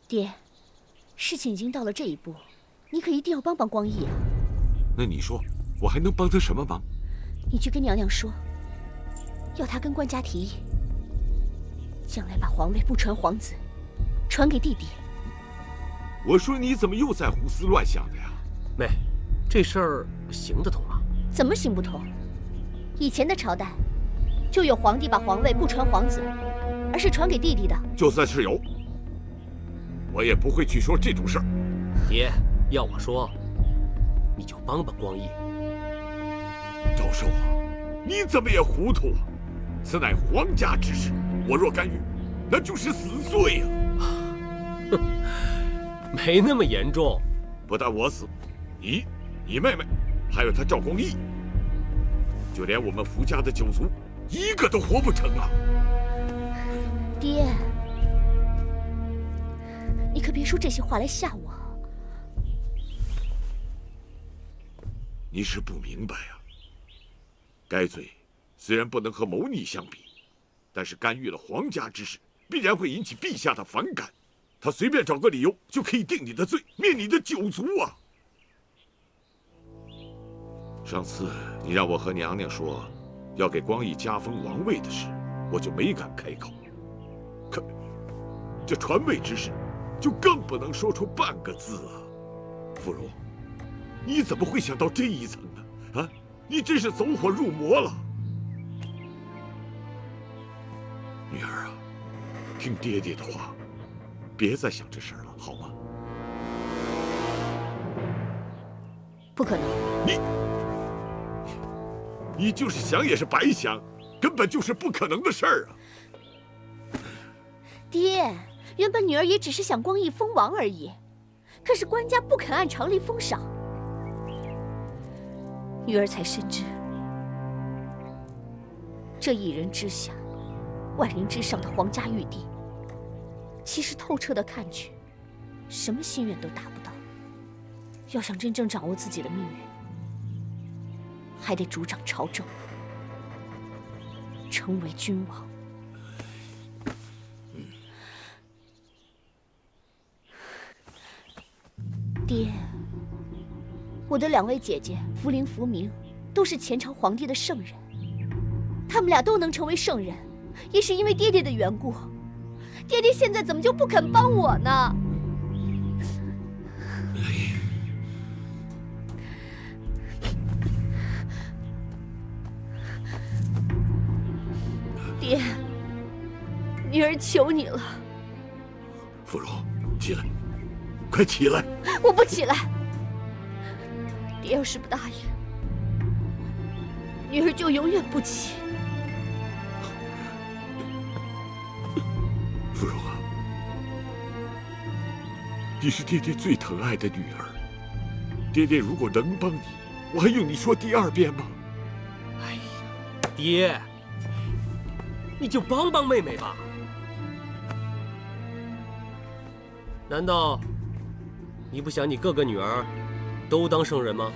爹，事情已经到了这一步，你可一定要帮帮光义啊！那你说，我还能帮他什么忙？你去跟娘娘说，要她跟官家提议，将来把皇位不传皇子，传给弟弟。我说你怎么又在胡思乱想的呀？妹，这事儿行得通吗？怎么行不通？以前的朝代，就有皇帝把皇位不传皇子，而是传给弟弟的。就算是有，我也不会去说这种事儿。爹，要我说，你就帮帮光义。赵寿啊，你怎么也糊涂啊？此乃皇家之事，我若干预，那就是死罪呀！哼，没那么严重。不但我死，你妹妹，还有她赵光义，就连我们福家的九族，一个都活不成啊！爹，你可别说这些话来吓我。你是不明白啊。该罪虽然不能和谋逆相比，但是干预了皇家之事，必然会引起陛下的反感。他随便找个理由就可以定你的罪，灭你的九族啊！上次你让我和娘娘说要给光义加封王位的事，我就没敢开口。可这传位之事，就更不能说出半个字啊！芙蓉，你怎么会想到这一层呢？啊，你真是走火入魔了！女儿啊，听爹爹的话。别再想这事儿了，好吗？不可能！你就是想也是白想，根本就是不可能的事儿啊！爹，原本女儿也只是想光义封王而已，可是官家不肯按常例封赏，女儿才深知，这一人之下，万人之上的皇家玉帝。其实透彻的看去，什么心愿都达不到。要想真正掌握自己的命运，还得主掌朝政，成为君王。爹，我的2位姐姐福临、福明，都是前朝皇帝的圣人，他们俩都能成为圣人，也是因为爹爹的缘故。爹爹现在怎么就不肯帮我呢？爹，女儿求你了。芙蓉，起来，快起来！我不起来。爹要是不答应，女儿就永远不起。芙蓉啊，你是爹爹最疼爱的女儿，爹爹如果能帮你，我还用你说第2遍吗？哎呀，爹，你就帮帮妹妹吧。难道你不想你各个女儿都当圣人吗？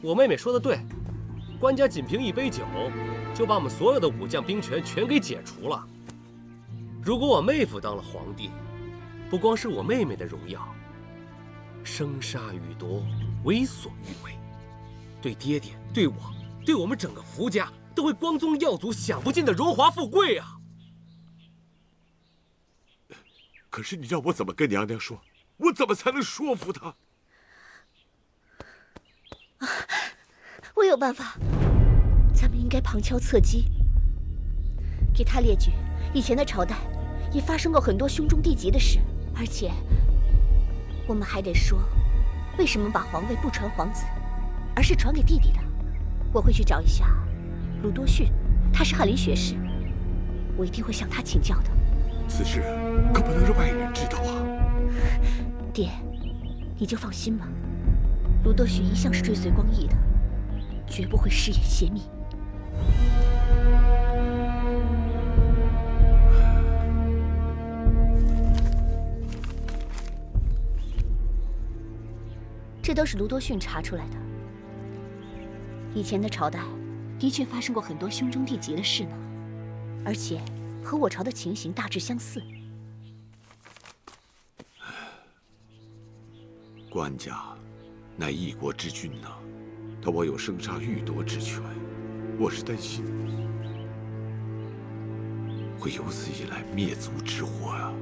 我妹妹说的对，官家仅凭1杯酒，就把我们所有的武将兵权全给解除了。如果我妹夫当了皇帝，不光是我妹妹的荣耀，生杀予夺，为所欲为，对爹爹、对我、对我们整个福家，都会光宗耀祖、享不尽的荣华富贵啊！可是你让我怎么跟娘娘说？我怎么才能说服她？我有办法，咱们应该旁敲侧击，给他列举以前的朝代也发生过很多兄终弟及的事，而且我们还得说，为什么把皇位不传皇子，而是传给弟弟的。我会去找一下鲁多逊，他是翰林学士，我一定会向他请教的。此事可不能让外人知道啊！爹，你就放心吧，鲁多逊一向是追随光义的，绝不会失言泄密。这都是卢多逊查出来的。以前的朝代的确发生过很多兄终弟及的事呢，而且和我朝的情形大致相似。官家乃一国之君呐，他握有生杀予夺之权，我是担心会由此引来灭族之祸啊。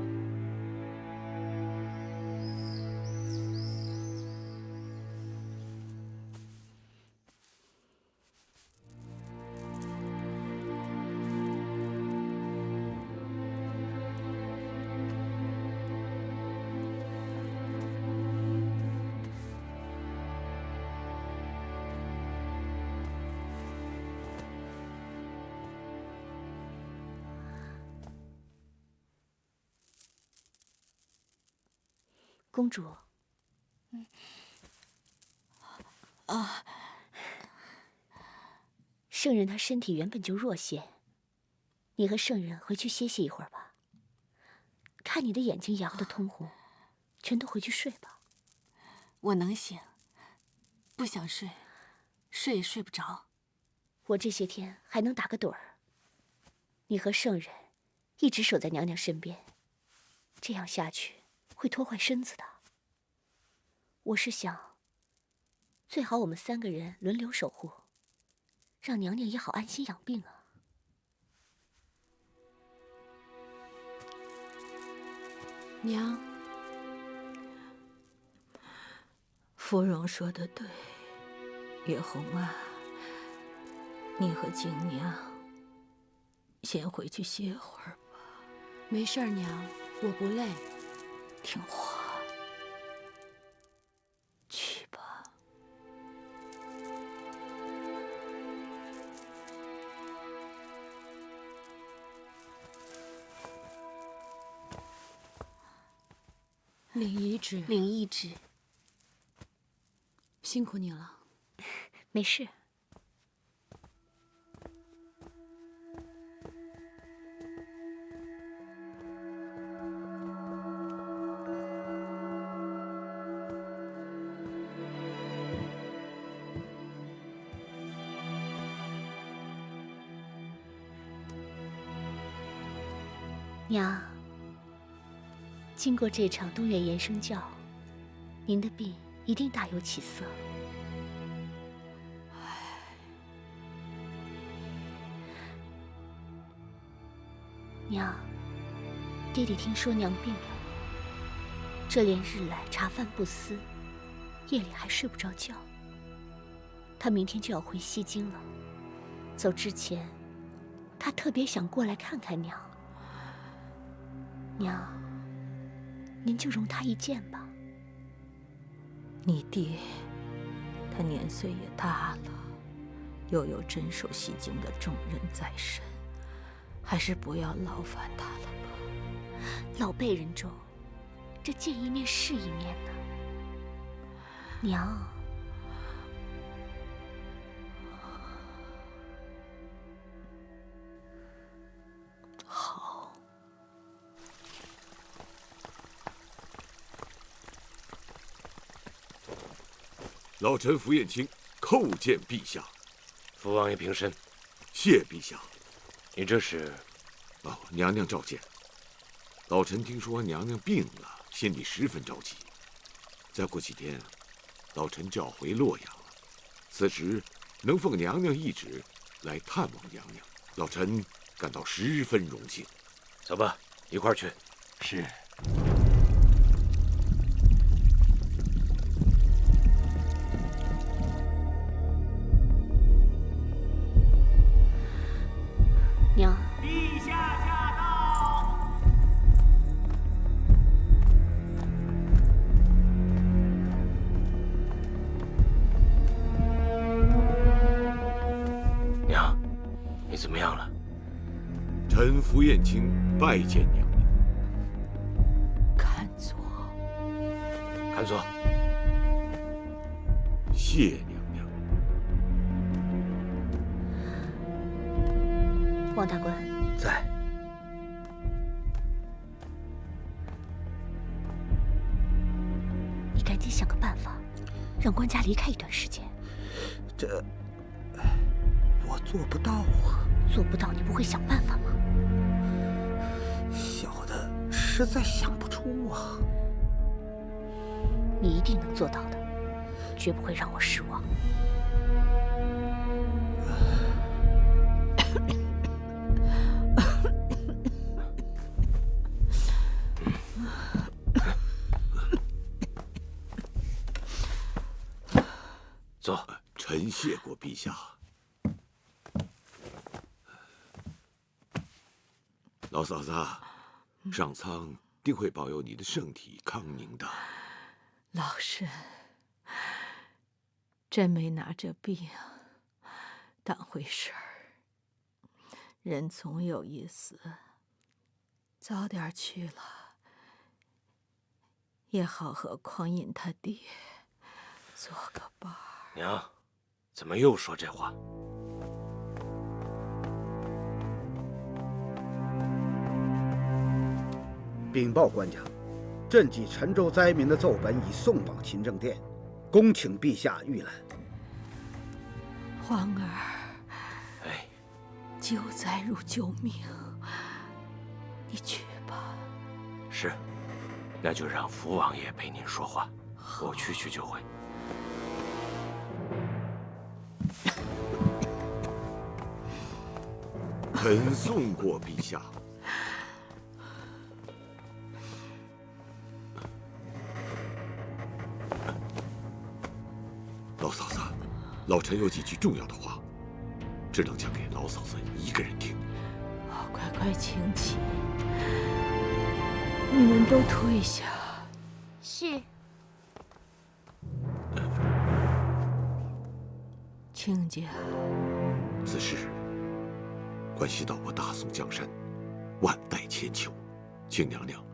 公主，圣人他身体原本就弱些，你和圣人回去歇息一会儿吧。看你的眼睛摇得通红，全都回去睡吧。我能醒，不想睡，睡也睡不着。我这些天还能打个盹儿。你和圣人一直守在娘娘身边，这样下去会拖坏身子的。我是想，最好我们3个人轮流守护，让娘娘也好安心养病啊。娘，芙蓉说的对，月红啊，你和景娘先回去歇会儿吧。没事儿，娘，我不累。听话，去吧。领懿旨，领懿旨。辛苦你了。没事。娘，经过这场东院延生教，您的病一定大有起色。娘，爹爹听说娘病了，这连日来茶饭不思，夜里还睡不着觉。他明天就要回西京了，走之前，他特别想过来看看娘。娘，您就容他一见吧。你爹，他年岁也大了，又有镇守西京的重任在身，还是不要劳烦他了吧。老辈人中，这见一面是一面呢。娘，好。老臣符彦卿叩见陛下。福王爷平身。谢陛下。你这是？哦，娘娘召见。老臣听说娘娘病了，心里十分着急。再过几天，老臣就要回洛阳了。此时能奉娘娘懿旨来探望娘娘，老臣感到十分荣幸。走吧，一块儿去。是。娘，陛下驾到！娘，你怎么样了？臣符彦卿拜见娘娘。看座。看座。谢娘娘。王大官在。你赶紧想个办法，让官家离开一段时间。这，我做不到啊。做不到，你不会想办法吗？小的实在想不出啊。你一定能做到的，绝不会让我失望。坐。臣谢过陛下。老嫂子，上苍定会保佑你的身体康宁的。老身真没拿这病当回事儿。人总有一死，早点去了，也好和匡胤他爹做个伴儿。娘，怎么又说这话？禀报官家，赈济陈州灾民的奏本已送往勤政殿，恭请陛下预览。皇儿，哎，救灾如救命，你去吧。是，那就让福王爷陪您说话，我去就会。臣送过陛下。老嫂子，老臣有几句重要的话，只能讲给老嫂子一个人听。快请起，你们都退下。是。亲家，此事关系到我大宋江山万代千秋，请娘娘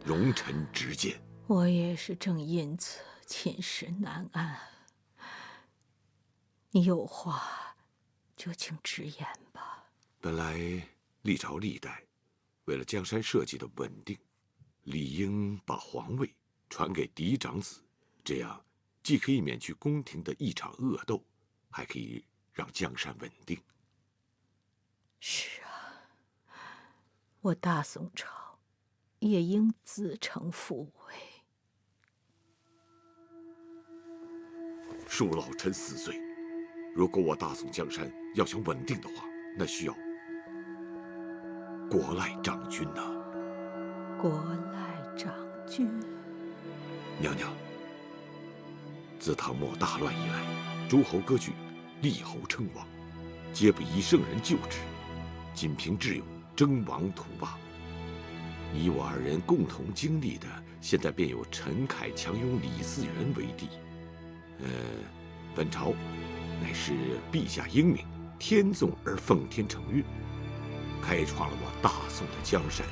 容臣直谏。我也是正因此寝食难安。你有话就请直言吧。本来历朝历代为了江山社稷的稳定，理应把皇位传给嫡长子，这样既可以免去宫廷的一场恶斗，还可以让江山稳定。是啊，我大宋朝也应子承父位。恕老臣死罪。如果我大宋江山要想稳定的话，那需要国赖长君呐。国赖长君。娘娘，自唐末大乱以来，诸侯割据，立侯称王，皆不依圣人旧制，仅凭智勇争王图霸。你我二人共同经历的，现在便有陈凯强拥李嗣源为帝。本朝乃是陛下英明，天纵而奉天承运，开创了我大宋的江山。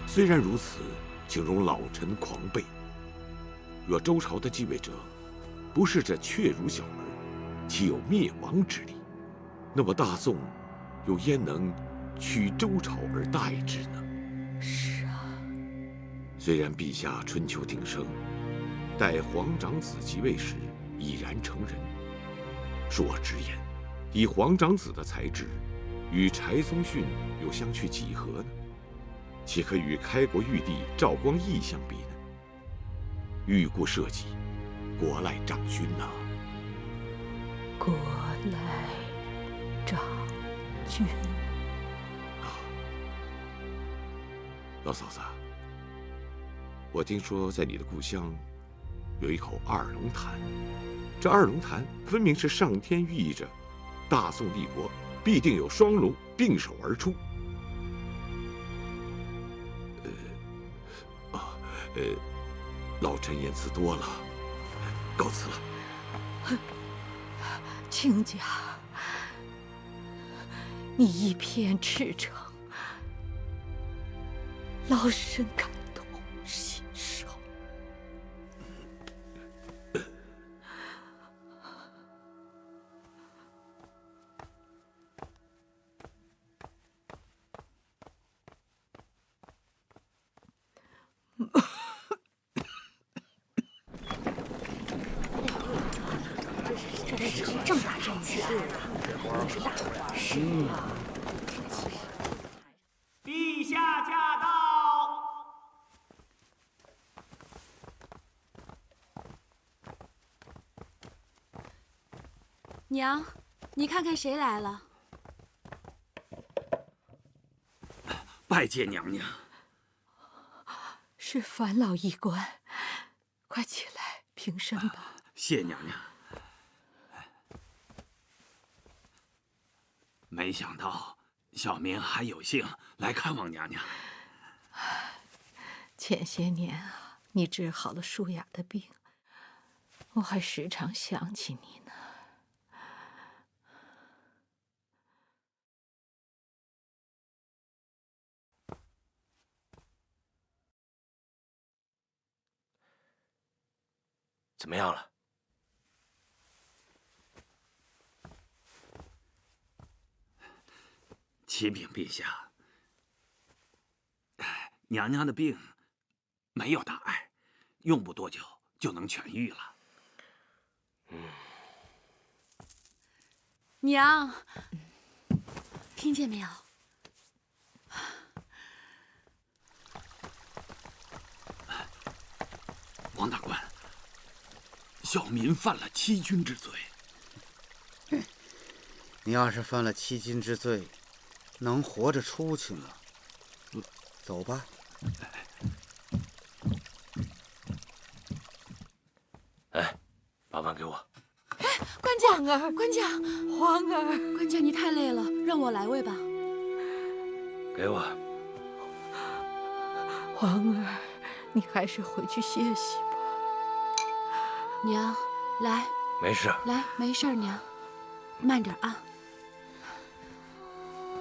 虽然如此，请容老臣狂悖。若周朝的继位者不是这雀儒小儿，岂有灭亡之理？那么大宋又焉能取周朝而代之呢？是啊，虽然陛下春秋鼎盛，待皇长子即位时已然成人。恕我直言，以皇长子的才智，与柴宗训又相去几何呢？岂可与开国玉帝赵光义相比呢？欲顾社稷，国赖长君呐。国赖长君。老嫂子，我听说在你的故乡有一口二龙潭，这二龙潭分明是上天寓意着大宋立国必定有双龙并手而出。老臣言辞多了，告辞了。亲家，你一片赤诚，老身感同心受。这么大阵气啊！是大花。陛下驾到！娘，你看看谁来了？拜见娘娘。是樊老医官，快起来平身吧。谢娘娘。没想到小民还有幸来看望娘娘。前些年啊，你治好了舒雅的病，我还时常想起你呢。怎么样了？启禀陛下，娘娘的病没有大碍，用不多久就能痊愈了。娘，听见没有？王大官，小民犯了欺君之罪。你要是犯了欺君之罪，能活着出去吗？走吧。哎，把碗给我。官家，皇儿，官家，皇儿，官家，你太累了，让我来喂吧。给我。皇儿，你还是回去歇息吧。娘，来，没事。来，没事儿，娘，慢点啊。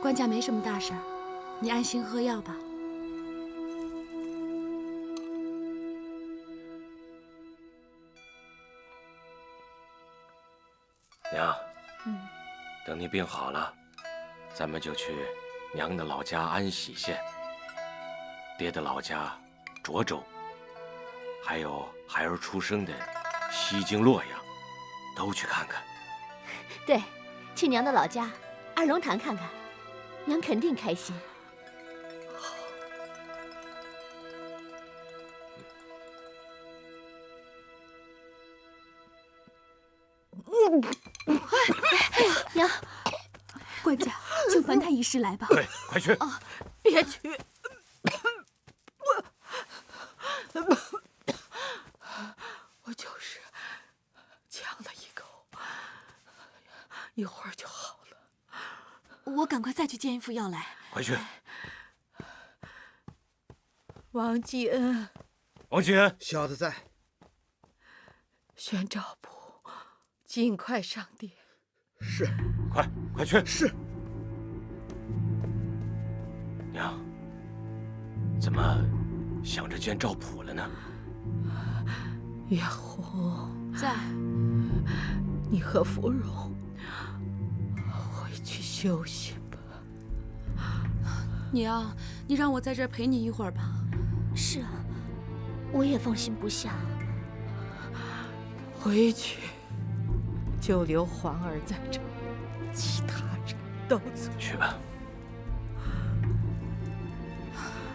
官家没什么大事儿，你安心喝药吧。娘，等你病好了，咱们就去娘的老家安喜县，爹的老家涿州，还有孩儿出生的西京洛阳，都去看看。对，去娘的老家二龙潭看看，娘肯定开心。娘，官家，请樊太医师来吧。对，快去。别去！我就是呛了一口，一会儿就好了。我赶快再去煎一副药来。快去。王继恩，王继恩，小的在。宣赵普，尽快上殿。是。快去。是。娘，怎么想着见赵普了呢？月红在。你和芙蓉回去休息吧。娘，你让我在这儿陪你一会儿吧。是啊，我也放心不下。回去就留皇儿在这儿，其他人都走。去吧。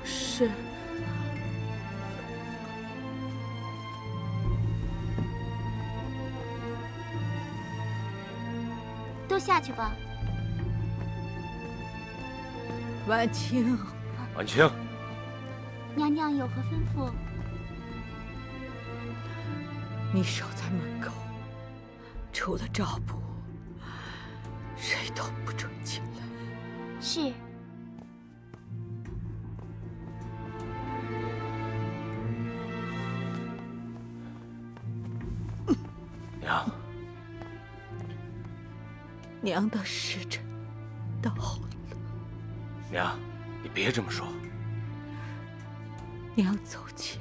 是。都下去吧。婉清，婉清，娘娘有何吩咐？你守在门口，除了赵普，谁都不准进来。是。娘，娘的时辰到了。娘，你别这么说。娘走前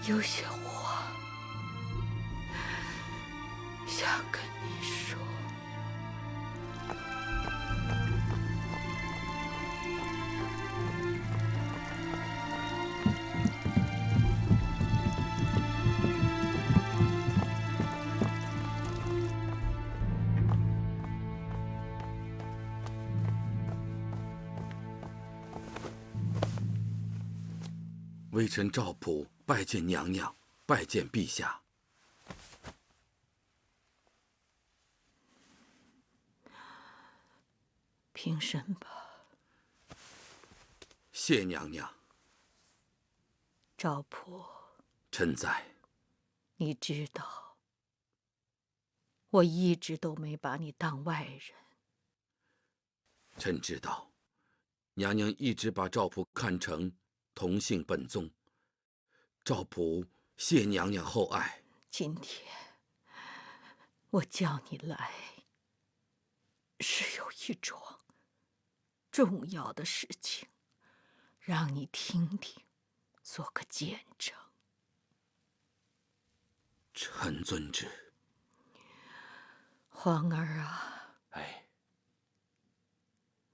有些话想跟你说。微臣赵普拜见娘娘，拜见陛下。平身吧。谢娘娘。赵普，臣在。你知道，我一直都没把你当外人。臣知道，娘娘一直把赵普看成同姓本宗。赵普谢娘娘厚爱。今天我叫你来，是有一桩重要的事情，让你听听，做个见证。臣遵旨。皇儿啊，哎，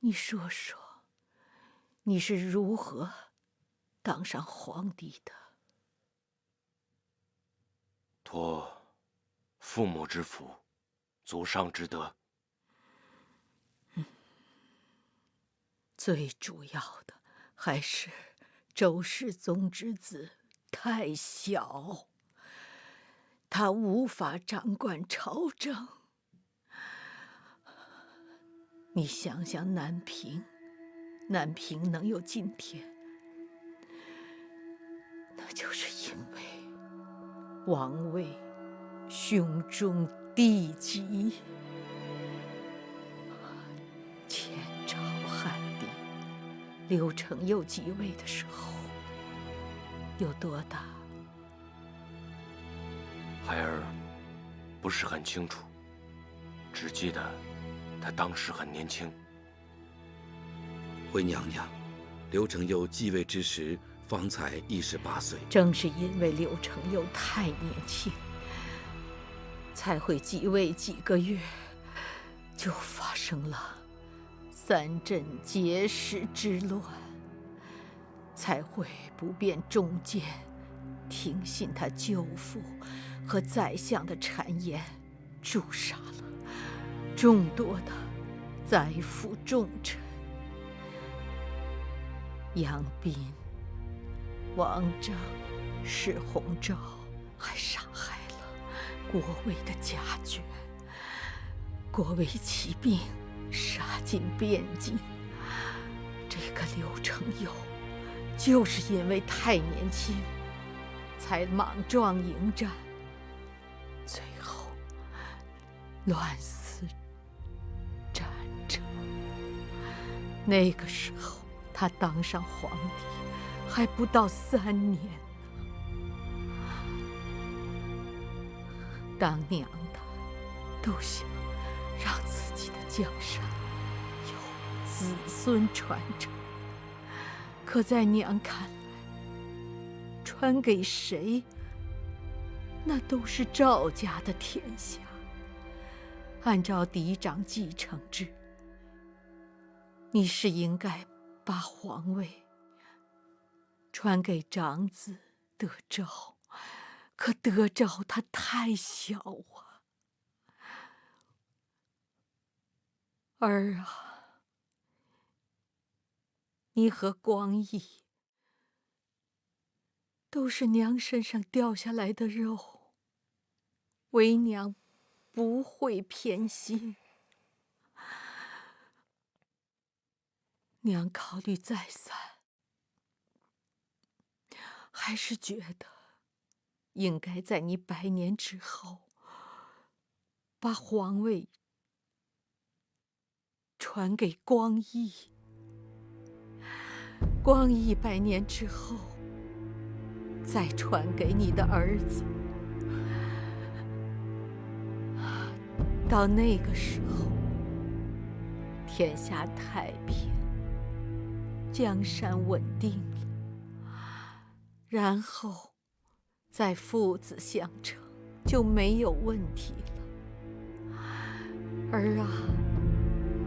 你说说，你是如何当上皇帝的？托父母之福，祖上之德。最主要的还是周世宗之子太小，他无法掌管朝政。你想想南平能有今天，那就是因为王位兄终弟及。前朝汉帝刘承佑即位的时候有多大？孩儿不是很清楚，只记得他当时很年轻。回娘娘，刘承佑继位之时方才18岁。正是因为刘承佑太年轻，才会继位几个月就发生了3镇碣石之乱，才会不辨忠谏，听信他舅父和宰相的谗言，诛杀了众多的宰辅重臣。杨斌、王章、史弘昭还杀害了国尉的家眷，国尉起兵杀进边境。这个刘承佑就是因为太年轻，才莽撞迎战，最后乱死战争。那个时候他当上皇帝还不到3年呢。当娘的都想让自己的江山有子孙传承，可在娘看来，传给谁，那都是赵家的天下。按照嫡长继承制，你是应该把皇位传给长子德昭，可德昭他太小啊。儿啊，你和光义都是娘身上掉下来的肉，为娘不会偏心。娘考虑再三，还是觉得应该在你100年之后，把皇位传给光义。光义100年之后，再传给你的儿子。到那个时候，天下太平，江山稳定了，然后再父子相承，就没有问题了。儿啊，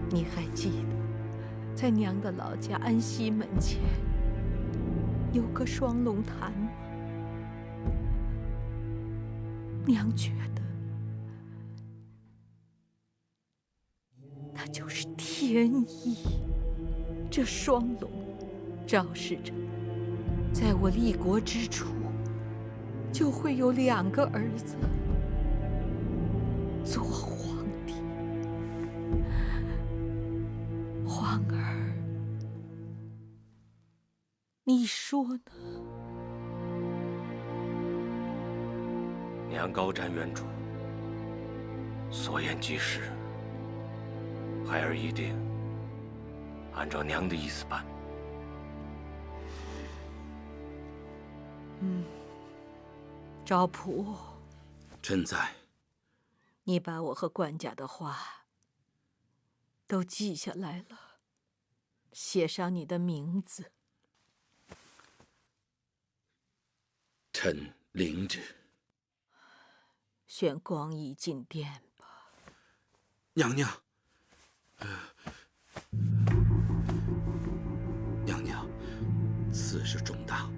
你还记得在娘的老家安西门前有个双龙潭吗？娘觉得那就是天意。这双龙昭示着，在我立国之初，就会有2个儿子做皇帝。你说呢？娘高瞻远瞩，所言极是。孩儿一定按照娘的意思办。赵普，臣在。你把我和官家的话都记下来了，写上你的名字。臣领旨。选光义进殿吧。娘娘，娘娘，此事重大，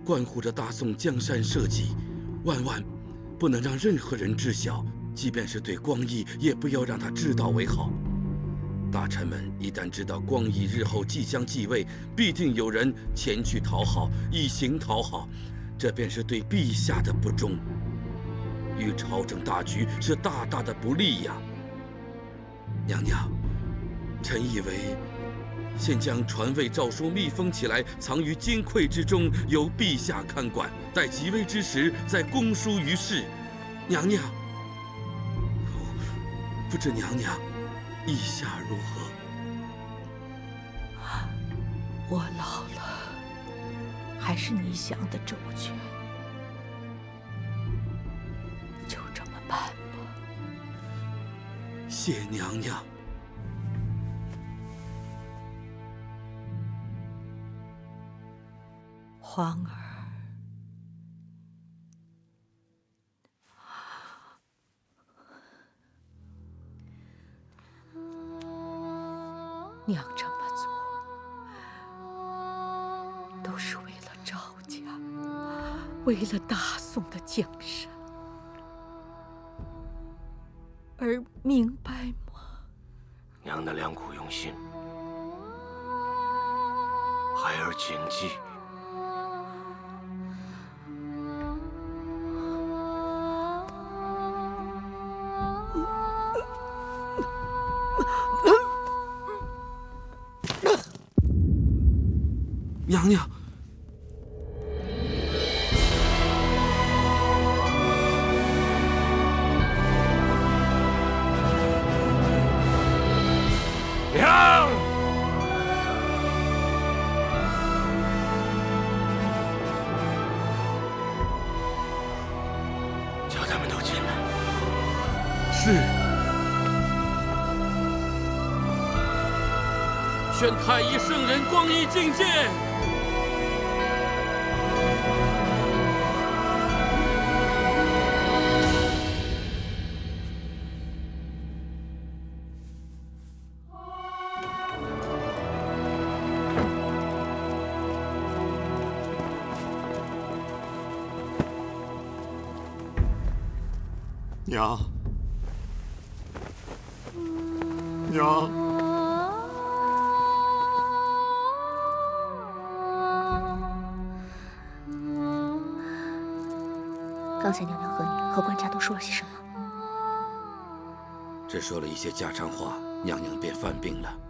关乎着大宋江山社稷，万万不能让任何人知晓，即便是对光义，也不要让他知道为好。大臣们一旦知道光义日后即将继位，必定有人前去讨好，以行讨好，这便是对陛下的不忠，与朝政大局是大大的不利呀。娘娘，臣以为先将传位诏书密封起来，藏于金匮之中，由陛下看管，待即位之时再公书于世。娘娘，不知娘娘意下如何？我老了，还是你想的周全，就这么办吧。谢娘娘。皇儿，娘这么做都是为了赵家，为了大宋的江山，儿明白吗？娘的良苦用心，孩儿谨记。娘娘，娘，叫他们都进来。是。宣太乙圣人光义觐见。娘，娘，刚才娘娘和你和官家都说了些什么？只说了一些家常话，娘娘便犯病了。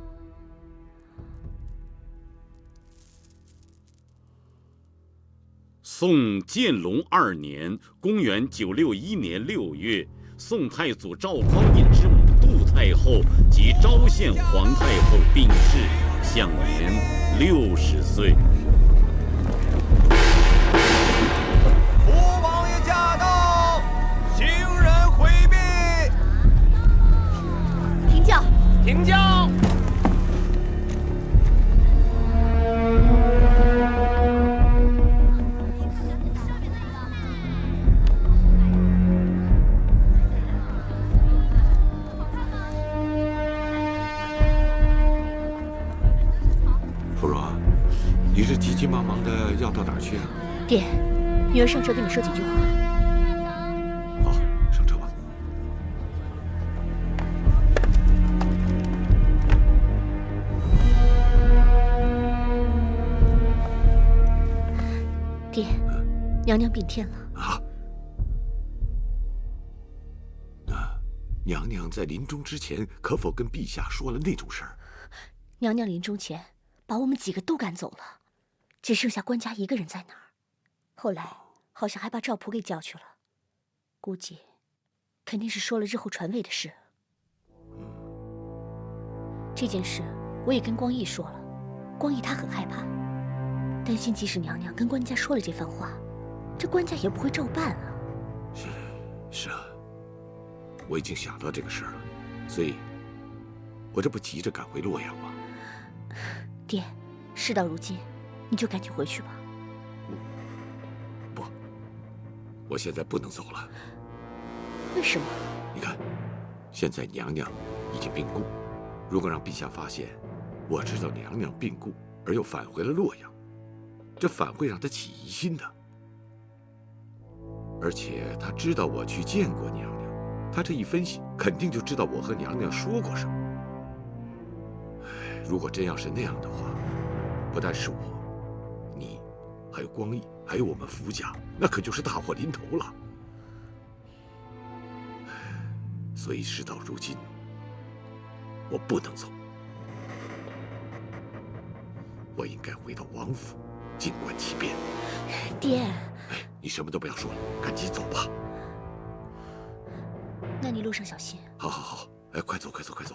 宋建隆2年（公元961年6月），宋太祖赵匡胤之母杜太后及昭献皇太后病逝，享年60岁。父王爷驾到，行人回避。停轿！停轿！芙蓉，你这急急忙忙的要到哪儿去啊？爹，女儿上车跟你说几句话。好，上车吧。爹，娘娘病天了。啊？那娘娘在临终之前，可否跟陛下说了那种事儿？娘娘临终前把我们几个都赶走了，只剩下官家一个人在那儿。后来好像还把赵普给叫去了，估计肯定是说了日后传位的事。这件事我也跟光义说了，光义他很害怕，担心即使娘娘跟官家说了这番话，这官家也不会照办啊。是啊，我已经想到这个事儿了，所以，我这不急着赶回洛阳吗？爹，事到如今，你就赶紧回去吧。不，我现在不能走了。为什么？你看，现在娘娘已经病故，如果让陛下发现我知道娘娘病故而又返回了洛阳，这反会让他起疑心的。而且他知道我去见过娘娘，他这一分析，肯定就知道我和娘娘说过什么。如果真要是那样的话，不但是我，你，还有光义，还有我们福家，那可就是大祸临头了。所以事到如今，我不能走，我应该回到王府，静观其变。爹，哎，你什么都不要说了，赶紧走吧。那你路上小心。好好好，哎，快走快走快走。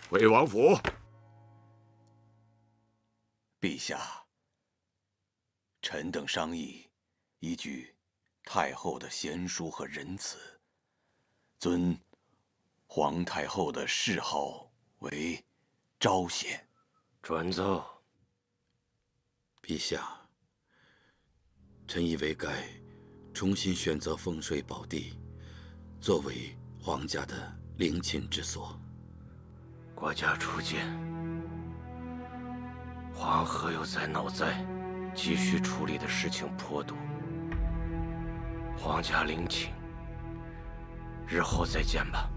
回王府。陛下，臣等商议，依据太后的贤淑和仁慈，尊皇太后的谥号为昭显。转奏。陛下，臣以为该重新选择风水宝地，作为皇家的陵寝之所。国家初建，黄河又灾闹灾，急需处理的事情颇多。皇家陵寝，日后再见吧。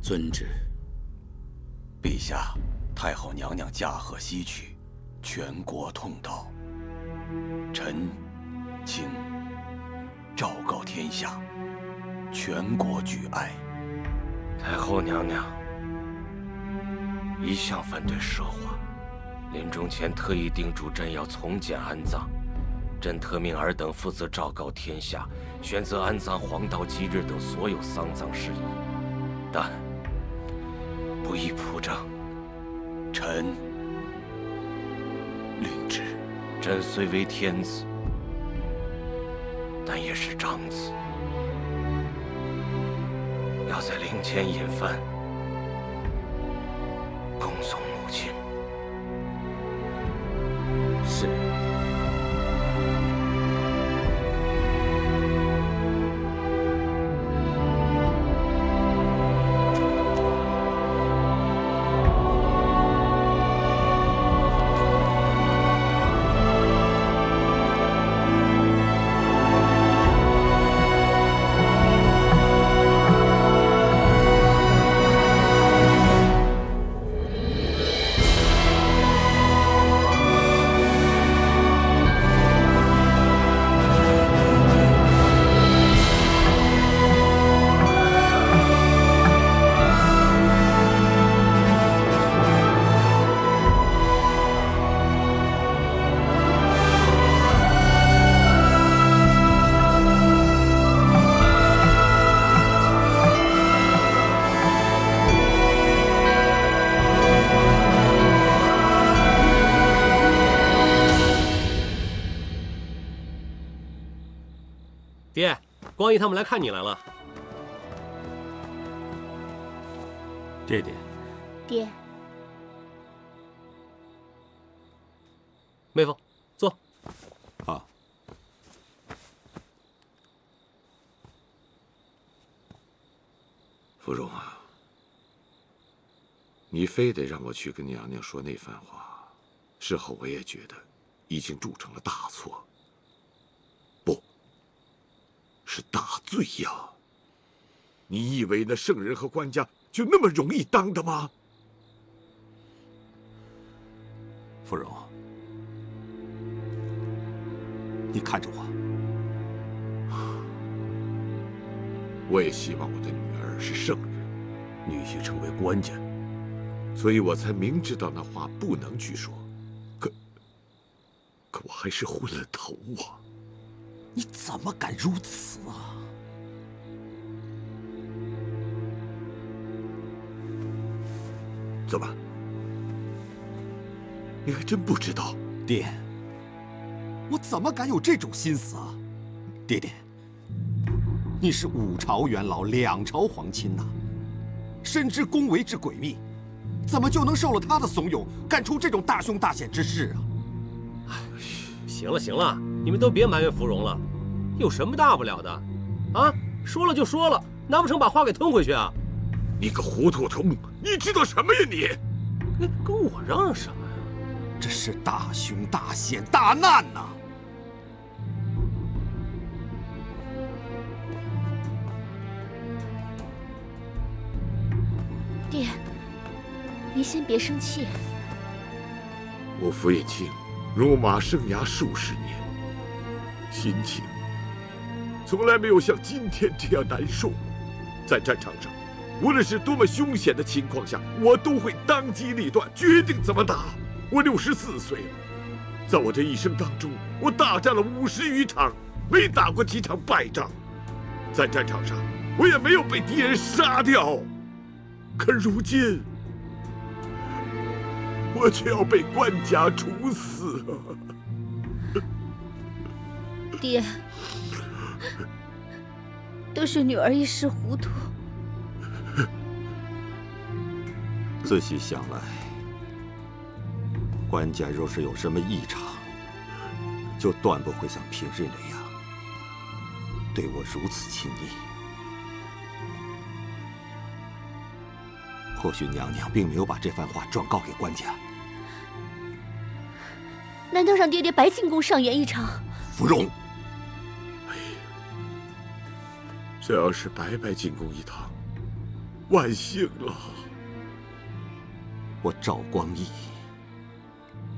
遵旨。陛下，太后娘娘驾鹤西去，全国痛悼。臣请昭告天下，全国举哀。太后娘娘一向反对奢华，临终前特意叮嘱朕要从简安葬。朕特命尔等负责昭告天下，选择安葬黄道吉日等所有丧葬事宜，但不宜铺张。臣领旨。朕虽为天子，但也是长子，要在陵前引幡，恭送母亲。是。爹，光义他们来看你来了。爹爹，爹，妹夫，坐。好。芙蓉啊，你非得让我去跟娘娘说那番话，事后我也觉得已经铸成了大错。是大罪呀！你以为那圣人和官家就那么容易当的吗？芙蓉，你看着我，我也希望我的女儿是圣人，女婿成为官家，所以我才明知道那话不能去说。可我还是昏了头啊！你怎么敢如此啊？怎么？你还真不知道？爹，我怎么敢有这种心思啊？爹爹，你是5朝元老2朝皇亲呐，深知宫闱之诡秘，怎么就能受了他的怂恿，干出这种大凶大险之事啊？行了行了，你们都别埋怨芙蓉了，有什么大不了的？啊，说了就说了，难不成把话给吞回去啊？你个糊涂虫，你知道什么呀你？跟我嚷嚷什么呀？这是大凶大险大难呐！爹，您先别生气。我符衍卿戎马生涯数十年，心情从来没有像今天这样难受过。在战场上，无论是多么凶险的情况下，我都会当机立断，决定怎么打。我64岁了，在我这一生当中，我大战了50余场，没打过几场败仗。在战场上，我也没有被敌人杀掉。可如今，我却要被官家处死了。爹，都是女儿一时糊涂。仔细想来，官家若是有什么异常，就断不会像平日那样对我如此亲昵。或许娘娘并没有把这番话转告给官家。难道让爹爹白进宫上演一场？芙蓉，这要是白白进宫一趟，万幸了。我赵光义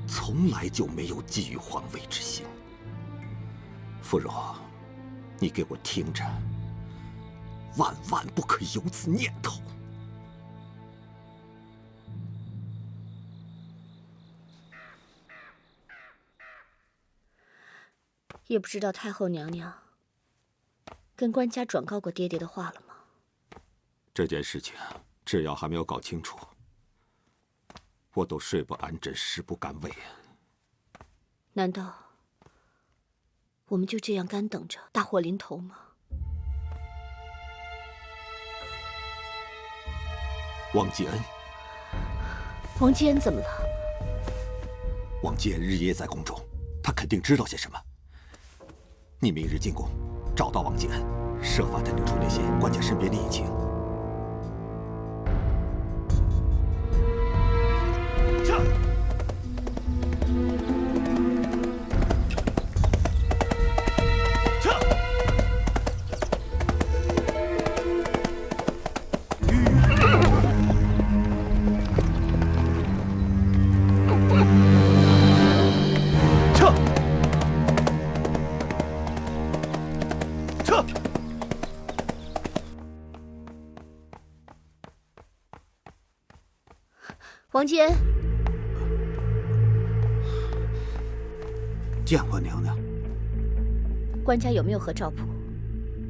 从来就没有觊觎皇位之心。芙蓉，你给我听着，万万不可有此念头。也不知道太后娘娘跟官家转告过爹爹的话了吗？这件事情只要还没有搞清楚，我都睡不安枕，食不甘味啊！难道我们就这样干等着大祸临头吗？王继恩，王继恩怎么了？王继恩日夜在宫中，他肯定知道些什么。你明日进宫，找到王继恩，设法探听出那些官家身边的隐情。王继恩，见过娘娘。官家有没有和赵普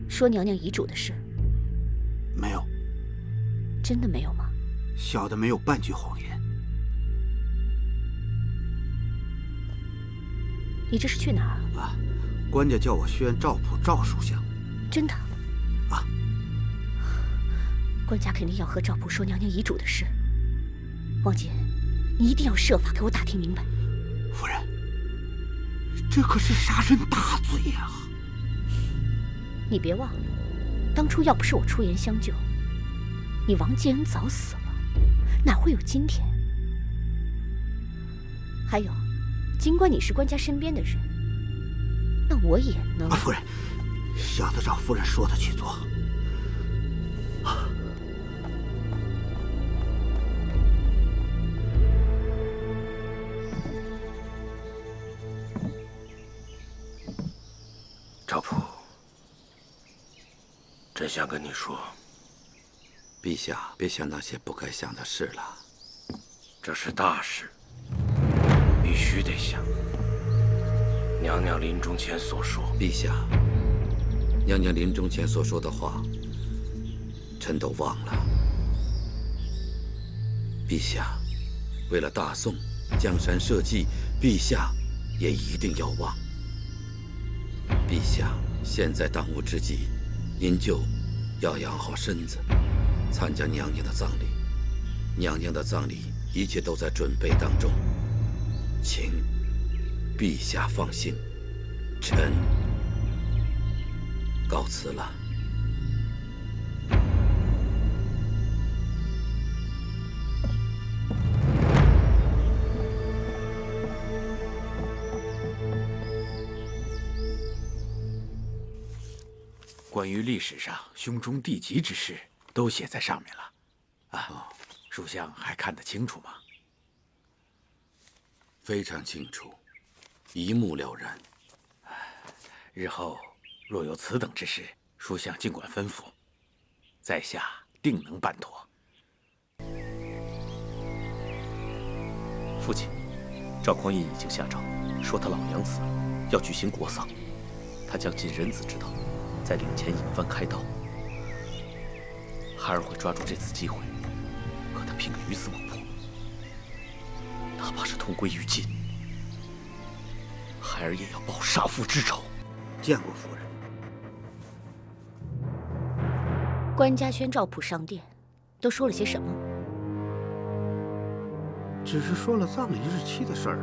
说娘娘遗嘱的事？没有。真的没有吗？小的没有半句谎言。你这是去哪儿啊？官家叫我宣赵普赵属下。真的？啊。官家肯定要和赵普说娘娘遗嘱的事。王继恩，你一定要设法给我打听明白。夫人，这可是杀人大罪呀！你别忘了，当初要不是我出言相救，你王继恩早死了，哪会有今天？还有，尽管你是官家身边的人，那我也能……夫人，小的照夫人说的去做。赵普，朕想跟你说，陛下别想那些不该想的事了。这是大事，必须得想。娘娘临终前所说，陛下，娘娘临终前所说的话，臣都忘了。陛下，为了大宋江山社稷，陛下也一定要忘。陛下，现在当务之急，您就要养好身子，参加娘娘的葬礼。娘娘的葬礼一切都在准备当中，请陛下放心，臣告辞了。关于历史上兄终弟及之事，都写在上面了。啊，属相还看得清楚吗？非常清楚，一目了然。日后若有此等之事，属相尽管吩咐，在下定能办妥。父亲，赵匡胤已经下诏，说他老娘死了，要举行国丧。他将尽人子之道，在陵前引幡开道。孩儿会抓住这次机会，和他拼个鱼死网破，哪怕是同归于尽，孩儿也要报杀父之仇。见过夫人。官家宣赵普上殿，都说了些什么？只是说了葬礼日期的事儿，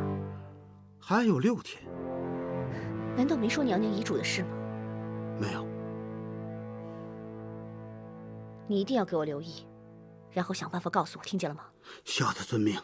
还有6天。难道没说娘娘遗嘱的事吗？没有。你一定要给我留意，然后想办法告诉我，听见了吗？小的遵命。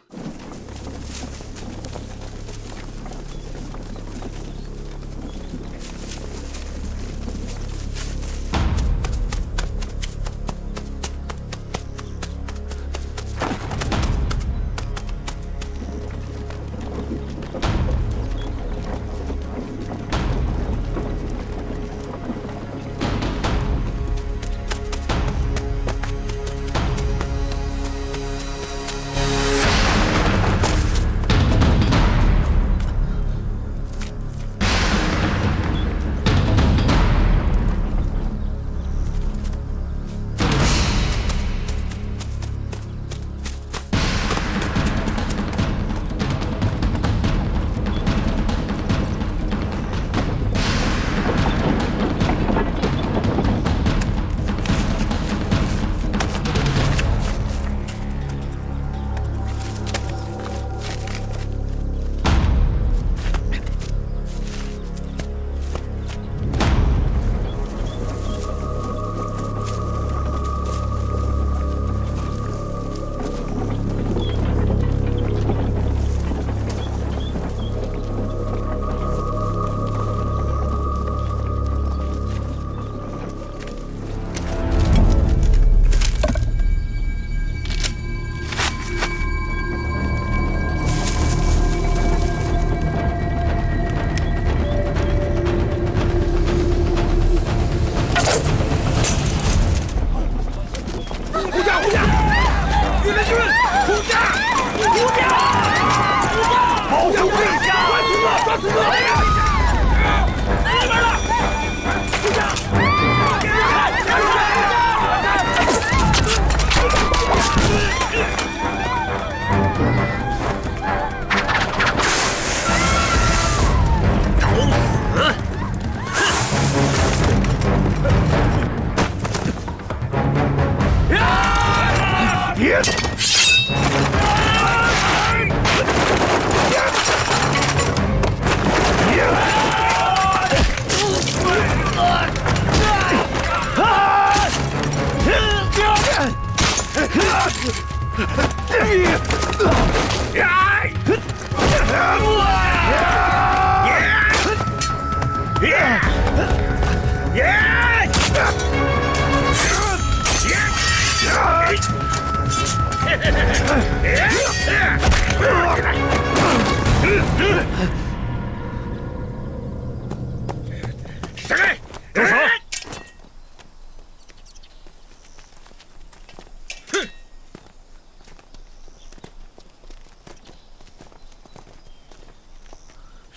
闪开！住手！哼！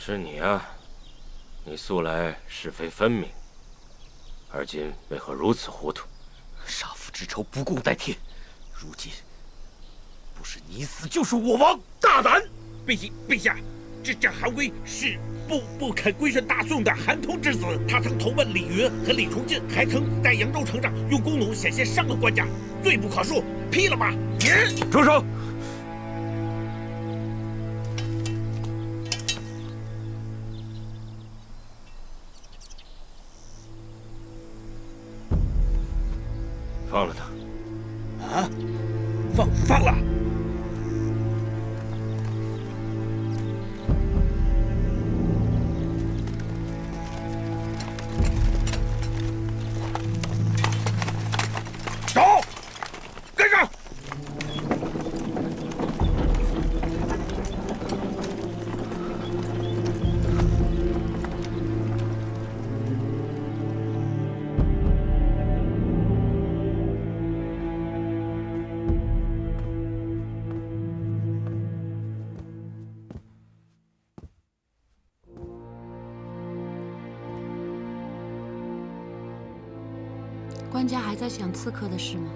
是你啊！你素来是非分明，而今为何如此糊涂？杀父之仇不共戴天，如今不是你死就是我亡！大胆！陛下，这韩威是不肯归顺大宋的韩通之子，他曾投奔李云和李崇进，还曾在扬州城上用弓弩险些伤了官家，罪不可恕，批了吧！住手！放了他。啊，放了。走，跟上。官家还在想刺客的事吗？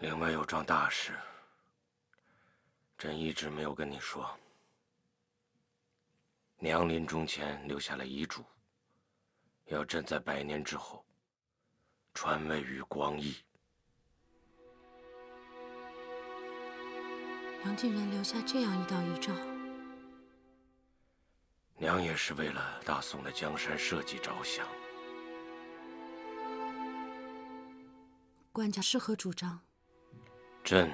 另外有桩大事，朕一直没有跟你说。娘临终前留下了遗嘱，要朕在100年之后传位于光义。娘竟然留下这样一道遗诏，娘也是为了大宋的江山社稷着想。官家是何主张？朕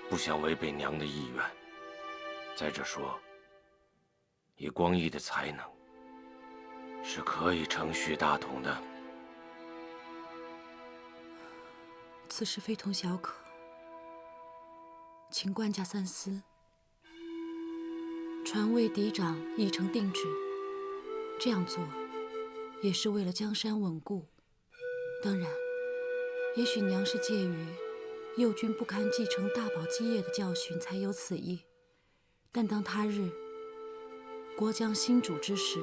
不想违背娘的意愿。再者说，以光义的才能，是可以承续大统的。此事非同小可，请官家三思。传位嫡长已成定制，这样做也是为了江山稳固。当然，也许娘是介于幼君不堪继承大宝基业的教训，才有此意。但当他日国将新主之时，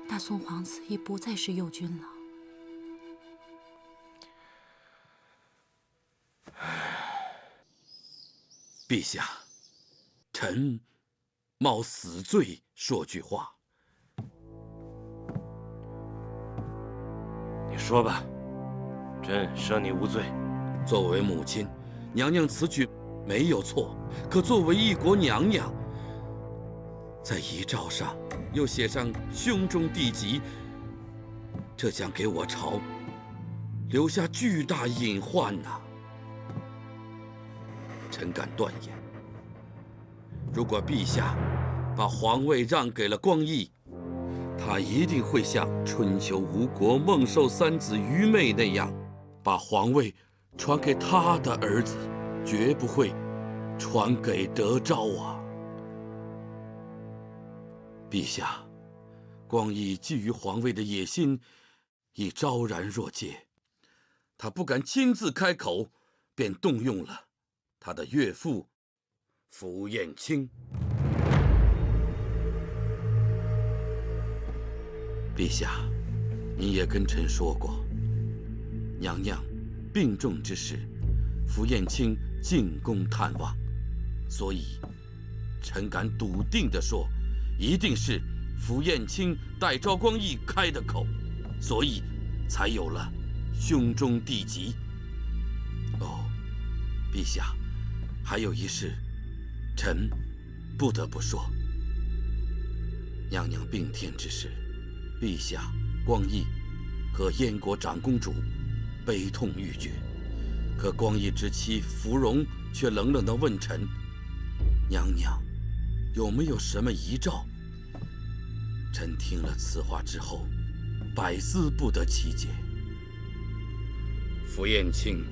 大宋皇子已不再是幼君了。陛下，臣冒死罪说句话。你说吧，朕赦你无罪。作为母亲，娘娘此举没有错，可作为一国娘娘，在遗诏上又写上兄终弟及，这将给我朝留下巨大隐患呐！臣敢断言，如果陛下把皇位让给了光义，他一定会像春秋吴国孟寿三子愚昧那样，把皇位传给他的儿子，绝不会传给德昭啊！陛下，光义觊觎皇位的野心已昭然若揭，他不敢亲自开口，便动用了他的岳父符彦卿。陛下，你也跟臣说过，娘娘病重之时，符彦卿进宫探望，所以臣敢笃定地说，一定是符彦卿代赵光义开的口，所以才有了兄终弟及。哦，陛下，还有一事，臣不得不说。娘娘病天之时，陛下、光义和燕国长公主悲痛欲绝，可光义之妻芙蓉却冷冷地问臣：“娘娘有没有什么遗诏？”臣听了此话之后，百思不得其解。符彦卿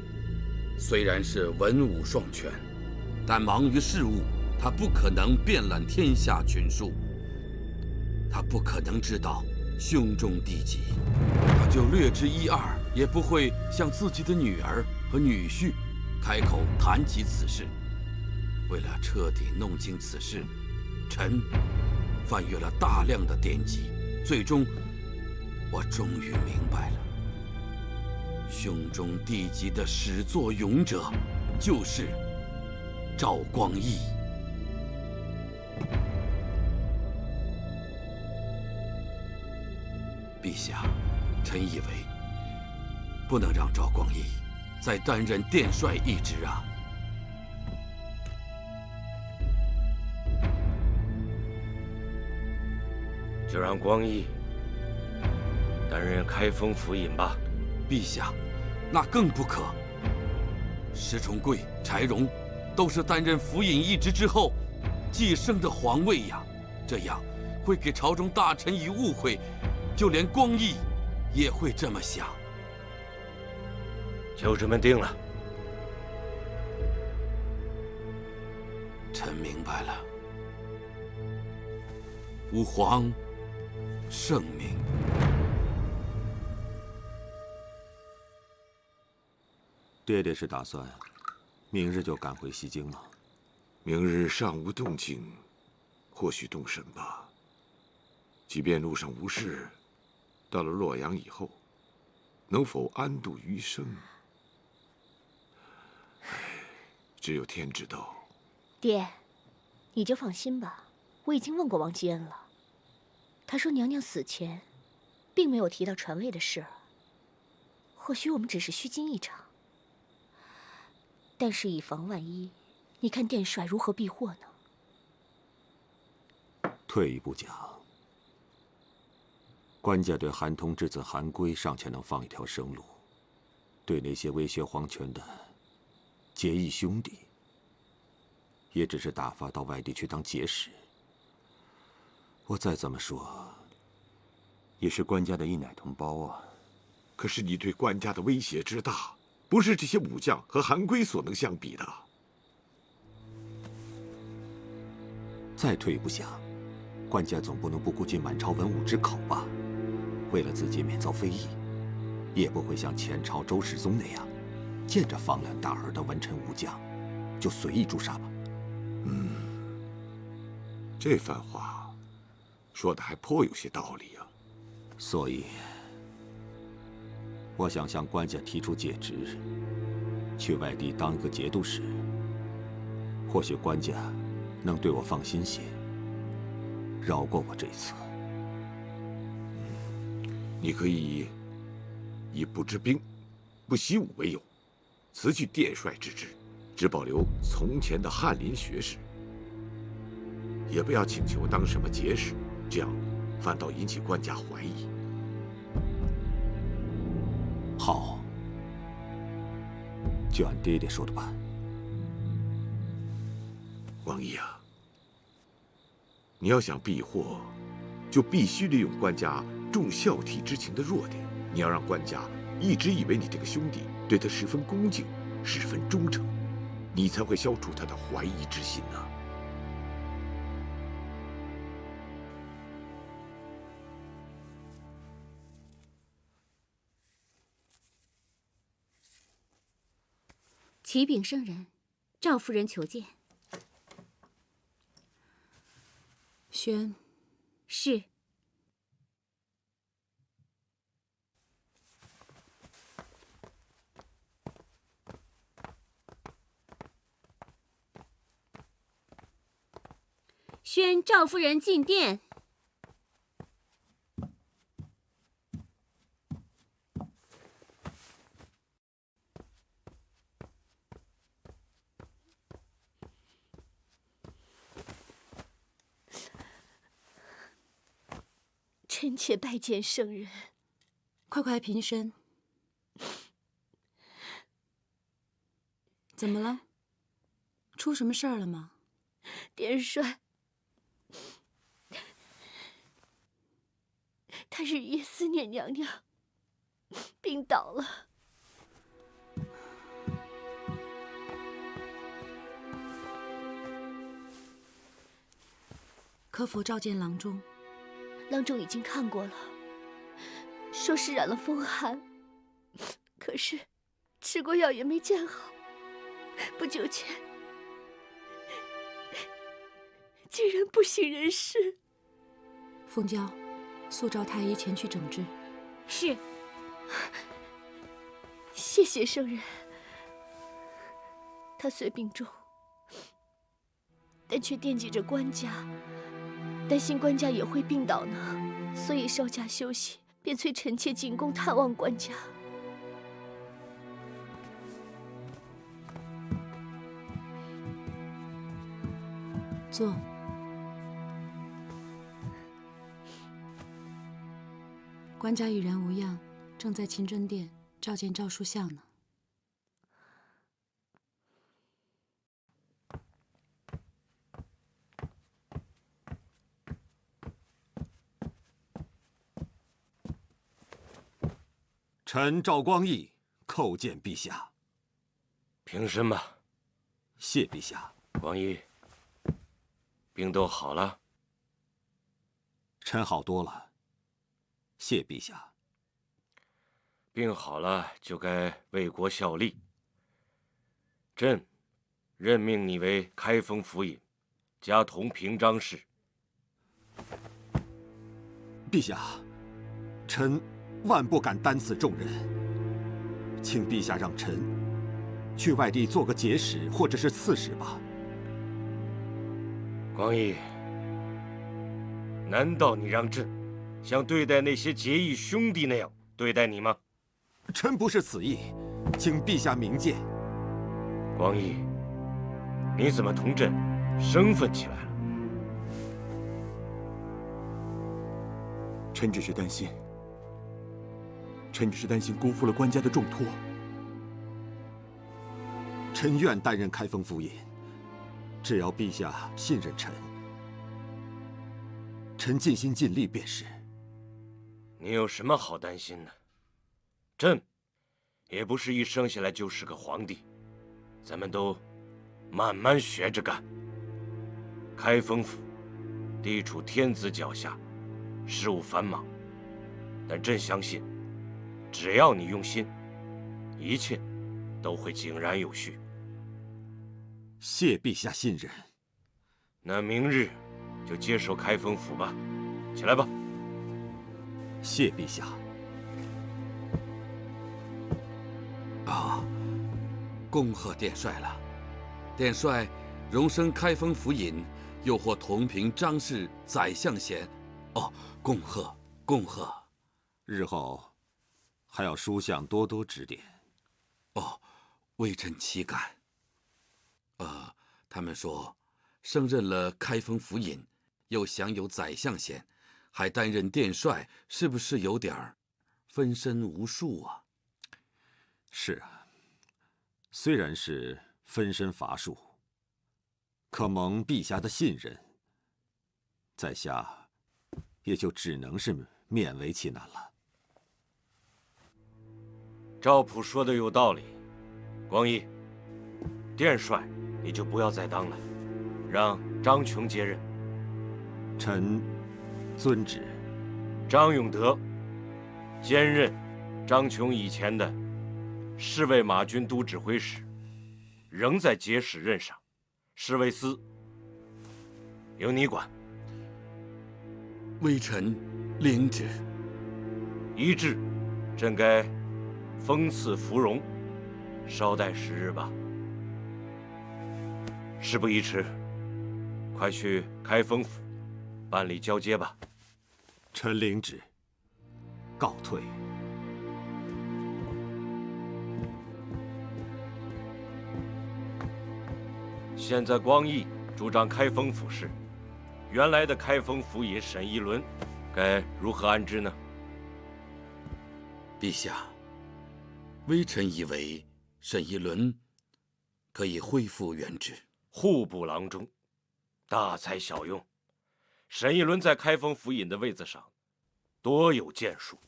虽然是文武双全，但忙于事务，他不可能遍览天下群书，他不可能知道胸中地级，他就略知一二，也不会向自己的女儿和女婿开口谈起此事。为了彻底弄清此事，臣翻阅了大量的典籍，最终我终于明白了，胸中地级的始作俑者就是赵光义。陛下，臣以为不能让赵光义再担任殿帅一职啊。就让光义担任开封府尹吧。陛下，那更不可。石重贵、柴荣都是担任府尹一职之后继升的皇位呀，这样会给朝中大臣以误会，就连光义也会这么想。就这么定了。臣明白了。吾皇圣明。爹爹是打算明日就赶回西京吗？明日尚无动静，或许动身吧。即便路上无事，到了洛阳以后，能否安度余生，只有天知道。爹，你就放心吧，我已经问过王基恩了。他说娘娘死前，并没有提到传位的事。或许我们只是虚惊一场，但是以防万一，你看殿帅如何避祸呢？退一步讲，官家对韩通之子韩圭尚且能放一条生路，对那些威胁皇权的结义兄弟，也只是打发到外地去当节使。我再怎么说，也是官家的一奶同胞啊。可是你对官家的威胁之大，不是这些武将和韩圭所能相比的。再退一步想，官家总不能不顾及满朝文武之口吧？为了自己免遭非议，也不会像前朝周世宗那样，见着放量大耳的文臣武将，就随意诛杀吧。这番话说的还颇有些道理啊。所以，我想向官家提出解职，去外地当一个节度使。或许官家能对我放心些，饶过我这一次。你可以以不知兵、不习武为由，辞去殿帅之职，只保留从前的翰林学士，也不要请求当什么节使，这样反倒引起官家怀疑。好，就按爹爹说的办。光义啊，你要想避祸，就必须利用官家重孝悌之情的弱点。你要让官家一直以为你这个兄弟对他十分恭敬，十分忠诚，你才会消除他的怀疑之心呢。启禀圣人，赵夫人求见。宣，是。宣赵夫人进殿。臣妾拜见圣人。快快平身。怎么了？出什么事儿了吗？殿帅，他日夜思念娘娘，病倒了。可否召见郎中？郎中已经看过了，说是染了风寒，可是吃过药也没见好。不久前竟然不省人事。凤娇，速召太医前去诊治。是。谢谢圣人。他虽病重，但却惦记着官家，担心官家也会病倒呢，所以稍假休息，便催臣妾进宫探望官家。坐。官家已然无恙，正在勤政殿召见赵书相呢。臣赵光义叩见陛下。平身吧。谢陛下。光义，病都好了？臣好多了。谢陛下。病好了就该为国效力。朕任命你为开封府尹，加同平章事。陛下，臣万不敢担此重任，请陛下让臣去外地做个节使或者是刺史吧。光义，难道你让朕像对待那些结义兄弟那样对待你吗？臣不是此意，请陛下明鉴。光义，你怎么同朕生分起来了？臣只是担心，辜负了官家的重托。臣愿担任开封府尹，只要陛下信任臣，臣尽心尽力便是。你有什么好担心的？朕也不是一生下来就是个皇帝，咱们都慢慢学着干。开封府地处天子脚下，事务繁忙，但朕相信，只要你用心，一切都会井然有序。谢陛下信任。那明日就接手开封府吧，起来吧。谢陛下。啊，恭贺殿帅了！殿帅荣升开封府尹，又获同平章事宰相衔。哦，恭贺恭贺！日后还要书相多多指点。哦，微臣岂敢。他们说，升任了开封府尹，又享有宰相衔，还担任殿帅，是不是有点儿分身无术啊？是啊，虽然是分身乏术，可蒙陛下的信任，在下也就只能是勉为其难了。赵普说的有道理，光义，殿帅你就不要再当了，让张琼接任。臣遵旨。张永德兼任张琼以前的侍卫马军都指挥使，仍在节使任上。侍卫司由你管。微臣领旨。一至，朕该封赐芙蓉，稍待10日吧。事不宜迟，快去开封府办理交接吧。臣领旨，告退。现在光义主掌开封府事，原来的开封府尹沈一伦，该如何安置呢？陛下，微臣以为沈一伦可以恢复原职。户部郎中，大材小用。沈一伦在开封府尹的位子上多有建树，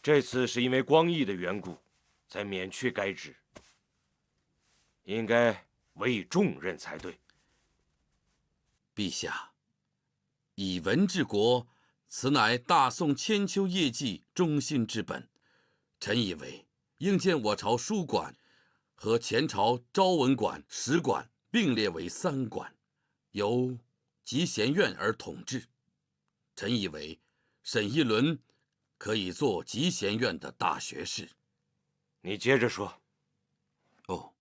这次是因为光义的缘故，才免去该职，应该委以重任才对。陛下，以文治国，此乃大宋千秋业绩忠信之本。臣以为，应见我朝书馆和前朝昭文馆、史馆并列为3馆，由集贤院而统治。臣以为，沈一伦可以做集贤院的大学士。你接着说。哦，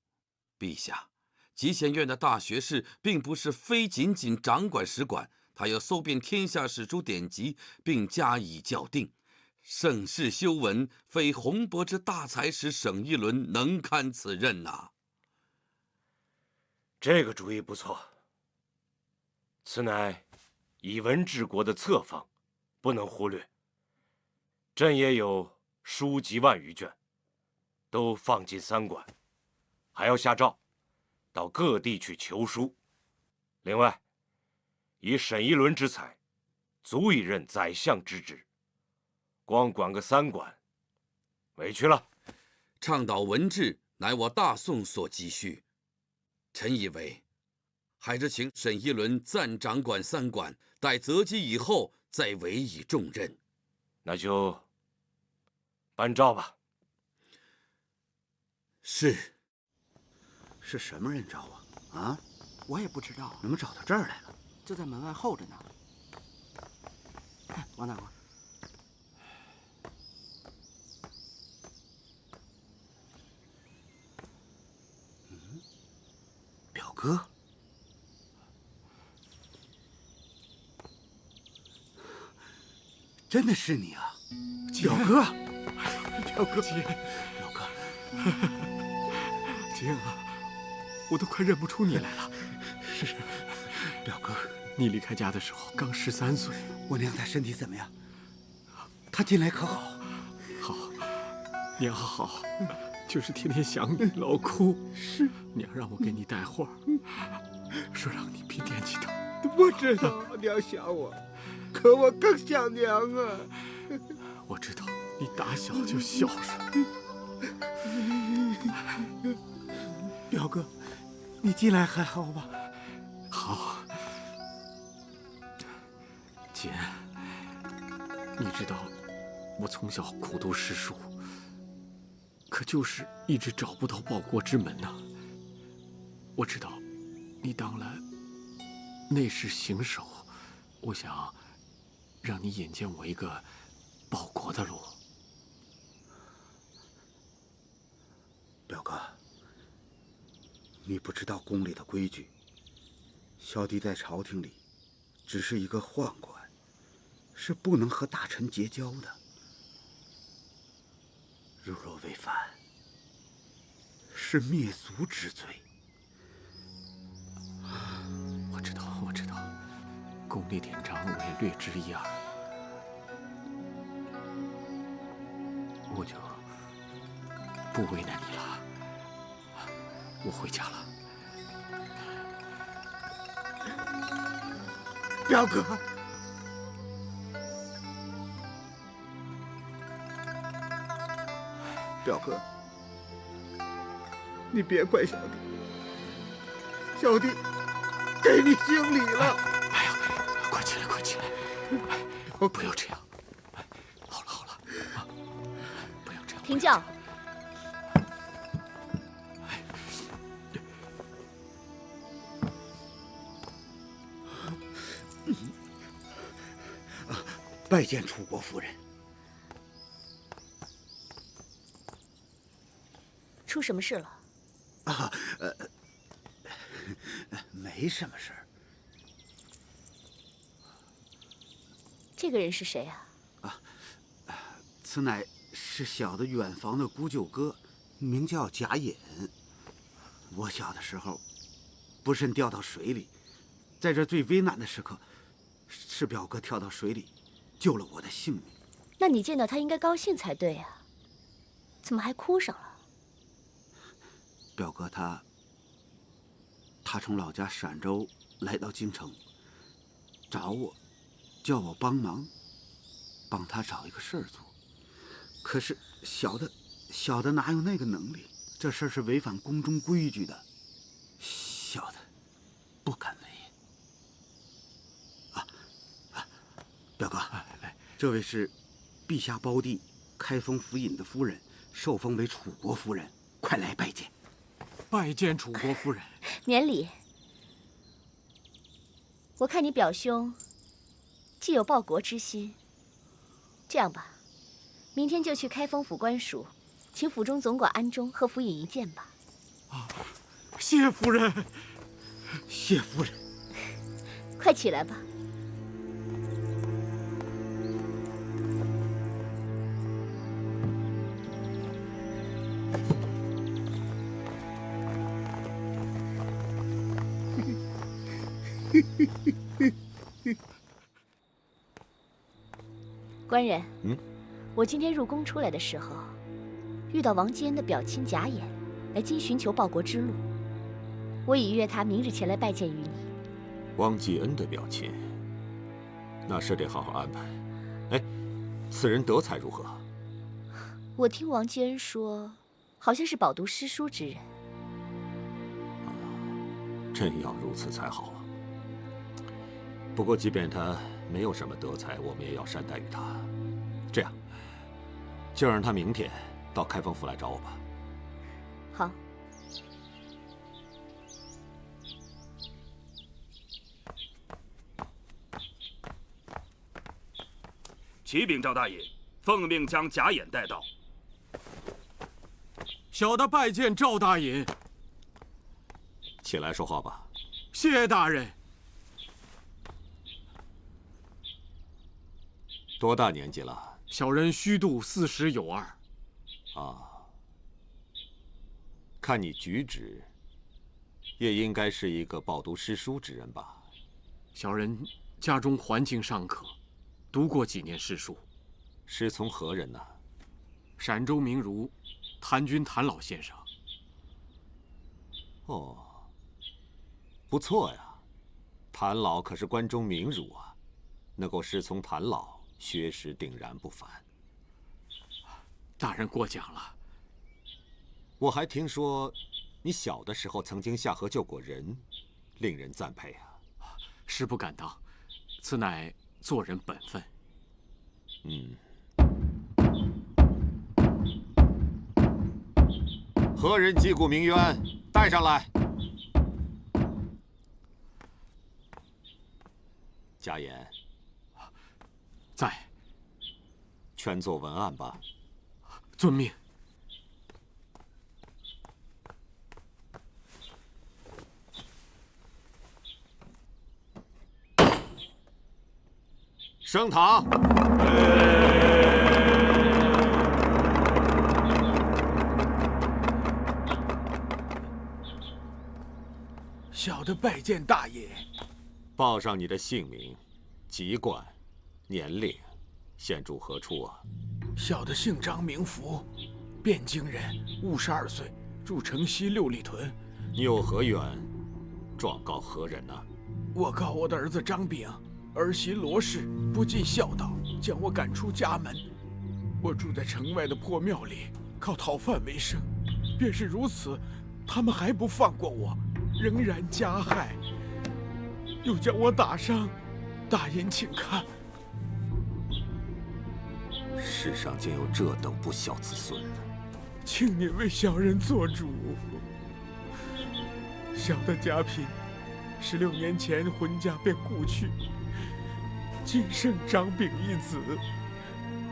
陛下，集贤院的大学士并不是非仅仅掌管史馆，他要搜遍天下史书典籍，并加以校订。盛世修文，非洪伯之大才使沈一伦能堪此任呐。这个主意不错。此乃以文治国的策方，不能忽略。朕也有书籍1万余卷，都放进3馆，还要下诏，到各地去求书。另外，以沈一伦之才，足以任宰相之职。光管个3馆，委屈了。倡导文治，乃我大宋所急需。臣以为，还是请沈一伦暂掌管3馆，待择机以后再委以重任。那就办诏吧。是。是什么人找我？啊？我也不知道。怎么找到这儿来了？就在门外候着呢。王大官。表哥。真的是你啊，表哥！表哥，表哥，晶啊，我都快认不出你来了。是，表哥，你离开家的时候刚13岁。我娘她身体怎么样？她近来可好？好，娘好，就是天天想你，老哭。是，娘让我给你带话，说让你别惦记她。我知道娘想我。可我更想娘啊！我知道你打小就孝顺。表哥，你近来还好吧？好。姐，你知道我从小苦读诗书，可就是一直找不到报国之门呐。我知道你当了内侍行首，我想让你引荐我一个报国的路。表哥，你不知道宫里的规矩。小弟在朝廷里只是一个宦官，是不能和大臣结交的。如若违反，是灭族之罪。我知道，我知道。宫里典章我也略知一二，我就不为难你了。我回家了。表哥，表哥，你别怪小弟，小弟给你行礼了。哎呀，快起来，快起来！不要这样。好了好了，啊，不要这样。停轿。拜见楚国夫人。出什么事了？啊，没什么事儿。这个人是谁啊？此乃是小的远房的姑舅哥，名叫贾隐。我小的时候，不慎掉到水里，在这最危难的时刻，是表哥跳到水里，救了我的性命。那你见到他应该高兴才对啊，怎么还哭上了？表哥他从老家陕州来到京城，找我，叫我帮忙，帮他找一个事儿做。可是小的哪有那个能力？这事儿是违反宫中规矩的，小的不敢为。这位是陛下胞弟开封府尹的夫人，受封为楚国夫人，快来拜见。拜见楚国夫人。免礼。我看你表兄既有报国之心，这样吧，明天就去开封府官署，请府中总管安忠和府尹一见吧。谢夫人。谢夫人。快起来吧。官人，我今天入宫出来的时候，遇到王基恩的表亲贾演，来京寻求报国之路。我已约他明日前来拜见于你。汪继恩的表亲，那是得好好安排。哎，此人德才如何？我听王基恩说，好像是饱读诗书之人。真要如此才好啊！不过，即便他没有什么德才，我们也要善待于他。这样，就让他明天到开封府来找我吧。好。启禀赵大爷，奉命将贾演带到。小的拜见赵大爷。起来说话吧。谢大人。多大年纪了？小人虚度40有2。啊，看你举止，也应该是一个饱读诗书之人吧？小人家中环境尚可，读过几年诗书。师从何人呢？陕州名儒谭君谭老先生。哦，不错呀，谭老可是关中名儒啊，能够师从谭老，学识定然不凡。大人过奖了。我还听说，你小的时候曾经下河救过人，令人赞佩啊。师不敢当，此乃做人本分。何人击鼓鸣冤？带上来。贾演，在。圈做文案吧。遵命。升堂。小的拜见大爷。报上你的姓名、籍贯、年龄，现住何处啊？小的姓张名福，汴京人，52岁，住城西6里屯。你有何冤？状告何人呢？我告我的儿子张炳，儿媳罗氏不尽孝道，将我赶出家门。我住在城外的破庙里，靠讨饭为生。便是如此，他们还不放过我，仍然加害，又将我打伤。大人请看。世上竟有这等不孝子孙，请您为小人做主。小的家贫，16年前婚家便故去，仅剩张炳一子，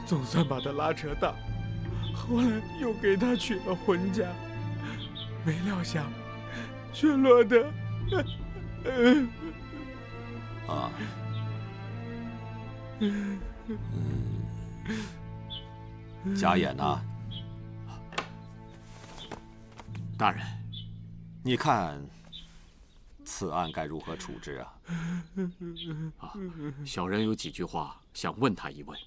总算把他拉扯大。后来又给他娶了婚家，没料想却落得……啊，贾演呐，大人，你看此案该如何处置啊？小人有几句话想问他一问。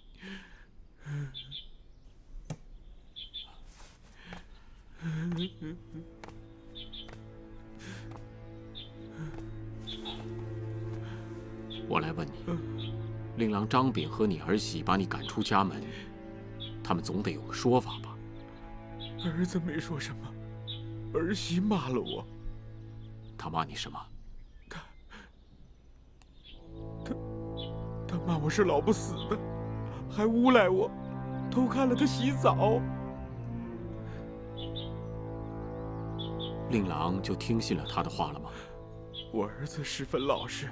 我来问你，令郎张炳和你儿媳把你赶出家门，他们总得有个说法吧？儿子没说什么，儿媳骂了我。他骂你什么？他骂我是老不死的，还诬赖我偷看了他洗澡。令郎就听信了他的话了吗？我儿子十分老实，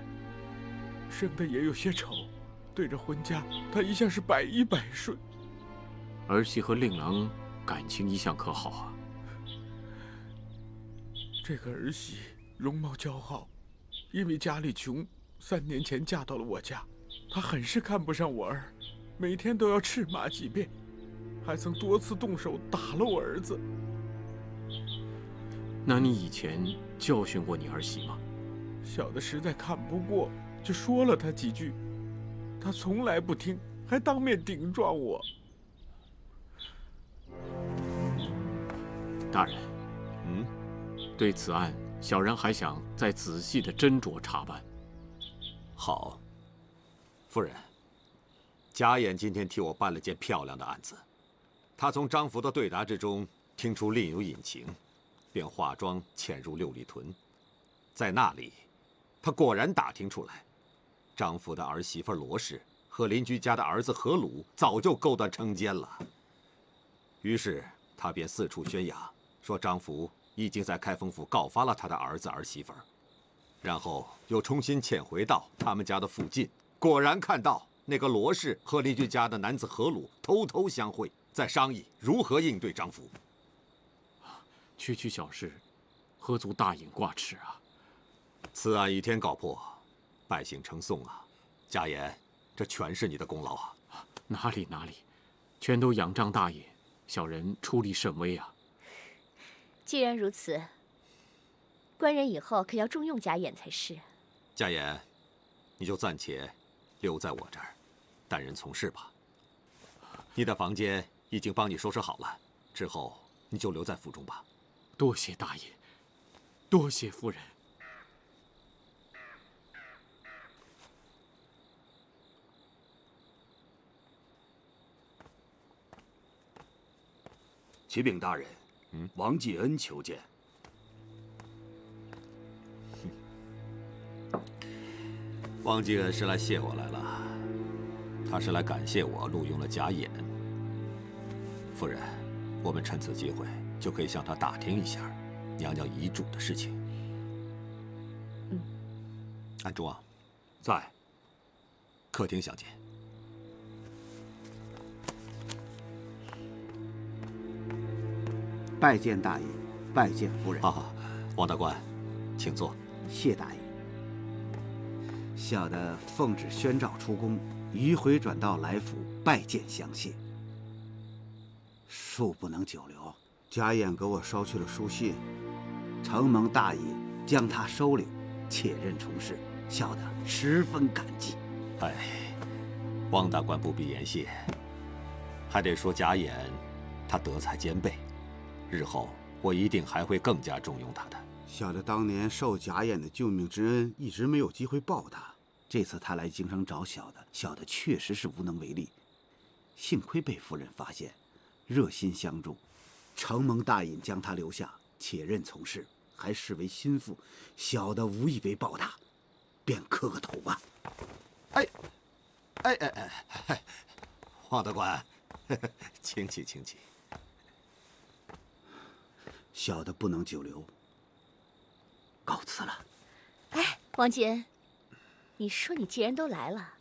生得也有些丑，对着婚家，他一向是百依百顺。儿媳和令郎感情一向可好啊？这个儿媳容貌姣好，因为家里穷，3年前嫁到了我家。她很是看不上我儿，每天都要斥骂几遍，还曾多次动手打了我儿子。那你以前教训过你儿媳吗？小的实在看不过，就说了她几句，她从来不听，还当面顶撞我。大人，对此案，小人还想再仔细的斟酌查办。好，夫人，贾琰今天替我办了件漂亮的案子。他从张福的对答之中听出另有隐情，便化妆潜入六里屯，在那里，他果然打听出来，张福的儿媳妇罗氏和邻居家的儿子何鲁早就勾搭成奸了。于是他便四处宣扬，说张福已经在开封府告发了他的儿子儿媳妇儿，然后又重新潜回到他们家的附近，果然看到那个罗氏和邻居家的男子何鲁偷偷相会，在商议如何应对张福。区区小事，何足大隐挂齿啊！此案一天告破，百姓称颂啊！贾琰，这全是你的功劳啊！哪里，全都仰仗大爷，小人出力甚微啊！既然如此，官人以后可要重用贾琰才是。贾琰，你就暂且留在我这儿，担任从事吧。你的房间已经帮你收拾好了，之后你就留在府中吧。多谢大爷，多谢夫人。启禀大人，王继恩求见。王继恩是来谢我来了，他是来感谢我录用了贾琰。夫人，我们趁此机会就可以向他打听一下娘娘遗嘱的事情。安中啊，在。客厅相见。拜见大爷，拜见夫人。好，王大官，请坐。谢大爷。小的奉旨宣召出宫，迂回转道来府拜见相谢。恕不能久留，贾琰给我捎去了书信，承蒙大爷将他收留，且任从事，小的十分感激。哎，王大官不必言谢，还得说贾琰，他德才兼备。日后我一定还会更加重用他的。小的当年受贾琰的救命之恩，一直没有机会报答。这次他来京城找小的，小的确实是无能为力。幸亏被夫人发现，热心相助，承蒙大隐将他留下，且任从事，还视为心腹，小的无以为报答，便磕个头吧。哎，王大官，请起，请起。小的不能久留，告辞了。哎，王继恩，你说你既然都来了，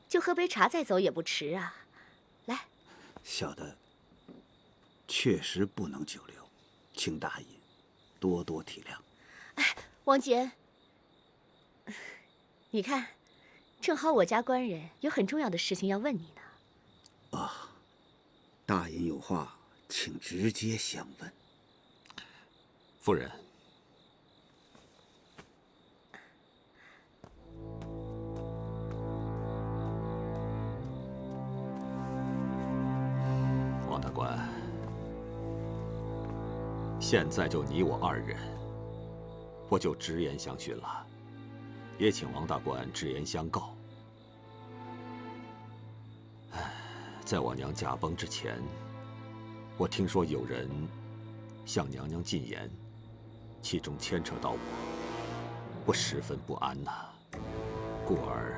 就喝杯茶再走也不迟啊。来，小的确实不能久留，请大爷多多体谅。哎，王继恩，你看，正好我家官人有很重要的事情要问你呢。啊，大隐有话，请直接相问。夫人，王大官，现在就你我二人，我就直言相询了，也请王大官直言相告。在我娘驾崩之前，我听说有人向娘娘进言。其中牵扯到我十分不安呐，故而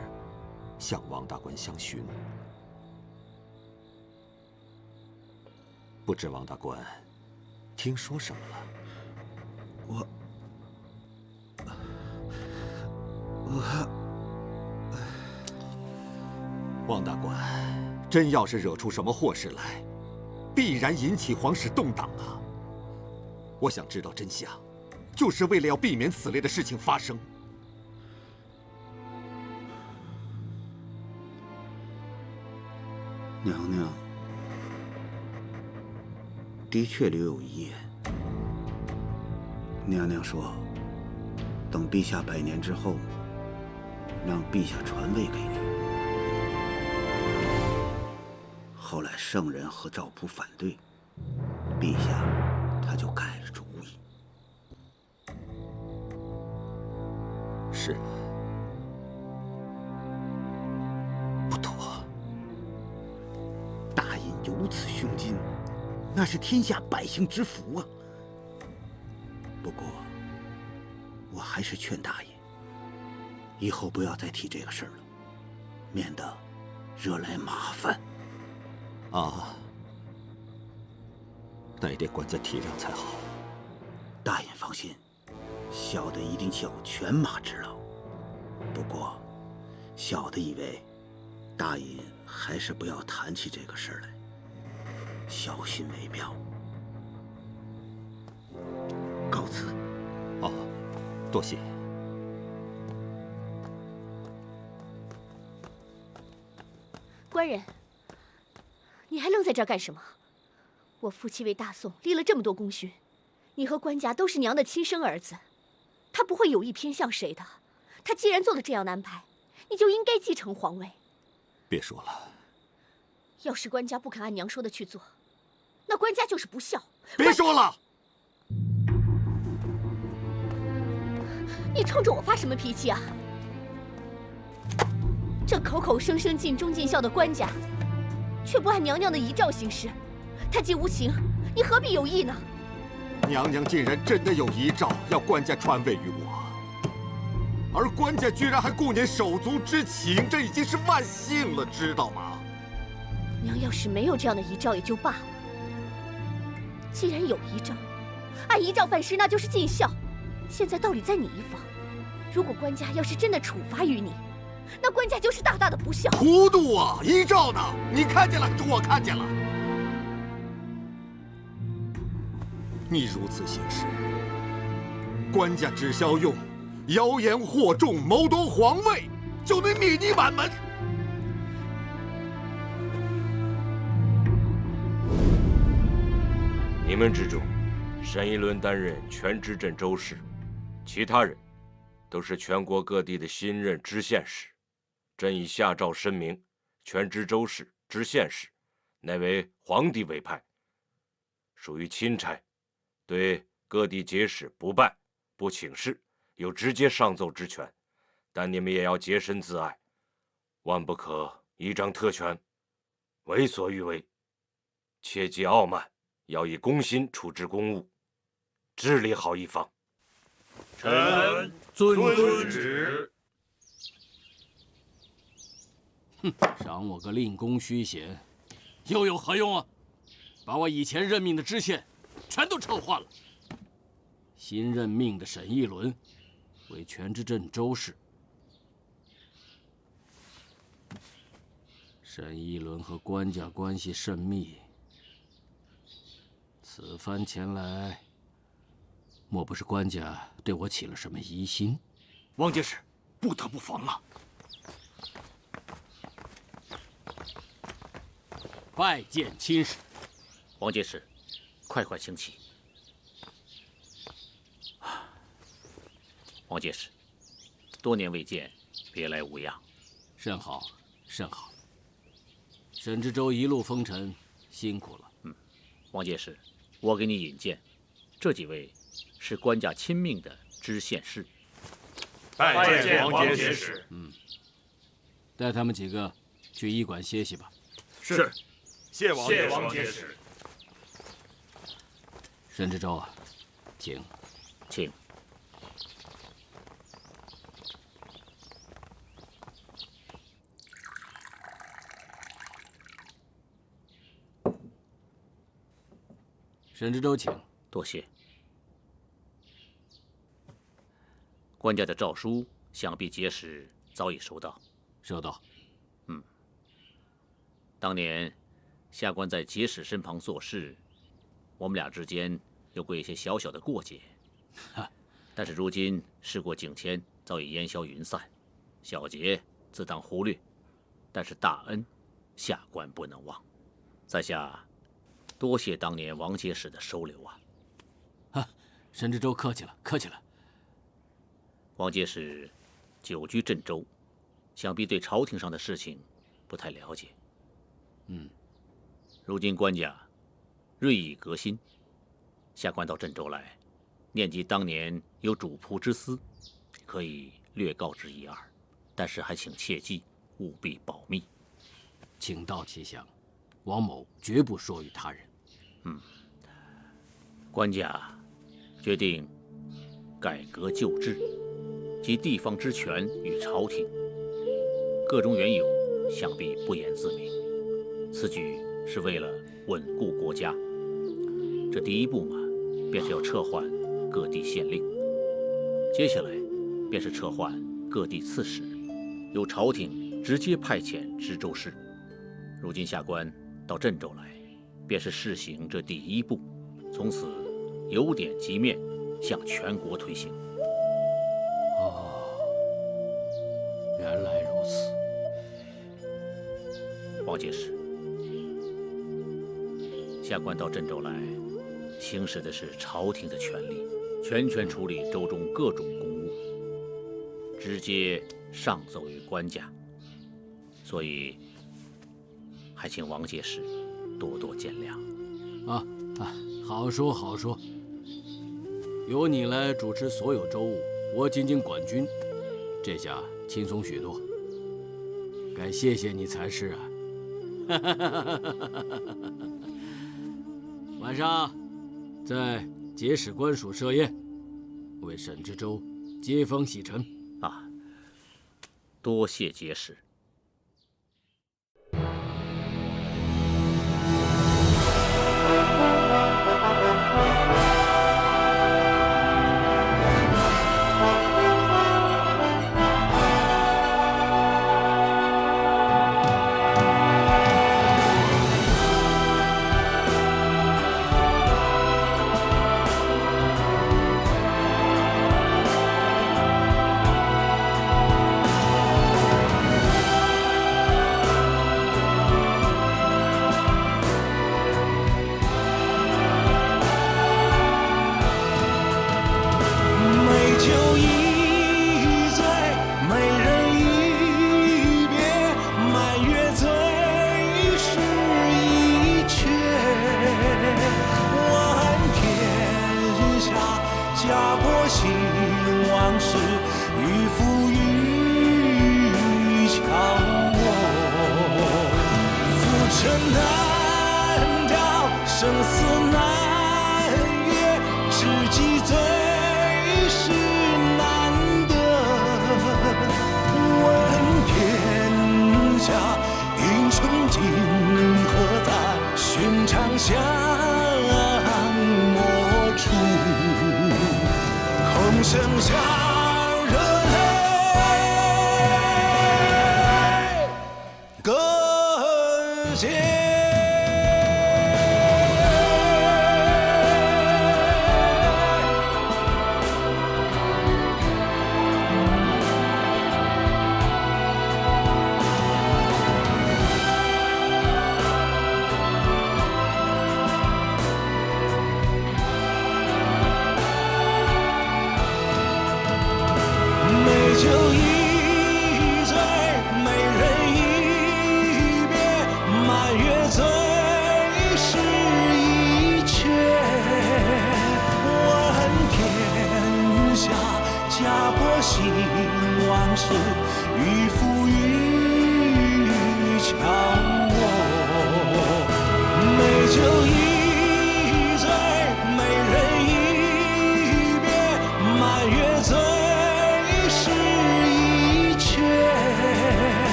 向王大官相询。不知王大官听说什么了？王大官，真要是惹出什么祸事来，必然引起皇室动荡啊！我想知道真相，就是为了要避免此类的事情发生。娘娘的确留有遗言。娘娘说，等陛下100年之后，让陛下传位给你。后来圣人和赵普反对，陛下他就改了主意。是啊，不妥。大隐有此胸襟，那是天下百姓之福啊。不过，我还是劝大隐，以后不要再提这个事儿了，免得惹来麻烦。啊，那也得官家体谅才好。大隐放心，小的一定效犬马之劳。不过，小的以为，大隐还是不要谈起这个事儿来，小心为妙。告辞。哦，多谢。官人，你还愣在这儿干什么？我父亲为大宋立了这么多功勋，你和官家都是娘的亲生儿子，他不会有意偏向谁的。他既然做了这样的安排，你就应该继承皇位。别说了，要是官家不肯按娘说的去做，那官家就是不孝。别说了。你冲着我发什么脾气啊？这口口声声尽忠尽孝的官家，却不按娘娘的遗诏行事，他既无情，你何必有意呢？娘娘竟然真的有遗诏要官家传位于我，而官家居然还顾念手足之情，这已经是万幸了，知道吗？娘要是没有这样的遗诏也就罢了，既然有遗诏，按遗诏办事那就是尽孝。现在道理在你一方，如果官家要是真的处罚于你，那官家就是大大的不孝。糊涂啊！遗诏呢？你看见了还是我看见了？你如此行事，官家只需要用谣言惑众、谋夺皇位，就能灭你满门。你们之中，沈一伦担任全知镇州事，其他人都是全国各地的新任知县使。朕已下诏申明，全知州事、知县使乃为皇帝委派，属于钦差，对各地节使不拜、不请示，有直接上奏之权。但你们也要洁身自爱，万不可依仗特权，为所欲为，切忌傲慢，要以公心处置公务，治理好一方。臣遵旨。哼，赏我个令公虚衔，又有何用啊？把我以前任命的知县全都撤换了。新任命的沈一伦为全知镇州事。沈一伦和官家关系甚密，此番前来，莫不是官家对我起了什么疑心？王节使，不得不防了。拜见亲使。王节使，快快请起。王节使，多年未见，别来无恙。甚好，甚好。沈知州一路风尘，辛苦了。王节使，我给你引荐，这几位是官家亲命的知县士。拜见王节使。带他们几个去医馆歇息吧。是。谢王节使。沈知州啊，请。请。沈知州请。多谢。官家的诏书，想必节使早已收到。收到。当年下官在节使身旁做事，我们俩之间有过一些小小的过节，但是如今事过境迁，早已烟消云散，小节自当忽略，但是大恩，下官不能忘。在下多谢当年王节使的收留啊！沈知州客气了，客气了。王节使久居镇州，想必对朝廷上的事情不太了解。如今官家锐意革新，下官到镇州来，念及当年有主仆之私，可以略告知一二，但是还请切记务必保密。请到其详，王某绝不说与他人。官家决定改革旧制，即地方之权与朝廷，个中缘由，想必不言自明。此举是为了稳固国家。这第一步嘛，便是要撤换各地县令，接下来便是撤换各地刺史，由朝廷直接派遣知州事。如今下官到镇州来，便是试行这第一步，从此由点及面，向全国推行。原来如此。王节使，下官到镇州来，行使的是朝廷的权力，全权处理州中各种公务，直接上奏于官家，所以还请王节使多多见谅。好说好说。由你来主持所有州务，我仅仅管军，这下轻松许多。该谢谢你才是啊！晚上在节使官署设宴，为沈知州接风洗尘。多谢节使。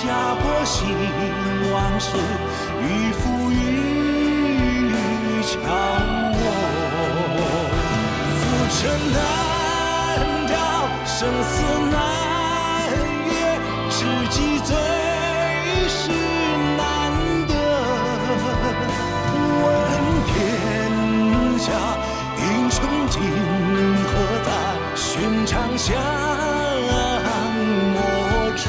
家国兴亡事，与父生难逃，生死难越，知己最是难得。问天下英雄今何在？寻常相莫处，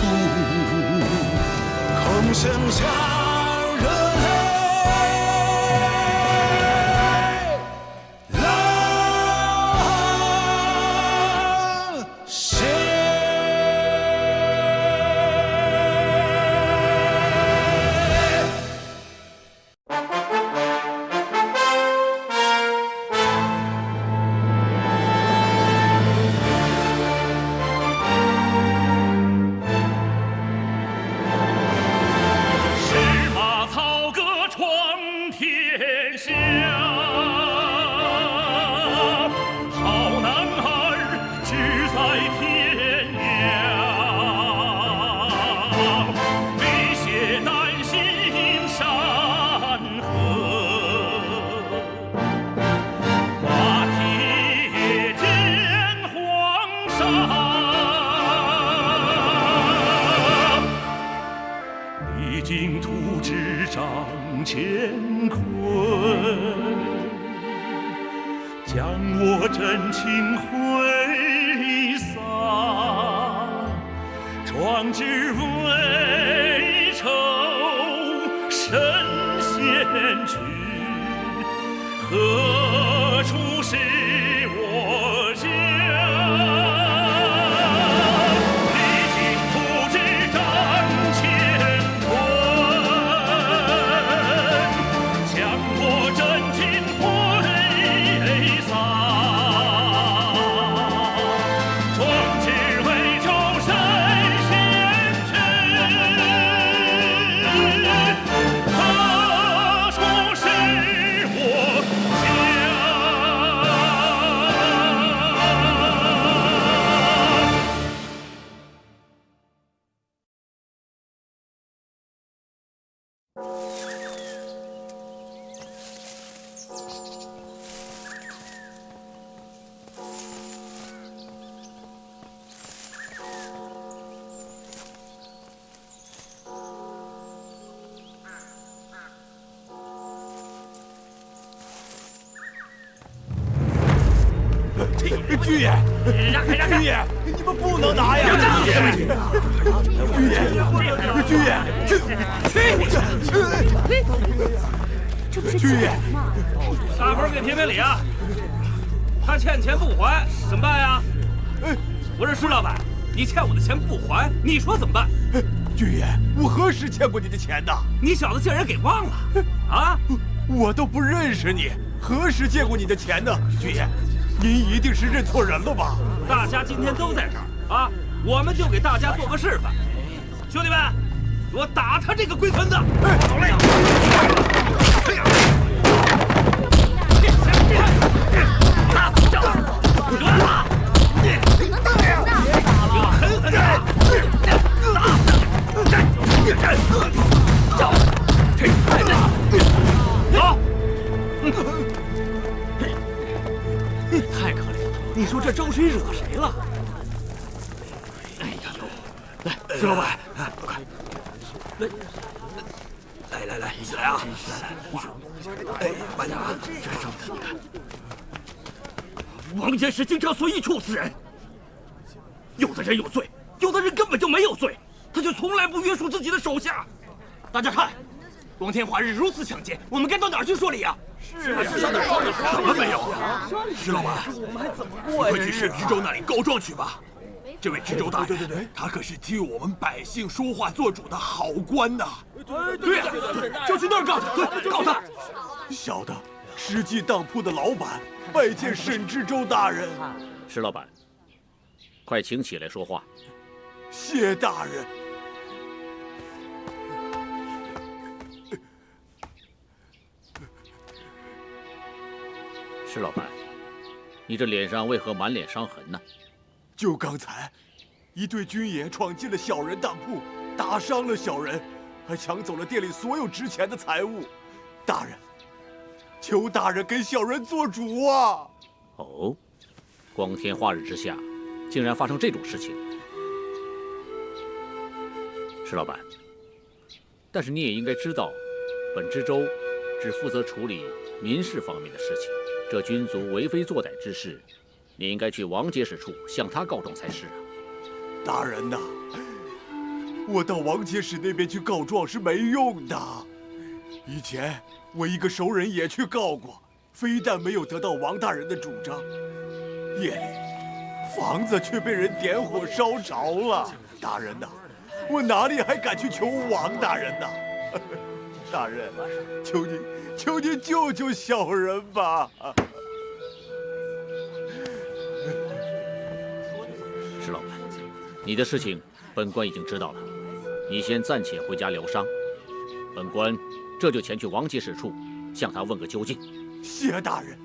空剩下热泪。将我真情挥洒，壮志未酬身先去，何处是我家？历经土之战乾坤，将我真情挥洒，壮志未酬身先去，何处是我家？军爷，让开！军爷，你们不能拿呀！军爷，这不是军爷，大伙儿给评评理啊！他欠钱不还，怎么办呀？我说石老板，你欠我的钱不还，你说怎么办？军爷，我何时欠过你的钱呢？你小子竟然给忘了啊！我都不认识你，何时借过你的钱呢？军爷，您一定是认错人了吧？大家今天都在这儿啊，我们就给大家做个示范。兄弟们，给我打他这个龟孙子！好嘞！打死这！得了！你能当人的？要狠狠的！走！太可怜了！你说这招谁惹谁了？哎呀，来，石老板，快，来，起来啊！哎，慢点啊！这上面你看，王坚石经常随意处死人，有的人有罪，有的人根本就没有罪，他却从来不约束自己的手下。大家看，光天化日如此抢劫，我们该到哪儿去说理啊？是啊，上哪儿说理？怎么没有？石老板，你快去市知州那里告状去吧。这位知州大人，对，他可是替我们百姓说话做主的好官呐。对呀，就去那儿告他，对，告他。小的实际当铺的老板拜见沈知州大人。石老板，快请起来说话。谢大人。石老板，你这脸上为何满脸伤痕呢？就刚才，一队军爷闯进了小人当铺，打伤了小人，还抢走了店里所有值钱的财物。大人，求大人给小人做主啊！哦，光天化日之下，竟然发生这种事情。石老板，但是你也应该知道，本知州只负责处理民事方面的事情，这军卒为非作歹之事，你应该去王节使处向他告状才是啊。大人呐，我到王节使那边去告状是没用的。以前我一个熟人也去告过，非但没有得到王大人的主张，夜里房子却被人点火烧着了。大人呐，我哪里还敢去求王大人呐？大人，求您救救小人吧！石老板，你的事情本官已经知道了，你先暂且回家疗伤，本官这就前去王节使处向他问个究竟。谢大人，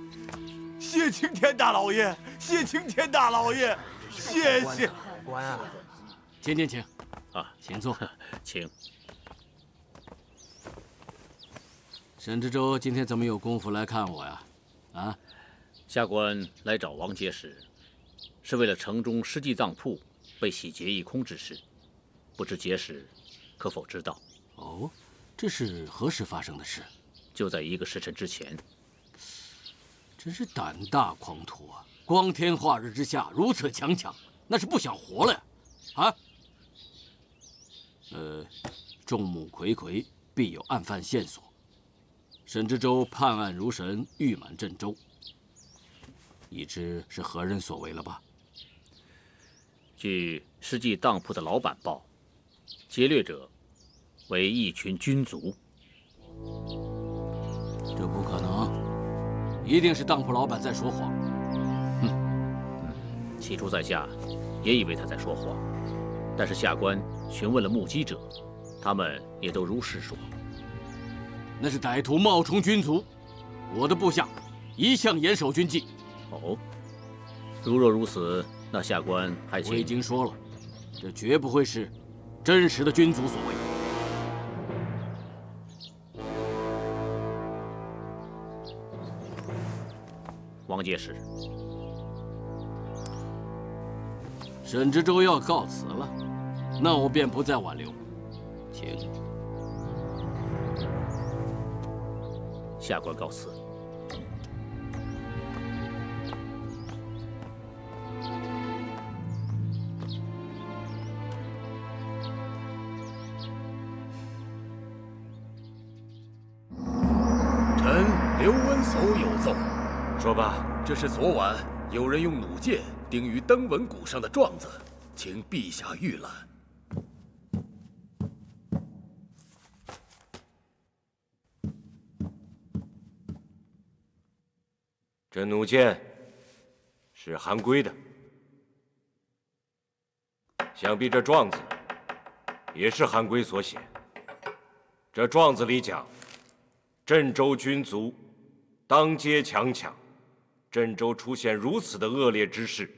谢青天大老爷，谢青天大老爷，谢谢。官啊，请啊，请坐，请。沈知州今天怎么有功夫来看我呀？啊，下官来找王节使，是为了城中失祭当铺被洗劫一空之事，不知节使可否知道？哦，这是何时发生的事？就在1个时辰之前。真是胆大狂徒啊！光天化日之下如此强抢，那是不想活了呀！啊？众目睽睽，必有案犯线索。沈知州判案如神，誉满镇州。已知是何人所为了吧？据失祭当铺的老板报，劫掠者为一群军卒。这不可能，一定是当铺老板在说谎。起初在下也以为他在说谎，但是下官询问了目击者，他们也都如实说。那是歹徒冒充军卒，我的部下一向严守军纪。哦，如若如此，那下官还请。我已经说了，这绝不会是真实的军卒所为。王节使，沈知州要告辞了，那我便不再挽留，请。下官告辞。臣刘温叟有奏。说吧。这是昨晚有人用弩箭钉于登闻谷上的状子，请陛下预览。这弩箭是韩圭的，想必这状子也是韩圭所写。这状子里讲，镇州军卒当街强抢，镇州出现如此的恶劣之事，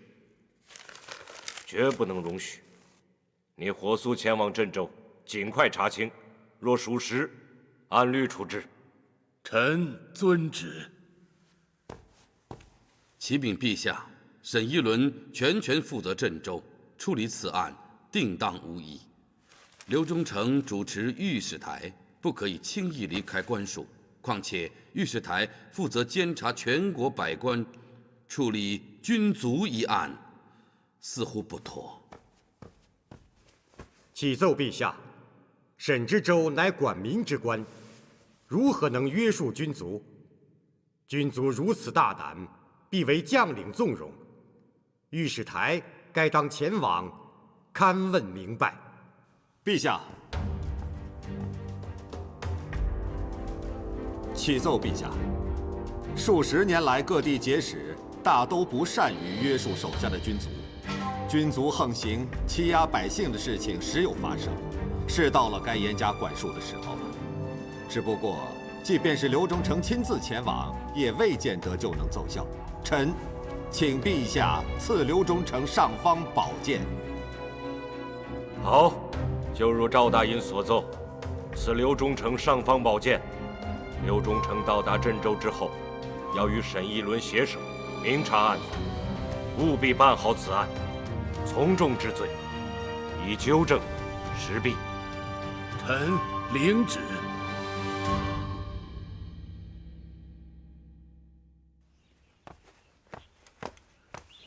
绝不能容许。你火速前往镇州，尽快查清，若属实，按律处置。臣遵旨。启禀陛下，沈一伦全权负责镇州，处理此案定当无疑。刘忠诚主持御史台，不可以轻易离开官署。况且御史台负责监察全国百官，处理军卒一案，似乎不妥。启奏陛下，沈知州乃管民之官，如何能约束军卒？军卒如此大胆，必为将领纵容。御史台该当前往勘问明白。陛下，启奏陛下，数十年来各地节使大都不善于约束手下的军卒，军卒横行欺压百姓的事情时有发生，是到了该严加管束的时候了。只不过，即便是刘忠诚亲自前往，也未见得就能奏效。臣请陛下赐刘忠诚尚方宝剑。好，就如赵大人所奏，赐刘忠诚尚方宝剑。刘忠诚到达镇州之后，要与沈一伦携手，明察暗访，务必办好此案，从重治罪，以纠正时弊。臣领旨。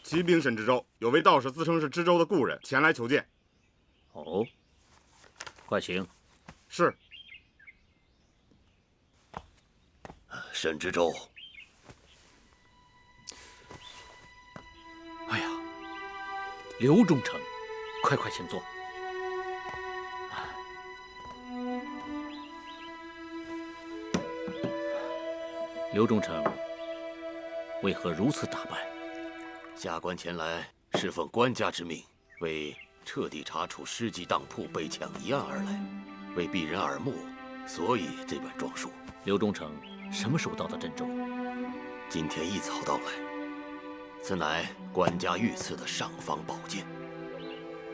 启禀沈知州，有位道士自称是知州的故人，前来求见。哦，快请。是。沈知州。哎呀，刘忠诚，快请坐。刘忠诚为何如此打扮？下官前来是奉官家之命，为彻底查处世纪当铺被抢一案而来，为避人耳目，所以这般装束。刘忠诚什么时候到的郑州？今天一早到来。此乃官家御赐的尚方宝剑。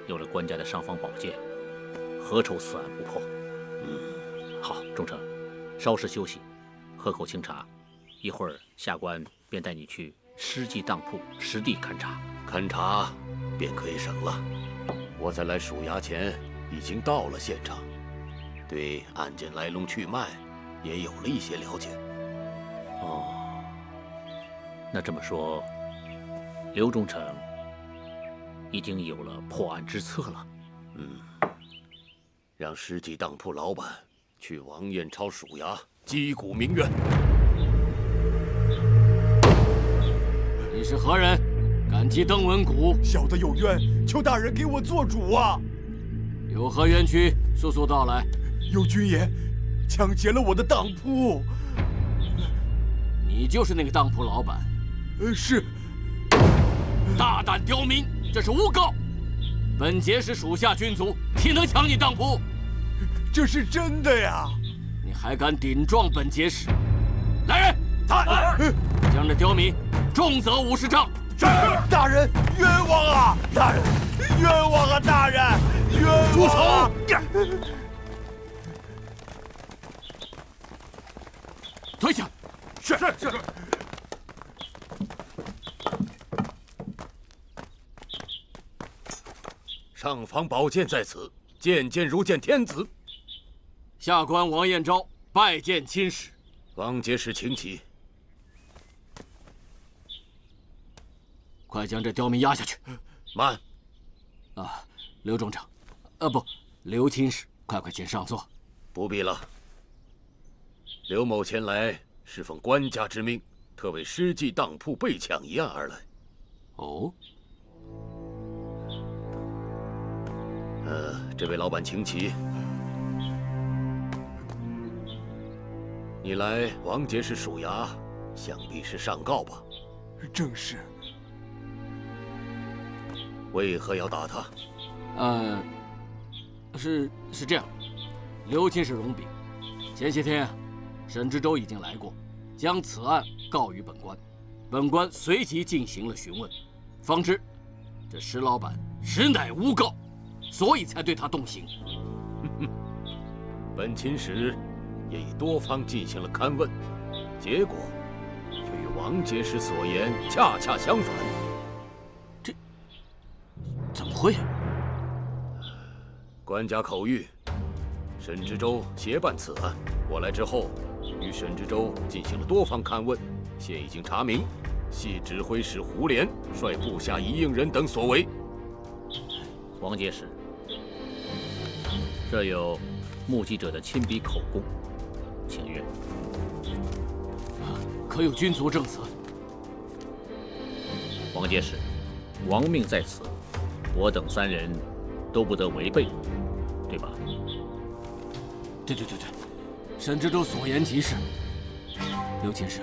有了官家的尚方宝剑，何愁此案不破？好，忠诚，稍事休息，喝口清茶，一会儿下官便带你去世纪当铺实地勘查。勘查便可以省了。我在来署衙前已经到了现场，对案件来龙去脉也有了一些了解。哦，那这么说，刘忠诚已经有了破案之策了。让世纪当铺老板去王彦超署衙击鼓鸣冤。你是何人？敢击邓文谷？小的有冤，求大人给我做主啊！有何冤屈？速速道来。有军爷抢劫了我的当铺。你就是那个当铺老板？是。大胆刁民，这是诬告！本节是属下军卒，岂能抢你当铺？这是真的呀！你还敢顶撞本节使？来人，将这刁民重责50杖。是，大人冤枉啊！大人冤枉啊！大人冤枉啊！退下。是。尚方宝剑在此，见剑如见天子。下官王彦昭拜见亲使。王节使请起。快将这刁民押下去。慢。刘忠诚，不，刘亲使，快请上座。不必了。刘某前来是奉官家之命，特为世纪当铺被抢一案而来。哦。这位老板请起。你来王节使署衙，想必是上告吧？正是。为何要打他？是这样，刘亲使容禀，前些天沈知州已经来过，将此案告于本官，本官随即进行了询问，方知这石老板实乃诬告，所以才对他动刑。本亲使也已多方进行了勘问，结果却与王节使所言恰恰相反。这怎么会？官家口谕，沈知州协办此案。我来之后，与沈知州进行了多方勘问，现已经查明，系指挥使胡琏率部下1应人等所为。王节使，这有目击者的亲笔口供，请阅。可有君卒证词？王节使，王命在此，我等3人都不得违背，对吧？对，沈知州所言极是。刘亲使，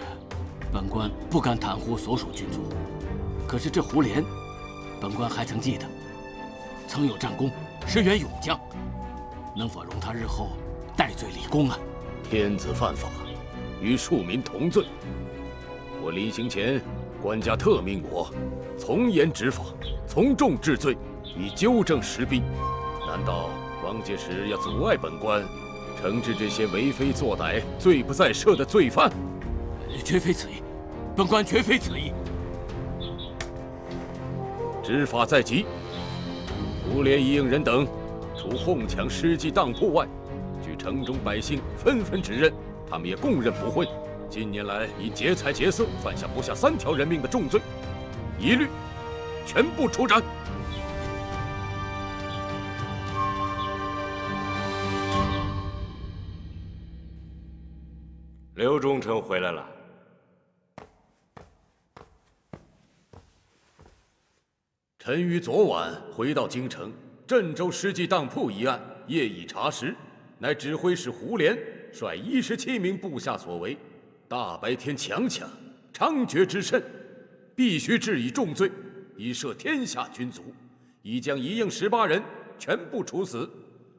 本官不敢袒护所属军卒，可是这胡琏，本官还曾记得，曾有战功，实员勇将，能否容他日后戴罪立功啊？天子犯法，与庶民同罪。我临行前，官家特命我从严执法，从重治罪，以纠正时弊。难道王节使要阻碍本官惩治这些为非作歹、罪不在赦的罪犯？绝非此意，本官绝非此意。执法在即。胡连一应人等，除哄抢诗集当铺外，据城中百姓纷纷指认，他们也供认不讳。近年来以劫财劫色犯下不下3条人命的重罪，一律全部处斩。刘忠诚回来了。臣于昨晚回到京城，郑州诗集当铺一案夜已查实，乃指挥使胡连率17名部下所为，大白天强抢，猖獗之甚，必须治以重罪，以赦天下君族，已将一应18人全部处死。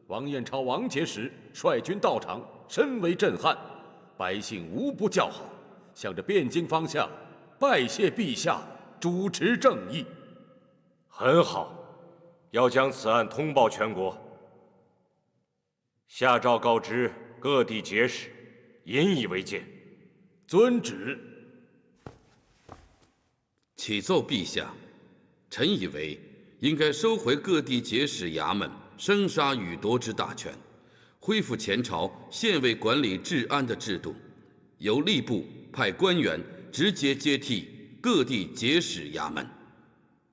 王彦超、王节使率军到场，深为震撼，百姓无不叫好，向着汴京方向拜谢陛下主持正义。很好，要将此案通报全国。下诏告知各地节使，引以为戒。遵旨。启奏陛下，臣以为应该收回各地节使衙门生杀予夺之大权，恢复前朝县尉管理治安的制度，由吏部派官员直接接替各地节使衙门。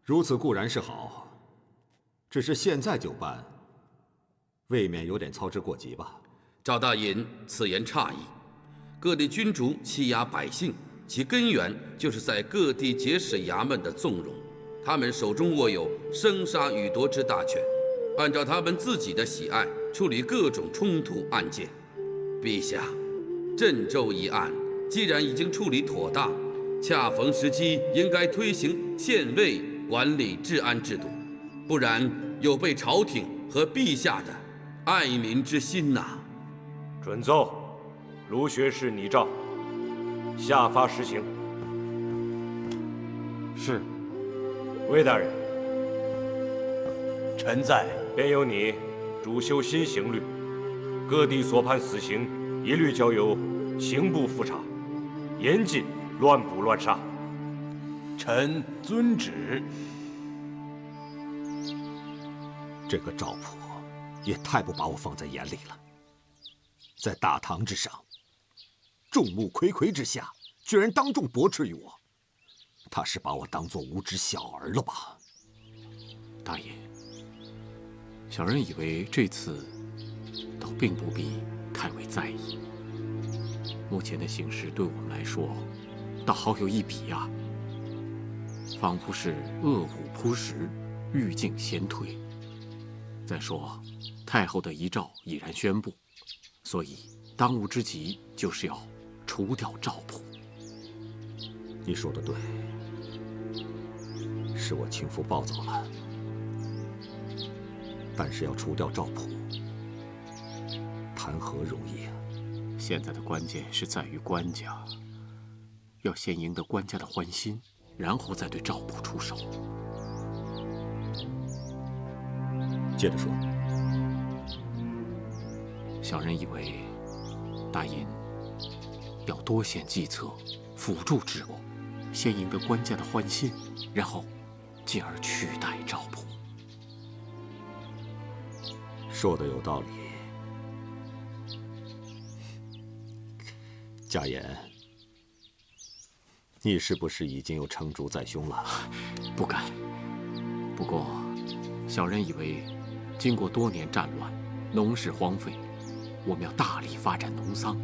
如此固然是好，只是现在就办，未免有点操之过急吧？赵大隐此言差矣。各地君主欺压百姓，其根源就是在各地节使衙门的纵容，他们手中握有生杀予夺之大权，按照他们自己的喜爱处理各种冲突案件。陛下，郑州一案既然已经处理妥当，恰逢时机，应该推行县尉管理治安制度，不然有悖朝廷和陛下的爱民之心呐。准奏，卢学士拟诏，下发实行。是。魏大人，臣在。便由你主修新刑律，各地所判死刑一律交由刑部复查，严禁乱捕乱杀。臣遵旨。这个赵普也太不把我放在眼里了，在大堂之上，众目睽睽之下，居然当众驳斥于我，他是把我当作无知小儿了吧？大爷，小人以为这次倒并不必太为在意。目前的形势对我们来说，倒好有一比呀，仿佛是恶虎扑食，欲尽先退。再说，太后的遗诏已然宣布，所以当务之急就是要除掉赵普。你说的对，是我轻浮暴走了，但是要除掉赵普，谈何容易啊！现在的关键是在于官家，要先赢得官家的欢心，然后再对赵普出手。接着说。小人以为，大隐要多显计策，辅助治国，先赢得官家的欢心，然后进而取代赵普。说的有道理。家言，你是不是已经有成竹在胸了？不敢。不过，小人以为，经过多年战乱，农事荒废，我们要大力发展农桑，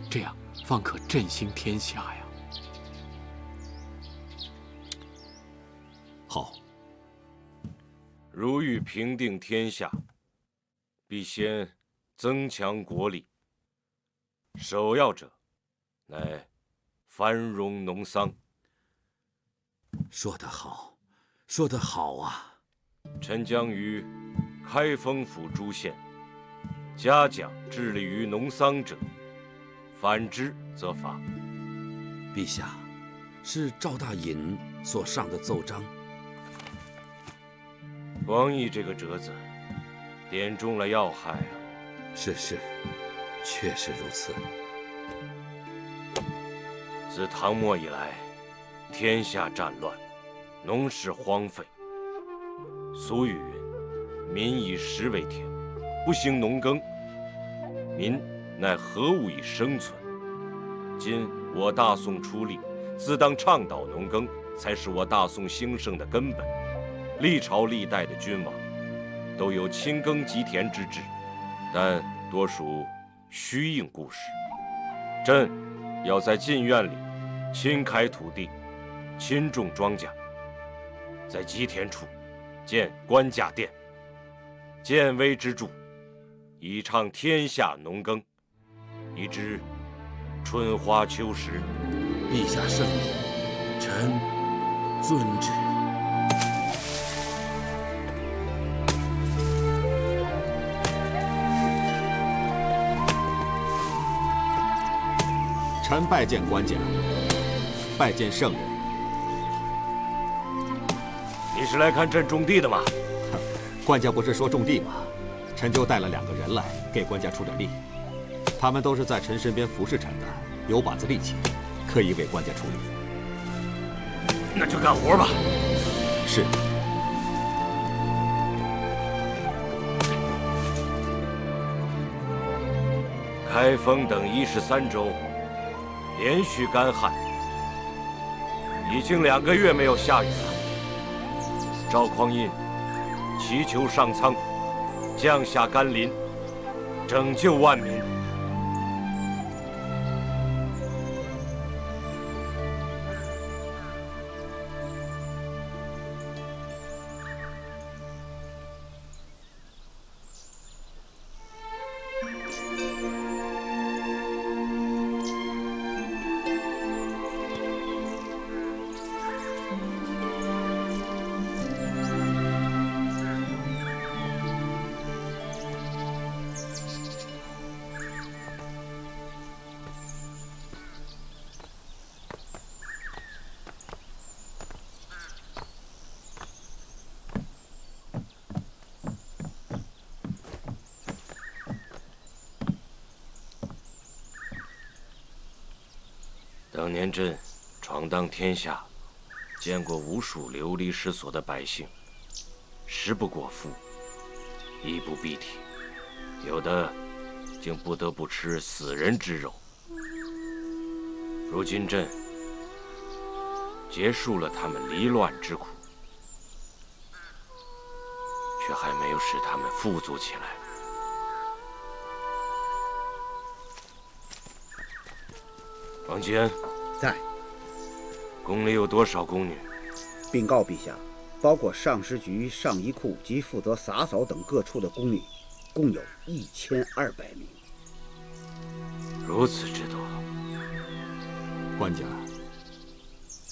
这样方可振兴天下呀。好。如欲平定天下，必先增强国力。首要者，乃繁荣农桑。说得好，说得好啊！臣将于开封府诸县嘉奖致力于农桑者，反之则罚。陛下，是赵大隐所上的奏章。光义这个折子，点中了要害啊！是，确实如此。自唐末以来，天下战乱，农事荒废，俗语云：“民以食为天，不兴农耕，民奈何物以生存？”今我大宋出力，自当倡导农耕，才是我大宋兴盛的根本。历朝历代的君王都有亲耕吉田之志，但多属虚应故事。朕要在禁院里亲开土地，亲种庄稼，在吉田处建官稼殿，建威之柱，以倡天下农耕，以知春花秋实。陛下圣明，臣遵旨。臣拜见官家，拜见圣人。你是来看朕种地的吗？官家不是说种地吗？臣就带了2个人来，给官家出点力。他们都是在臣身边服侍臣的，有把子力气，可以为官家出力。那就干活吧。是。开封等13州连续干旱，已经2个月没有下雨了。赵匡胤祈求上苍降下甘霖，拯救万民。当年朕闯荡天下，见过无数流离失所的百姓，食不果腹，衣不蔽体，有的竟不得不吃死人之肉。如今朕结束了他们离乱之苦，却还没有使他们富足起来。王继恩在。宫里有多少宫女？禀告陛下，包括上师局、上衣库及负责洒扫等各处的宫女，共有1200名。如此之多。官家，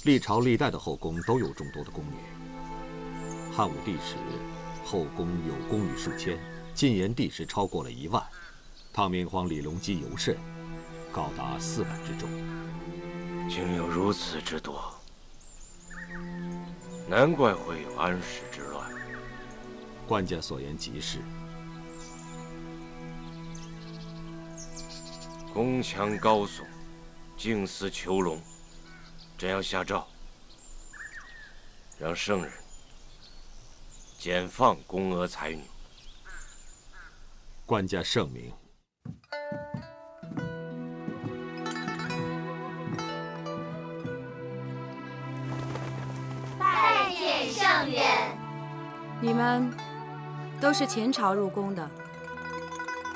历朝历代的后宫都有众多的宫女。汉武帝时，后宫有宫女数千；晋炎帝时超过了1万；唐明皇李隆基尤甚，高达400之众。竟有如此之多，难怪会有安史之乱。官家所言极是。宫墙高耸，静似囚笼。朕要下诏，让圣人减放宫娥才女。官家圣明。拜见圣人。你们都是前朝入宫的，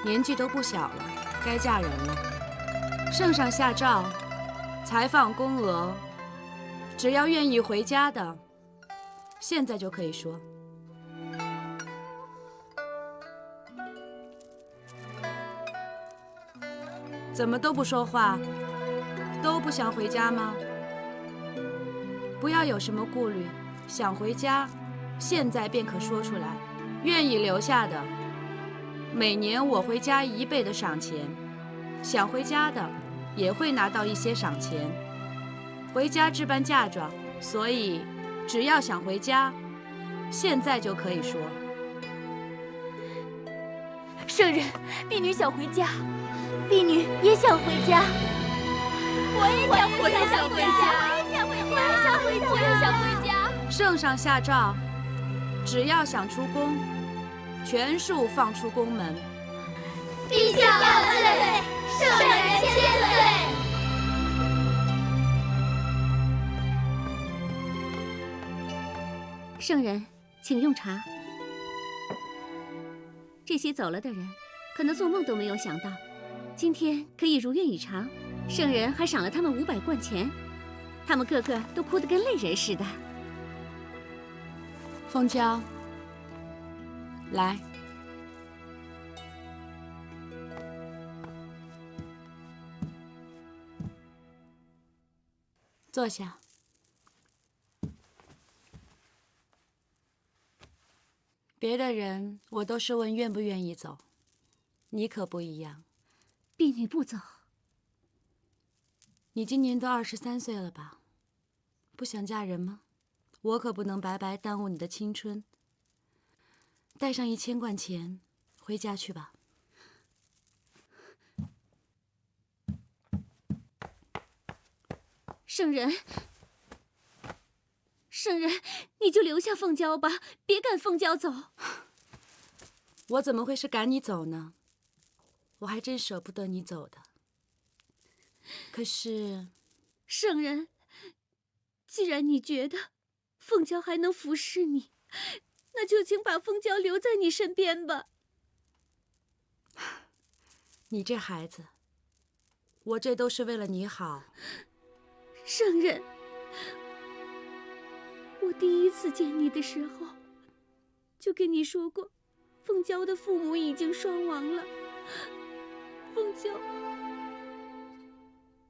年纪都不小了，该嫁人了。圣上下诏，才放宫娥，只要愿意回家的，现在就可以说。怎么都不说话？都不想回家吗？不要有什么顾虑，想回家，现在便可说出来。愿意留下的，每年我会加1倍的赏钱；想回家的，也会拿到一些赏钱。回家置办嫁妆，所以只要想回家，现在就可以说。圣人，婢女想回家，婢女也想回家。我也想回家，我也想回家，我也想回家，我也想回家。圣上下诏，只要想出宫，全数放出宫门。陛下万岁！圣人千岁！圣人，请用茶。这些走了的人，可能做梦都没有想到，今天可以如愿以偿。圣人还赏了他们500贯钱，他们个个都哭得跟泪人似的。凤娇，来，坐下。别的人我都是问愿不愿意走，你可不一样。婢女不走。你今年都23岁了吧？不想嫁人吗？我可不能白白耽误你的青春。带上1000贯钱，回家去吧。圣人，圣人，你就留下凤娇吧，别赶凤娇走。我怎么会是赶你走呢？我还真舍不得你走的。可是，圣人，既然你觉得凤娇还能服侍你，那就请把凤娇留在你身边吧。你这孩子，我这都是为了你好。圣人，我第一次见你的时候，就跟你说过，凤娇的父母已经双亡了。凤娇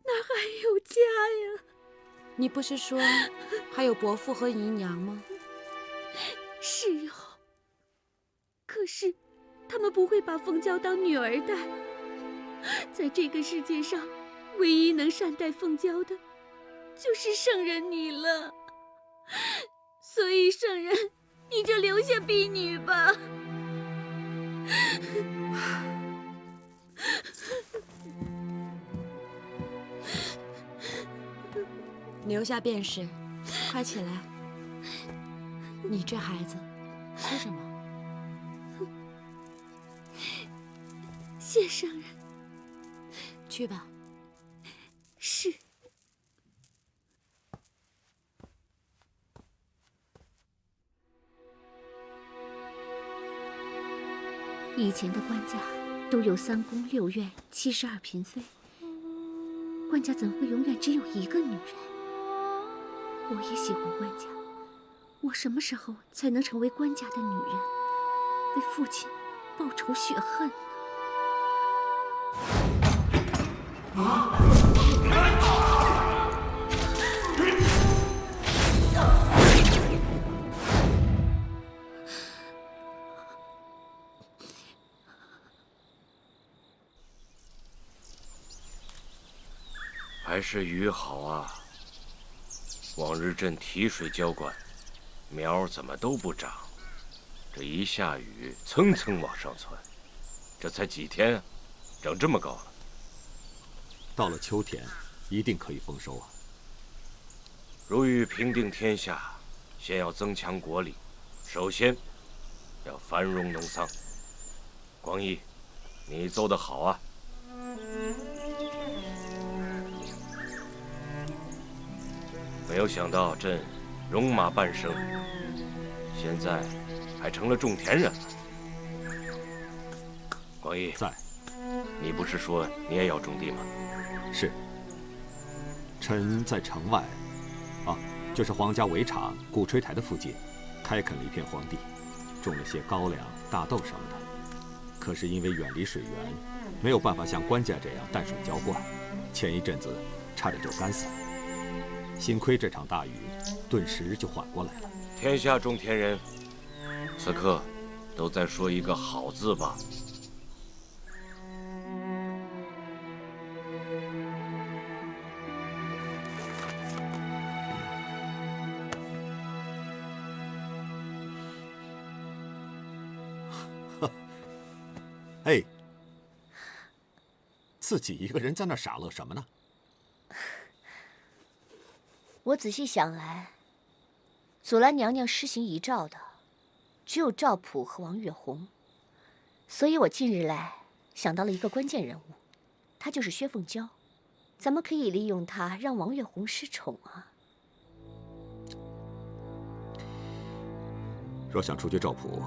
哪还有家呀？你不是说还有伯父和姨娘吗？是有，可是他们不会把凤娇当女儿待。在这个世界上，唯一能善待凤娇的，就是圣人你了。所以圣人，你就留下婢女吧。留下便是，快起来！你这孩子，哭什么？谢圣人。去吧。是。以前的官家都有3宫6院72嫔妃，官家怎会永远只有一个女人？我也喜欢官家，我什么时候才能成为官家的女人，为父亲报仇雪恨呢？还是雨好啊！往日朕提水浇灌，苗怎么都不长，这一下雨，蹭蹭往上窜。这才几天啊，长这么高了。到了秋天，一定可以丰收啊！如欲平定天下，先要增强国力，首先要繁荣农桑。光义，你奏得好啊！没有想到朕戎马半生，现在还成了种田人了。光义在，你不是说你也要种地吗？是。臣在城外，就是皇家围场鼓吹台的附近，开垦了一片荒地，种了些高粱、大豆什么的。可是因为远离水源，没有办法像官家这样淡水浇灌，前一阵子差点就干死了。幸亏这场大雨，顿时就缓过来了。天下种田人，此刻都在说一个好字吧。哎，自己一个人在那傻乐什么呢？我仔细想来，祖兰娘娘施行遗诏的，只有赵普和王月红，所以我近日来想到了一个关键人物，他就是薛凤娇。咱们可以利用他让王月红失宠啊。若想处决赵普，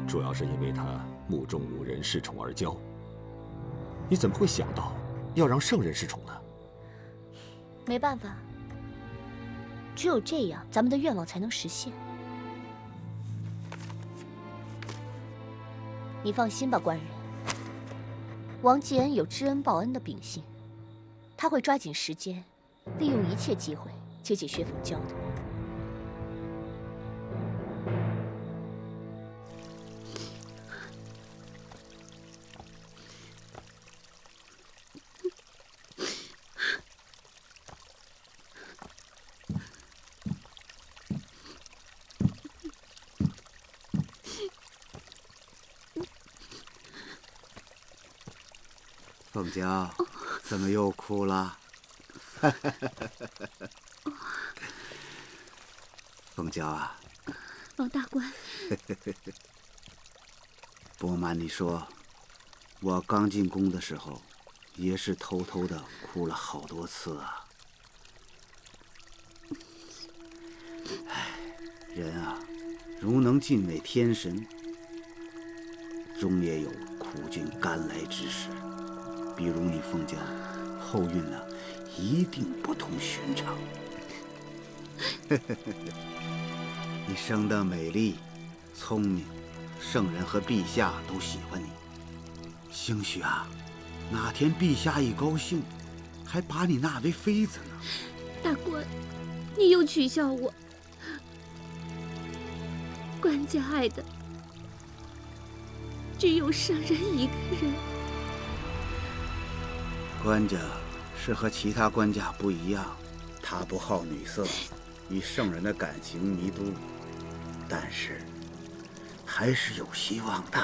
主要是因为他目中无人，恃宠而骄。你怎么会想到要让圣人失宠呢？没办法，只有这样，咱们的愿望才能实现。你放心吧，官人。王继恩有知恩报恩的秉性，他会抓紧时间，利用一切机会接近薛凤娇的。凤娇，怎么又哭了？凤娇啊，王大官，不瞒你说，我刚进宫的时候，也是偷偷的哭了好多次啊。唉，人啊，如能敬畏天神，终也有苦尽甘来之时。比如你凤娇，后运呢，一定不同寻常。你生得美丽、聪明，圣人和陛下都喜欢你。兴许啊，哪天陛下一高兴，还把你纳为妃子呢。大官，你又取笑我。官家爱的只有圣人一个人。官家是和其他官家不一样，他不好女色，与圣人的感情弥都，但是还是有希望的。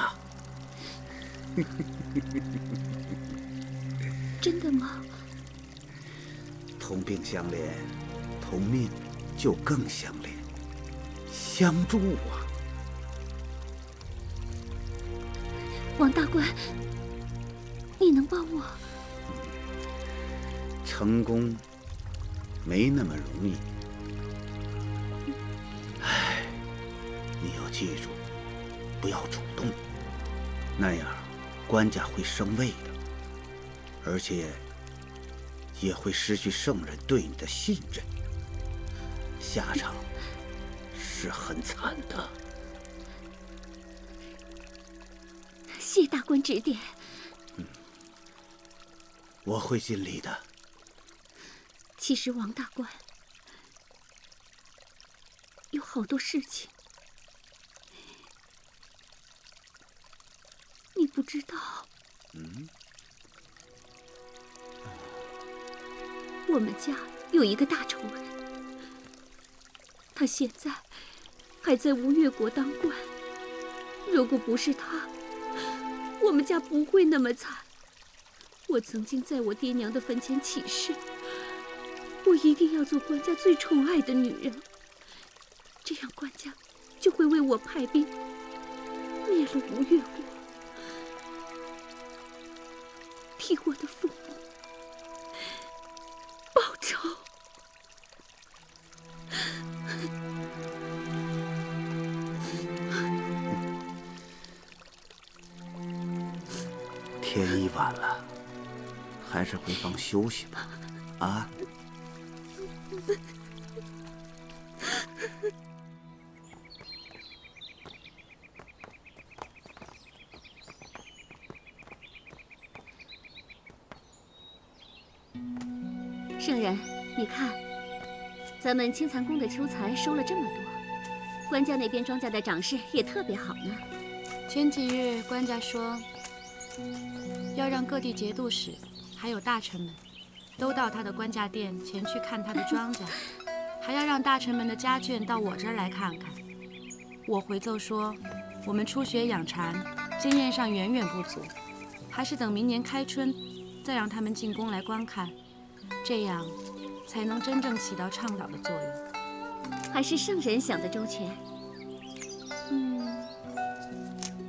真的吗？同病相怜，同命就更相怜，相助啊！王大官，你能帮我？成功没那么容易。唉，你要记住，不要主动，那样官家会生畏的，而且也会失去圣人对你的信任，下场是很惨的。谢大官指点。我会尽力的。其实王大官有好多事情你不知道。我们家有一个大仇人，他现在还在吴越国当官。如果不是他，我们家不会那么惨。我曾经在我爹娘的坟前起誓，我一定要做官家最宠爱的女人，这样官家就会为我派兵灭了吴越国，替我的父母报仇。天已晚了，还是回房休息吧。啊。圣人，你看，咱们青蚕宫的秋蚕收了这么多，官家那边庄稼的长势也特别好呢。前几日官家说，要让各地节度使还有大臣们都到他的官价殿前去看他的庄稼，还要让大臣们的家眷到我这儿来看看。我回奏说，我们初学养蚕，经验上远远不足，还是等明年开春再让他们进宫来观看，这样才能真正起到倡导的作用。还是圣人想得周全。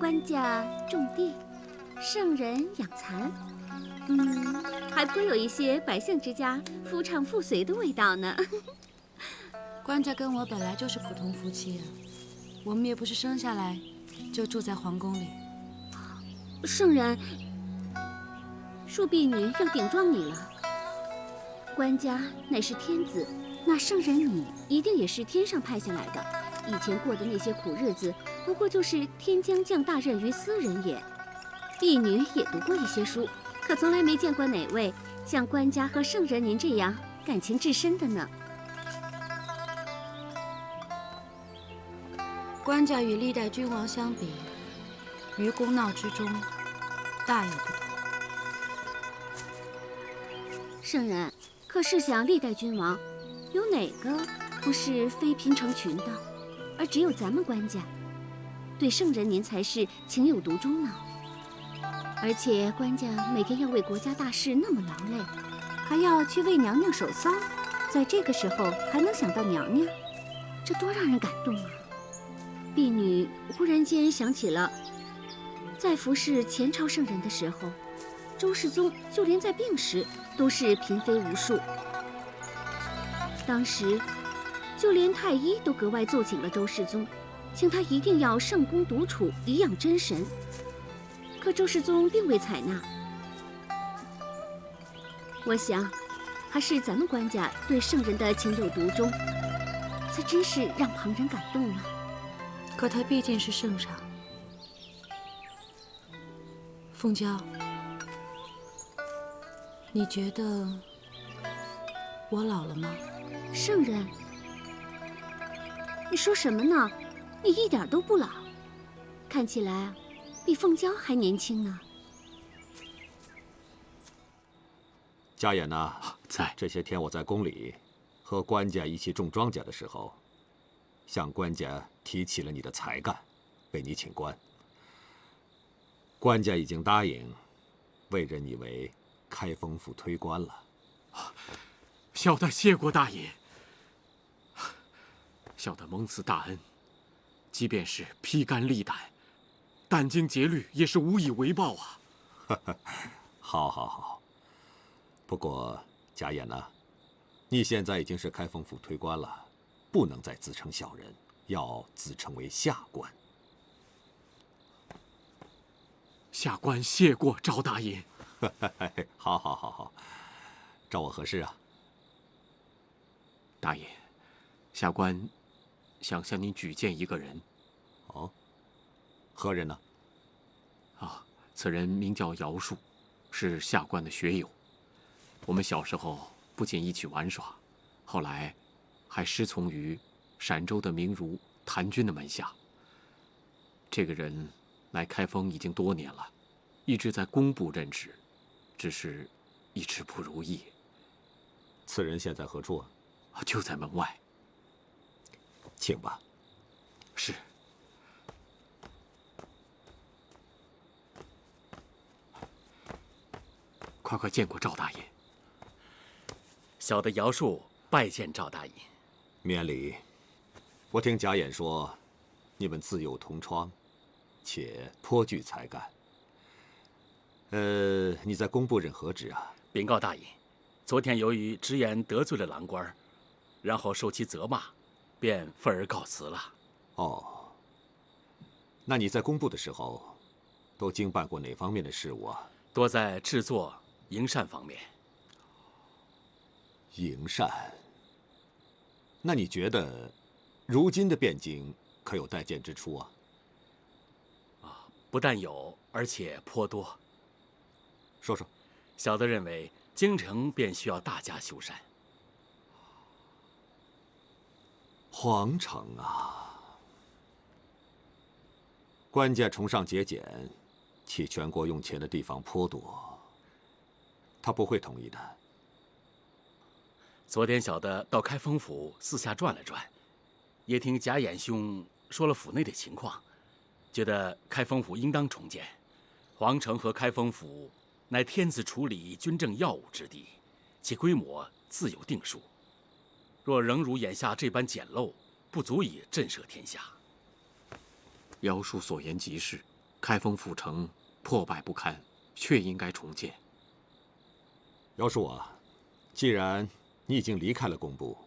官家种地，圣人养蚕，还颇有一些百姓之家夫唱妇随的味道呢。官家跟我本来就是普通夫妻啊，我们也不是生下来就住在皇宫里。圣人，恕婢女要顶撞你了。官家乃是天子，那圣人你一定也是天上派下来的。以前过的那些苦日子，不过就是天将降大任于斯人也。婢女也读过一些书，可从来没见过哪位像官家和圣人您这样感情至深的呢。官家与历代君王相比，于公闹之中大有不同。圣人，可试想历代君王，有哪个不是妃嫔成群的？而只有咱们官家，对圣人您才是情有独钟呢。而且官家每天要为国家大事那么劳累，还要去为娘娘守丧，在这个时候还能想到娘娘，这多让人感动啊！婢女忽然间想起了，在服侍前朝圣人的时候，周世宗就连在病时都是嫔妃无数。当时就连太医都格外奏请了周世宗，请他一定要圣功独处，颐养真神。可周世宗并未采纳。我想，还是咱们官家对圣人的情有独钟，才真是让旁人感动了。可他毕竟是圣上。凤娇，你觉得我老了吗？圣人，你说什么呢？你一点都不老，看起来比凤娇还年轻呢。家衍呐，在这些天我在宫里和官家一起种庄稼的时候，向官家提起了你的才干，为你请官。官家已经答应委任你为开封府推官了。小的谢过大爷。小的蒙此大恩，即便是披肝沥胆、殚精竭虑，也是无以为报啊！好，好，好。不过家衍呐，你现在已经是开封府推官了，不能再自称小人，要自称为下官。下官谢过赵大爷。好，好，好，好。找我何事啊？大爷，下官想向您举荐一个人。哦，何人呢？啊，此人名叫姚树，是下官的学友。我们小时候不仅一起玩耍，后来还师从于陕州的名儒谭军的门下。这个人来开封已经多年了，一直在工部任职，只是一直不如意。此人现在何处啊？就在门外。请吧。是。快见过赵大爷。小的姚树拜见赵大爷。免礼。我听贾演说，你们自幼同窗，且颇具才干。你在工部任何职啊？禀告大爷，昨天由于直言得罪了郎官，然后受其责骂，便愤而告辞了。哦，那你在工部的时候，都经办过哪方面的事务啊？多在制作、营缮方面。营缮？那你觉得，如今的汴京可有待见之处啊？不但有，而且颇多。说说。小的认为，京城便需要大加修缮。皇城啊，官家崇尚节俭，弃全国用钱的地方颇多，他不会同意的。昨天小的到开封府四下转了转，也听贾演兄说了府内的情况，觉得开封府应当重建。皇城和开封府乃天子处理军政要务之地，其规模自有定数。若仍如眼下这般简陋，不足以震慑天下。姚叔所言极是，开封府城破败不堪，确应该重建。姚叔啊，既然你已经离开了工部，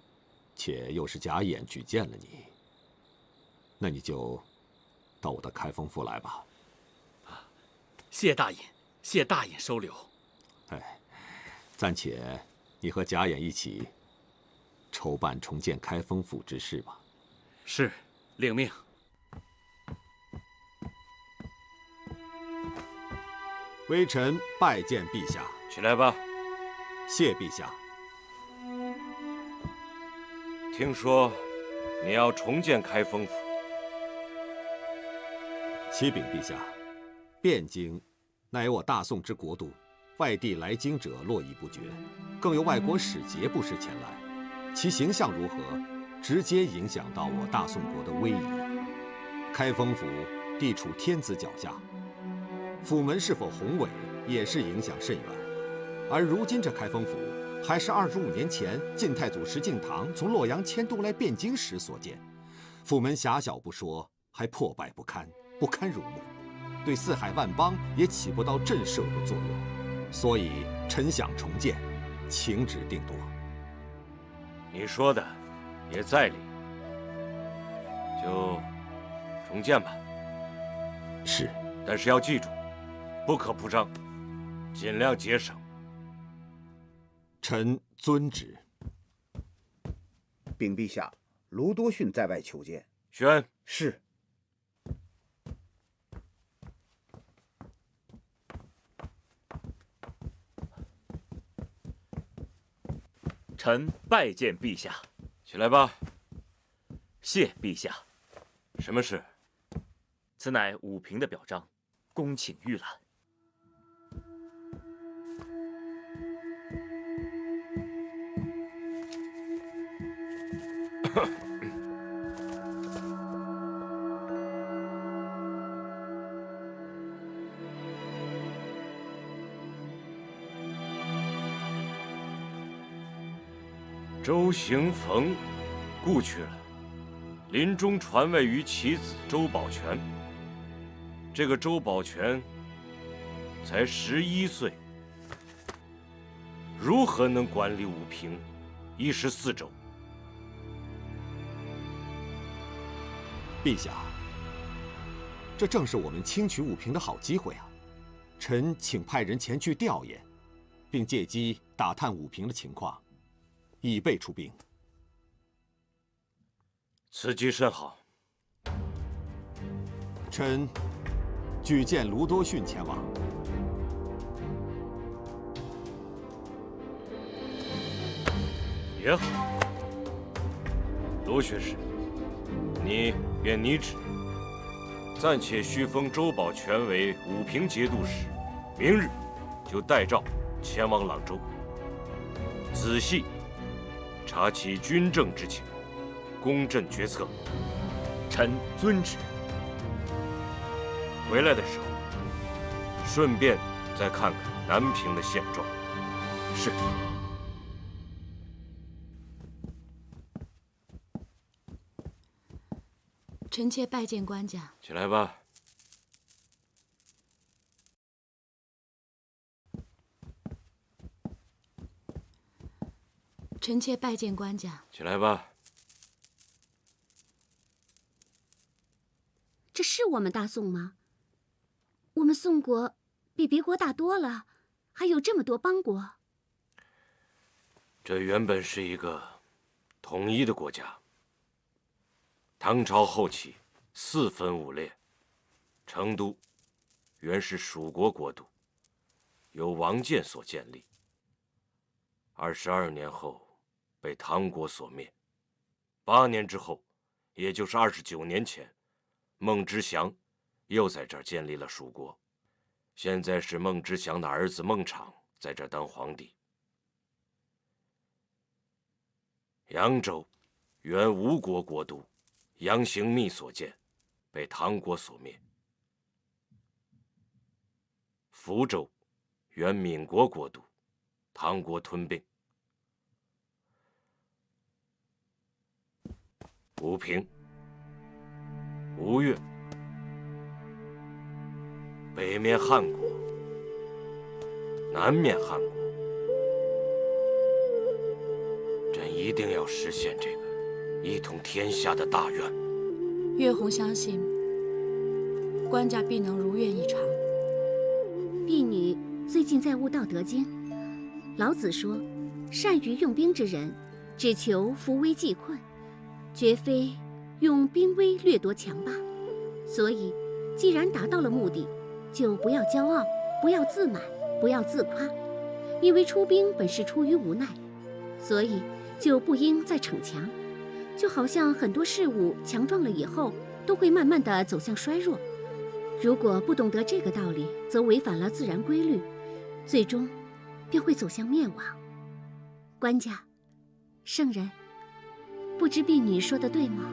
且又是贾演举荐了你，那你就到我的开封府来吧。谢大尹，谢大尹收留。哎，暂且你和贾演一起筹办重建开封府之事吧。是，领命。微臣拜见陛下。起来吧。谢陛下。听说你要重建开封府。启禀陛下，汴京乃有我大宋之国都，外地来京者络绎不绝，更有外国使节不时前来，其形象如何，直接影响到我大宋国的威仪。开封府地处天子脚下，府门是否宏伟，也是影响甚远。而如今这开封府，还是25年前晋太祖石敬瑭从洛阳迁都来汴京时所建，府门狭小不说，还破败不堪，不堪入目，对四海万邦也起不到震慑的作用。所以臣想重建，请旨定夺。你说的也在理，就重建吧。是，但是要记住，不可铺张，尽量节省。臣遵旨。禀陛下，卢多逊在外求见。宣。是。臣拜见陛下。起来吧。谢陛下。什么事？此乃武平的表彰，恭请预览。周行逢故去了，临终传位于其子周保全。这个周保全才11岁，如何能管理武平14州？陛下，这正是我们轻取武平的好机会啊！臣请派人前去调研，并借机打探武平的情况，以备出兵。此计甚好。臣举荐卢多逊前往。也好，卢学士，你便拟旨，暂且续封周保全为武平节度使，明日就带诏前往朗州，仔细查其军政之情，公正决策。臣遵旨。回来的时候，顺便再看看南平的现状。是。臣妾拜见官家。起来吧。臣妾拜见官家。起来吧。这是我们大宋吗？我们宋国比别国大多了，还有这么多邦国。这原本是一个统一的国家。唐朝后期4分5裂，成都原是蜀国国都，由王建所建立。22年后被唐国所灭。8年之后，也就是29年前，孟知祥又在这儿建立了蜀国。现在是孟知祥的儿子孟昶在这儿当皇帝。扬州原吴国国都，杨行密所建，被唐国所灭。福州原闽国国都，唐国吞并。武平、吴越北面汉国，南面汉国，朕一定要实现这个一统天下的大愿。月红相信，官家必能如愿以偿。婢女最近在悟《道德经》，老子说：“善于用兵之人，只求扶危济困，绝非用兵威掠夺强霸。”所以，既然达到了目的，就不要骄傲，不要自满，不要自夸，因为出兵本是出于无奈，所以就不应再逞强。就好像很多事物强壮了以后，都会慢慢地走向衰弱。如果不懂得这个道理，则违反了自然规律，最终便会走向灭亡。官家，圣人，不知婢女说的对吗？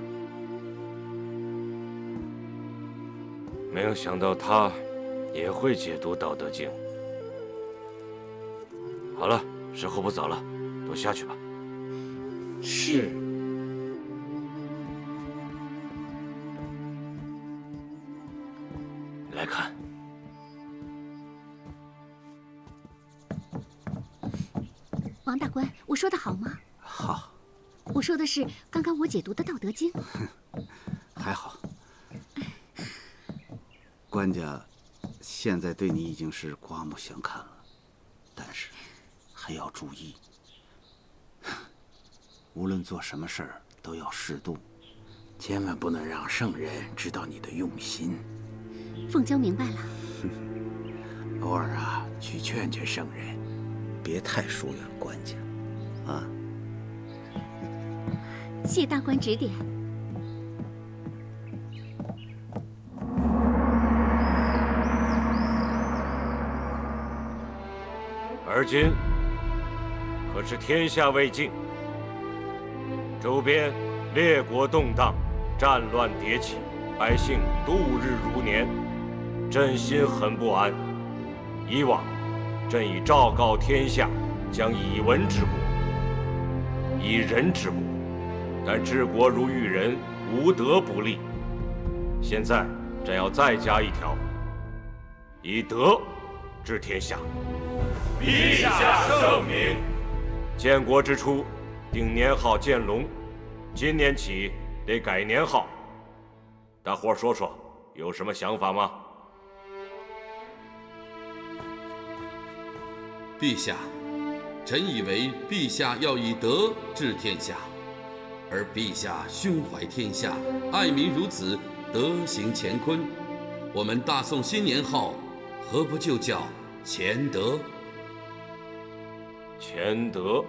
没有想到他也会解读《道德经》。好了，时候不早了，都下去吧。是。来看，王大官，我说的好吗？好。我说的是刚刚我解读的《道德经》。还好。官家现在对你已经是刮目相看了，但是还要注意，无论做什么事儿都要适度，千万不能让圣人知道你的用心。凤娇明白了。偶尔啊，去劝劝圣人，别太疏远官家，啊。谢大官指点。而今可是天下未静，周边列国动荡，战乱迭起，百姓度日如年，朕心很不安。以往朕已昭告天下，将以文治国，以仁治国，但治国如育人，无德不立。现在朕要再加一条，以德治天下。陛下圣明。建国之初，定年号建隆，今年起得改年号。大伙儿说说，有什么想法吗？陛下，臣以为陛下要以德治天下，而陛下胸怀天下，爱民如子，德行乾坤。我们大宋新年号何不就叫乾德？乾德，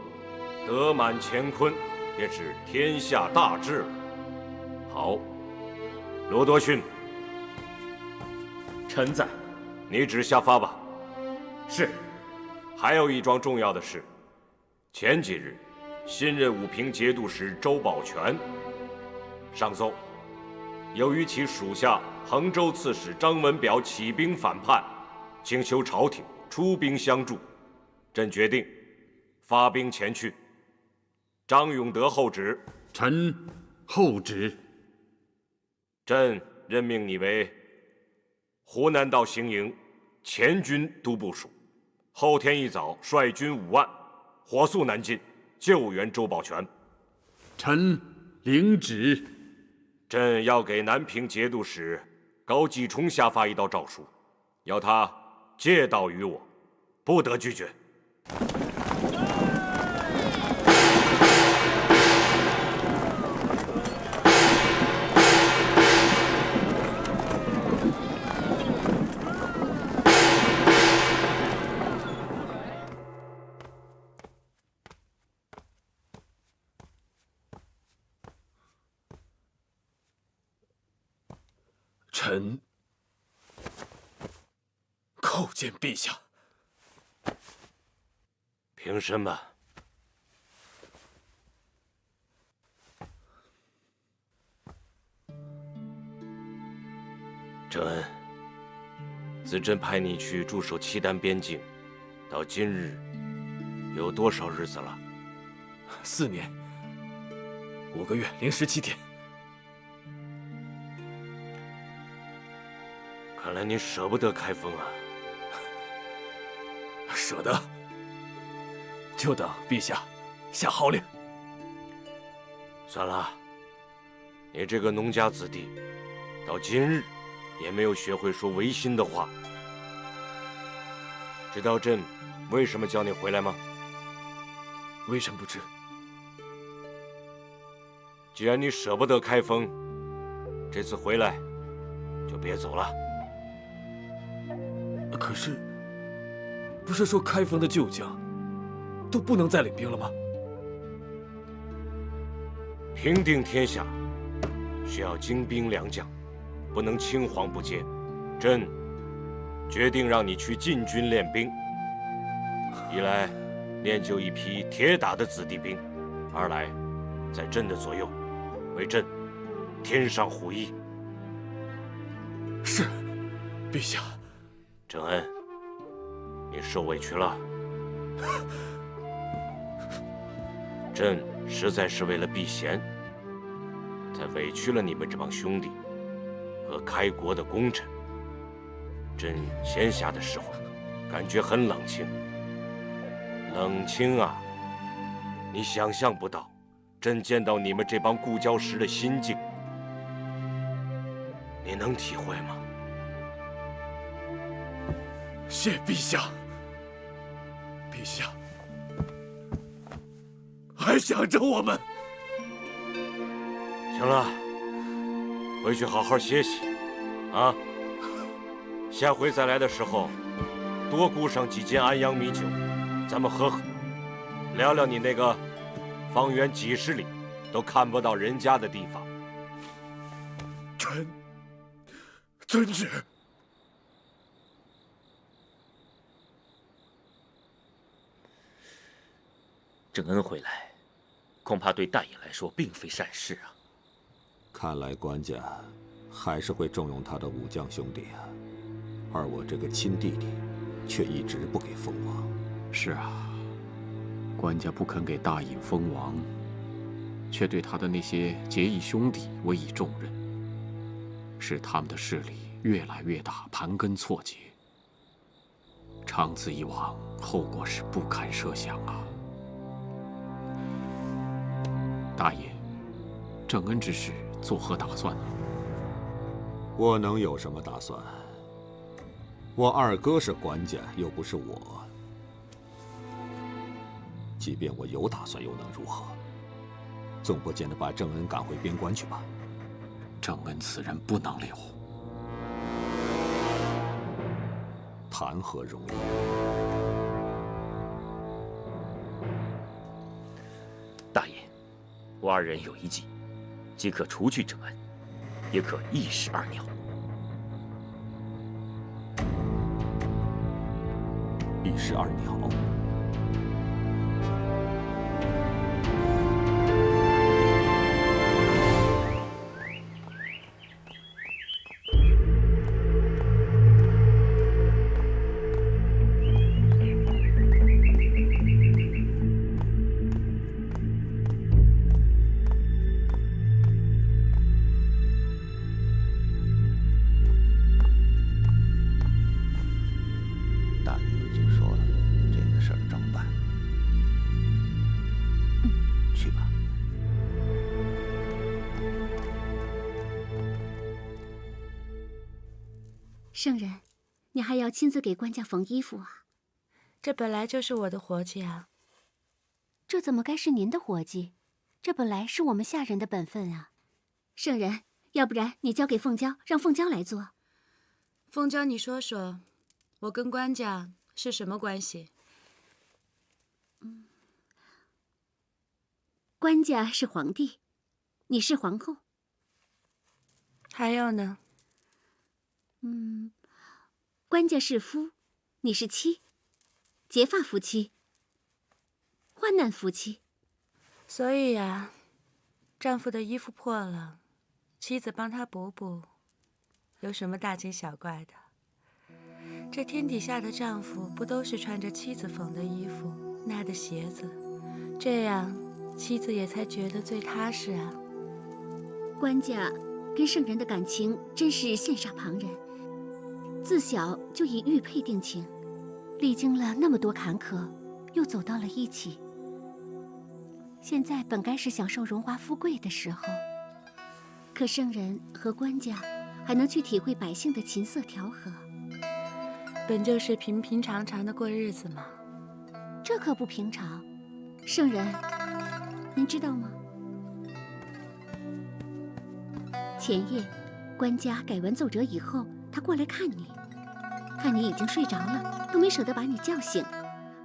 德满乾坤，便是天下大治了。好，罗多逊，臣在。你旨下发吧。是。还有一桩重要的事，前几日，新任武平节度使周保全上奏，由于其属下衡州刺史张文表起兵反叛，请求朝廷出兵相助，朕决定发兵前去。张永德候旨。臣候旨。朕任命你为湖南道行营前军都部署，后天一早率军5万，火速南进，救援周保全。臣领旨。朕要给南平节度使高继冲下发一道诏书，要他借道于我，不得拒绝。臣叩见陛下。平身吧。郑恩，自朕派你去驻守契丹边境，到今日有多少日子了？4年5个月零17天。看看来您舍不得开封啊。舍得，就等陛下下号令。算了，你这个农家子弟，到今日也没有学会说违心的话。知道朕为什么叫你回来吗？微臣不知。既然你舍不得开封，这次回来就别走了。可是，不是说开封的旧将都不能再领兵了吗？平定天下需要精兵良将，不能青黄不接。朕决定让你去禁军练兵，一来练就一批铁打的子弟兵，二来在朕的左右，为朕添上虎翼。是，陛下。郑恩，你受委屈了。朕实在是为了避嫌，才委屈了你们这帮兄弟和开国的功臣。朕闲暇的时候，感觉很冷清。冷清啊！你想象不到，朕见到你们这帮故交时的心境，你能体会吗？谢陛下。陛下还想着我们。行了，回去好好歇息，啊！下回再来的时候，多雇上几斤安阳米酒，咱们喝喝，聊聊你那个方圆几十里都看不到人家的地方。臣遵旨。郑恩回来，恐怕对大爷来说并非善事啊。看来官家还是会重用他的武将兄弟啊，而我这个亲弟弟却一直不给封王。是啊，官家不肯给大尹封王，却对他的那些结义兄弟委以重任，使他们的势力越来越大，盘根错节。长此以往，后果是不堪设想啊！大爷，郑恩之事作何打算呢？我能有什么打算？我二哥是官家，又不是我。即便我有打算，又能如何？总不见得把郑恩赶回边关去吧？郑恩此人不能留，谈何容易？大爷，我二人有一计，既可除去郑恩，也可一石二鸟。一石二鸟。圣人，你还要亲自给官家缝衣服啊？这本来就是我的活计啊。这怎么该是您的活计？这本来是我们下人的本分啊。圣人，要不然你交给凤娇，让凤娇来做。凤娇，你说说，我跟官家是什么关系？官家是皇帝，你是皇后。还有呢？官家是夫，你是妻，结发夫妻，患难夫妻。所以呀，丈夫的衣服破了，妻子帮他补补，有什么大惊小怪的？这天底下的丈夫不都是穿着妻子缝的衣服、纳的鞋子，这样妻子也才觉得最踏实啊。官家跟圣人的感情真是羡煞旁人。自小就以玉佩定情，历经了那么多坎坷，又走到了一起。现在本该是享受荣华富贵的时候，可圣人和官家还能去体会百姓的琴瑟调和，本就是平平常常的过日子嘛。这可不平常。圣人，您知道吗？前夜，官家改完奏折以后，他过来看你，看你已经睡着了，都没舍得把你叫醒，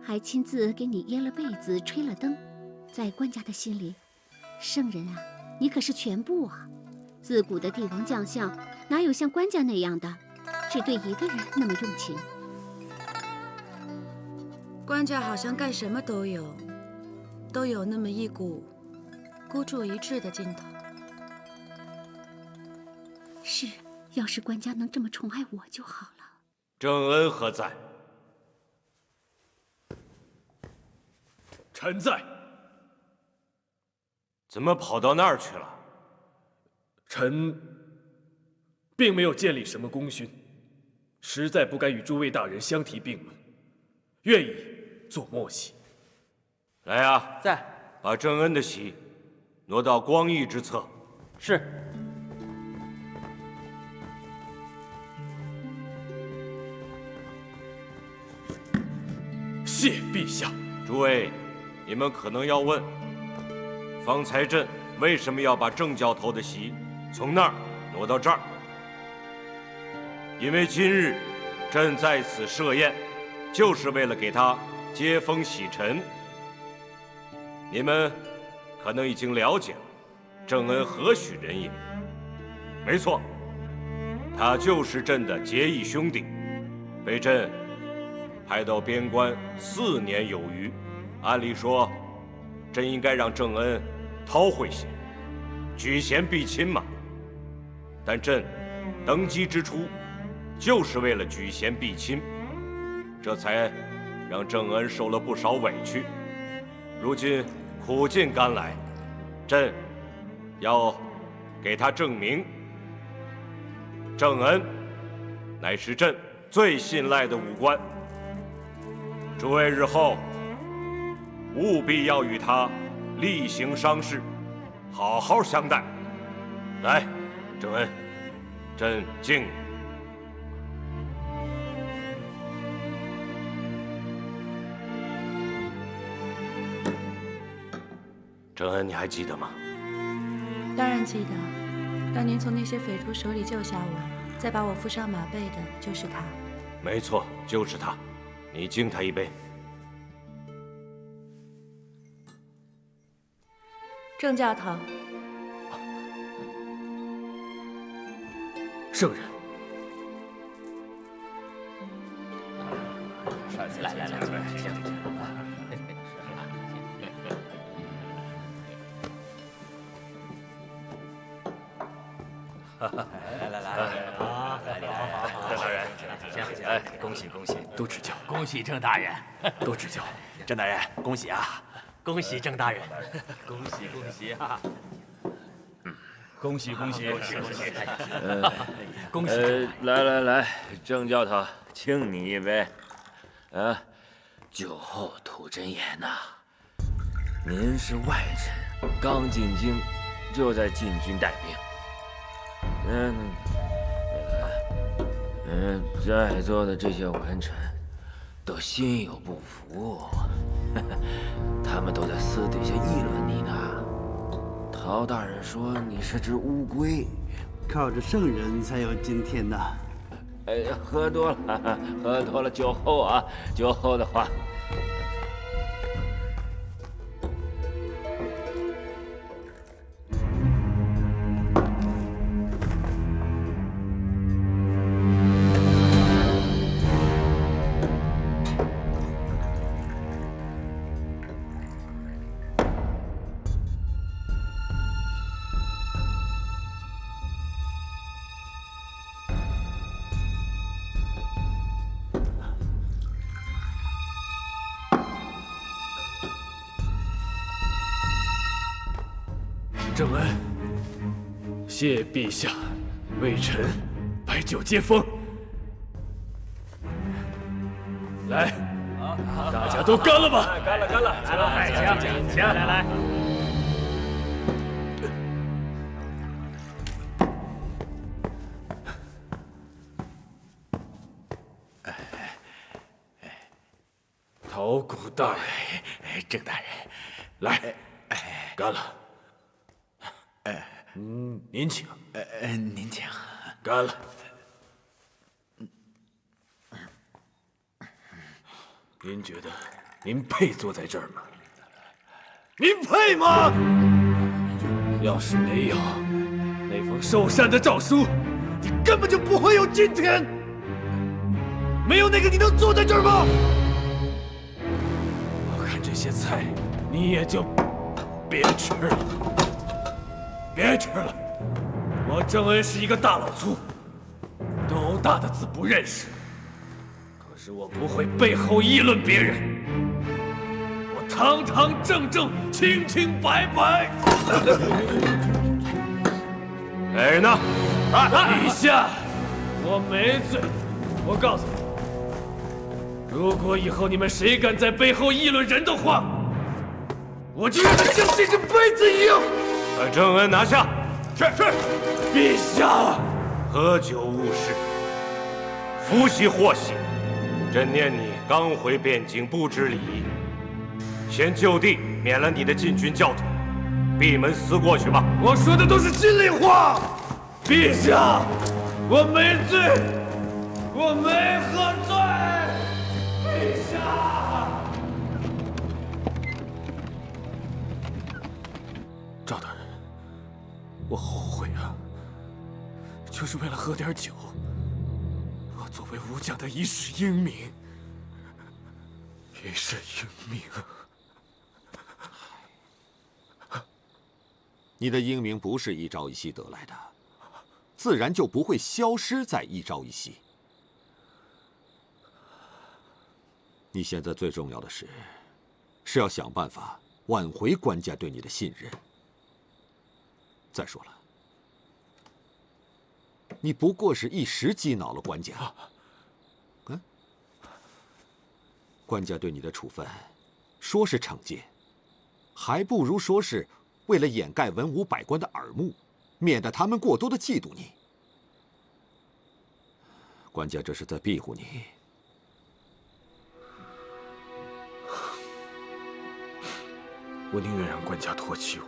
还亲自给你掖了被子，吹了灯。在官家的心里，圣人啊，你可是全部啊！自古的帝王将相，哪有像官家那样的，只对一个人那么用情？官家好像干什么都有那么一股孤注一掷的劲头。是，要是官家能这么宠爱我就好了。郑恩何在？臣在。怎么跑到那儿去了？臣并没有建立什么功勋，实在不敢与诸位大人相提并论，愿意做默契。来啊，在。把郑恩的席挪到光义之侧。是。谢陛下。诸位，你们可能要问，方才朕为什么要把郑教头的席从那儿挪到这儿？因为今日朕在此设宴，就是为了给他接风洗尘。你们可能已经了解了，郑恩何许人也？没错，他就是朕的结义兄弟，被朕派到边关4年有余。按理说，朕应该让郑恩韬晦些，举贤避亲嘛。但朕登基之初，就是为了举贤避亲，这才让郑恩受了不少委屈。如今苦尽甘来，朕要给他证明，郑恩乃是朕最信赖的武官。诸位日后务必要与他例行商事，好好相待。来，郑恩，朕敬你。郑恩，你还记得吗？当然记得，当年从那些匪徒手里救下我，再把我扶上马背的就是他。没错，就是他。你敬他一杯。郑教头。圣人。郑大人，哎，恭喜恭喜，多指教。恭喜郑大人，多指教。郑大人，恭喜啊！恭喜郑大人，恭喜恭喜啊！恭喜恭喜恭喜恭喜！恭喜！来，郑教头，敬你一杯。酒后吐真言呐！您是外臣，刚进京就在禁军带兵。在座的这些文臣都心有不服，他们都在私底下议论你呢。陶大人说你是只乌龟，靠着圣人才有今天呢。哎呀，喝多了，酒后啊，酒后的话。郑恩，谢陛下为臣摆酒接风。来，大家都干了吧！干了，干了！来，请，来。陶谷大人，郑大人，来，干了。您请。您请。干了。您觉得您配坐在这儿吗？您配吗？要是没有那封受禅的诏书，你根本就不会有今天。没有那个，你能坐在这儿吗？我看这些菜，你也就别吃了，别吃了。我郑恩是一个大老粗，斗殴大的字不认识。可是我不会背后议论别人，我堂堂正正、清清白白。来人呐！陛下，我没罪。我告诉你，如果以后你们谁敢在背后议论人的话，我就让他像这杯子一样。把郑恩拿下。是。陛下，喝酒误事，福喜祸喜。朕念你刚回汴京，不知礼仪，先就地免了你的禁军教头，闭门思过去吧。我说的都是心里话，陛下，我没罪，我没喝醉，陛下。赵大人，我后悔啊，就是为了喝点酒。作为武将的一世英名，一世英名啊！你的英名不是一朝一夕得来的，自然就不会消失在一朝一夕。你现在最重要的是要想办法挽回官家对你的信任。再说了，你不过是一时激恼了官家。官家对你的处分，说是惩戒，还不如说是为了掩盖文武百官的耳目，免得他们过多的嫉妒你。官家这是在庇护你。我宁愿让官家唾弃我。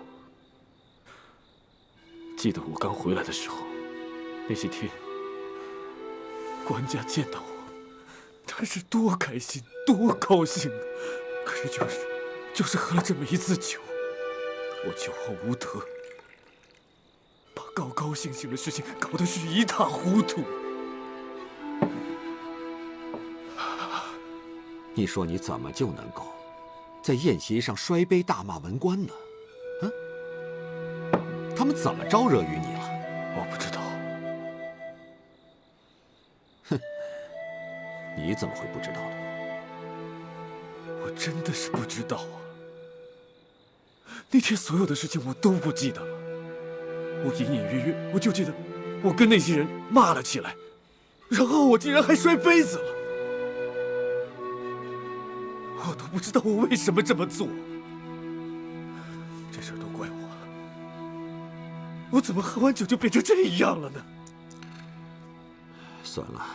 记得我刚回来的时候，那些天，官家见到我，他是多开心，多高兴。可是就是喝了这么一次酒，我酒后无德，把高高兴兴的事情搞得是一塌糊涂。你说你怎么就能够在宴席上摔杯大骂文官呢？他们怎么招惹于你了？我不知道。哼，你怎么会不知道呢？我真的是不知道啊！那天所有的事情我都不记得了，我隐隐约约我就记得我跟那些人骂了起来，然后我竟然还摔杯子了。我都不知道我为什么这么做。这事儿都怪我，我怎么喝完酒就变成这样了呢？算了，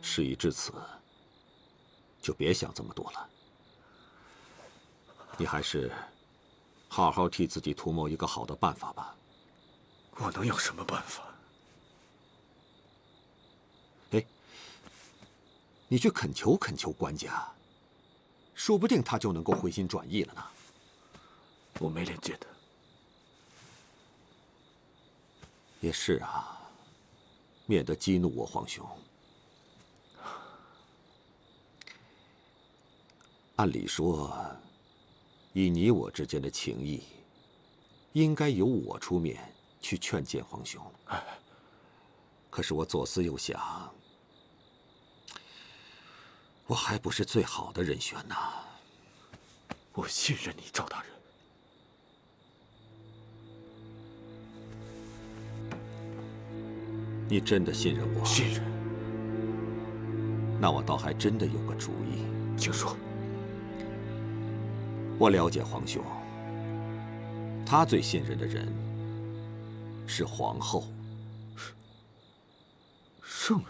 事已至此，就别想这么多了。你还是好好替自己图谋一个好的办法吧。我能有什么办法？哎，你去恳求恳求官家，说不定他就能够回心转意了呢。我没脸见他。也是啊，免得激怒我皇兄。按理说，以你我之间的情谊，应该由我出面去劝谏皇兄。可是我左思右想，我还不是最好的人选呐。我信任你，赵大人。你真的信任我？信任。那我倒还真的有个主意，请说。我了解皇兄，他最信任的人是皇后。圣人。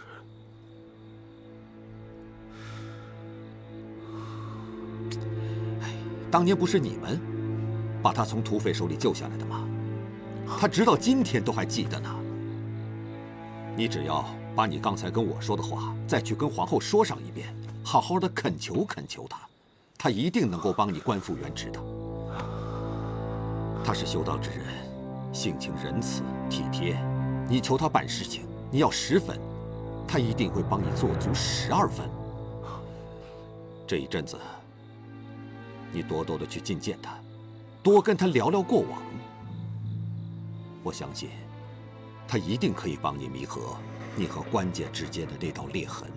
当年不是你们把他从土匪手里救下来的吗？他直到今天都还记得呢。你只要把你刚才跟我说的话再去跟皇后说上一遍，好好的恳求恳求她，她一定能够帮你官复原职的。他是修道之人，性情仁慈体贴，你求他办事情，你要10分，他一定会帮你做足12分。这一阵子，你多多的去觐见他，多跟他聊聊过往。我相信，他一定可以帮你弥合你和官家之间的那道裂痕。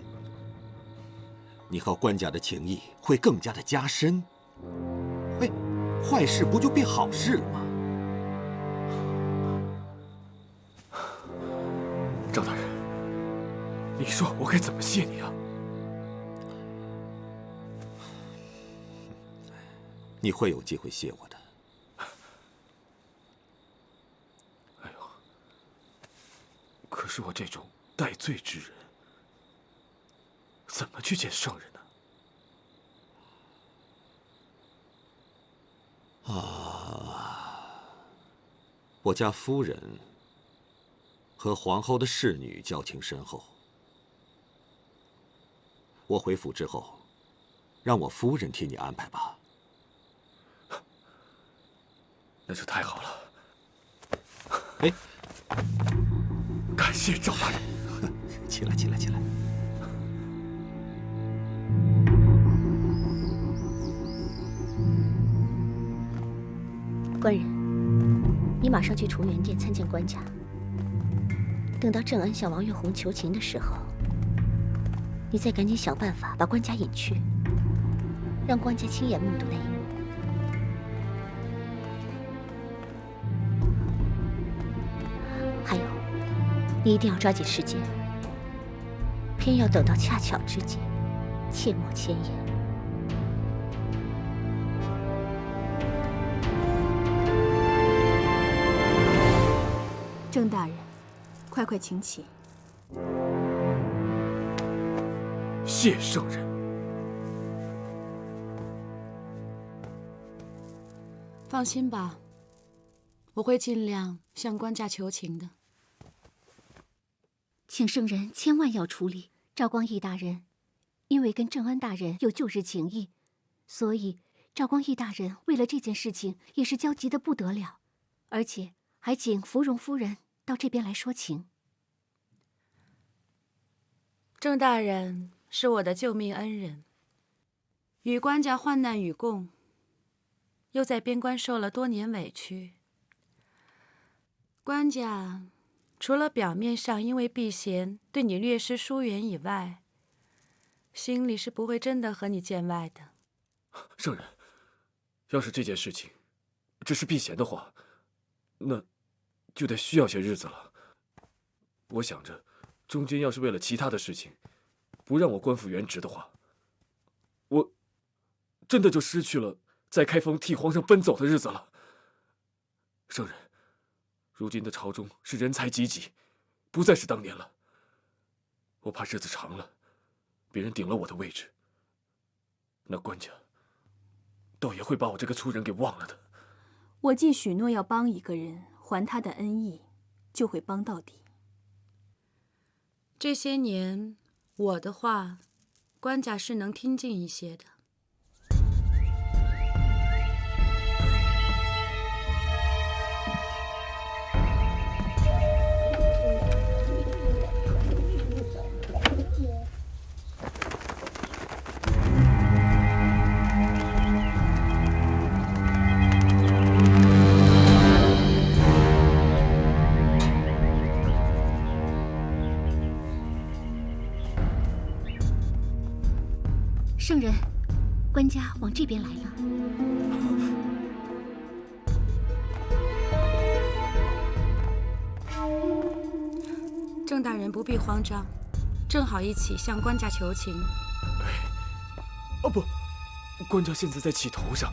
你和官家的情谊会更加的加深。喂，坏事不就变好事了吗？赵大人，你说我该怎么谢你啊？你会有机会谢我的。哎呦，可是我这种戴罪之人，怎么去见圣人呢？我家夫人和皇后的侍女交情深厚，我回府之后，让我夫人替你安排吧。那就太好了。哎，感谢赵大人。起来，起来，起来。官人，你马上去崇元殿参见官家。等到郑恩向王月红求情的时候，你再赶紧想办法把官家引去，让官家亲眼目睹那一幕。还有，你一定要抓紧时间，偏要等到恰巧之际，切莫前言。郑大人，快快请起。谢圣人。放心吧，我会尽量向官家求情的。请圣人千万要处理。赵光义大人，因为跟郑恩大人有旧日情谊，所以赵光义大人为了这件事情也是焦急的不得了，而且还请芙蓉夫人到这边来说情。郑大人是我的救命恩人，与官家患难与共，又在边关受了多年委屈。官家除了表面上因为避嫌对你略施疏远以外，心里是不会真的和你见外的。圣人，要是这件事情只是避嫌的话，那就得需要些日子了。我想着，中间要是为了其他的事情，不让我官复原职的话，我真的就失去了在开封替皇上奔走的日子了。圣人，如今的朝中是人才济济，不再是当年了。我怕日子长了，别人顶了我的位置，那官家倒也会把我这个粗人给忘了的。我既许诺要帮一个人还他的恩义，就会帮到底。这些年，我的话，官家是能听进一些的。圣人，官家往这边来了。郑大人不必慌张，正好一起向官家求情。哦不，官家现在在气头上。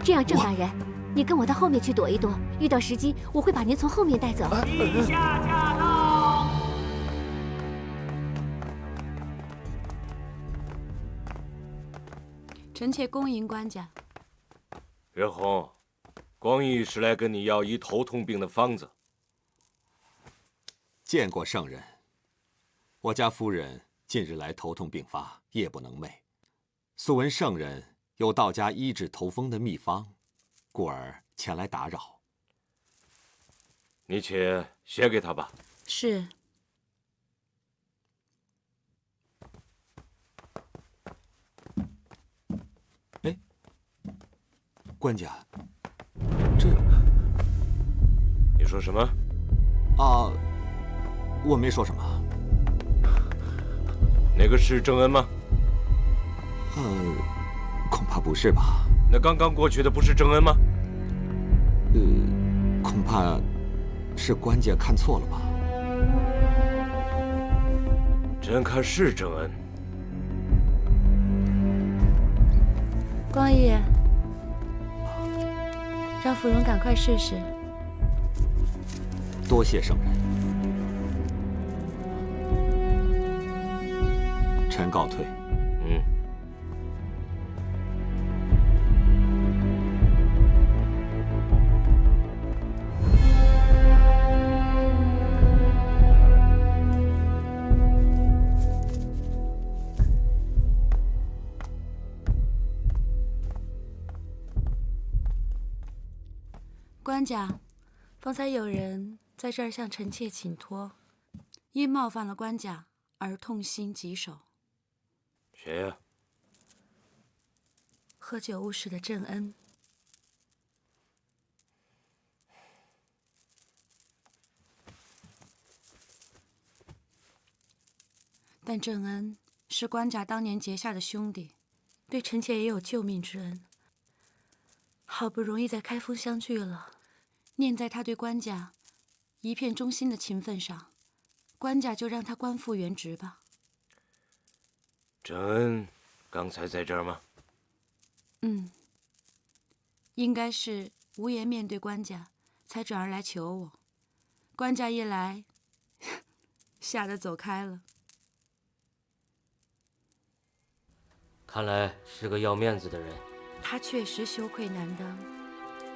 这样，郑大人，你跟我到后面去躲一躲，遇到时机，我会把您从后面带走。陛下驾到！臣妾恭迎官家。元宏，光义是来跟你要医头痛病的方子。见过圣人。我家夫人近日来头痛病发，夜不能寐，素闻圣人有道家医治头风的秘方，故而前来打扰。你且写给他吧。是。哎，官家，你说什么？啊，我没说什么。那个是郑恩吗？恐怕不是吧。那刚刚过去的不是郑恩吗？恐怕是官家看错了吧。朕看是郑恩。光义，让芙蓉赶快试试。多谢圣人。臣告退。官家，方才有人在这儿向臣妾请托，因冒犯了官家而痛心疾首。谁呀？喝酒误事的郑恩。但郑恩是官家当年结下的兄弟，对臣妾也有救命之恩。好不容易在开封相聚了，念在他对官家一片忠心的情分上，官家就让他官复原职吧。郑恩刚才在这儿吗？应该是无颜面对官家，才转而来求我。官家一来，吓得走开了。看来是个要面子的人。他确实羞愧难当，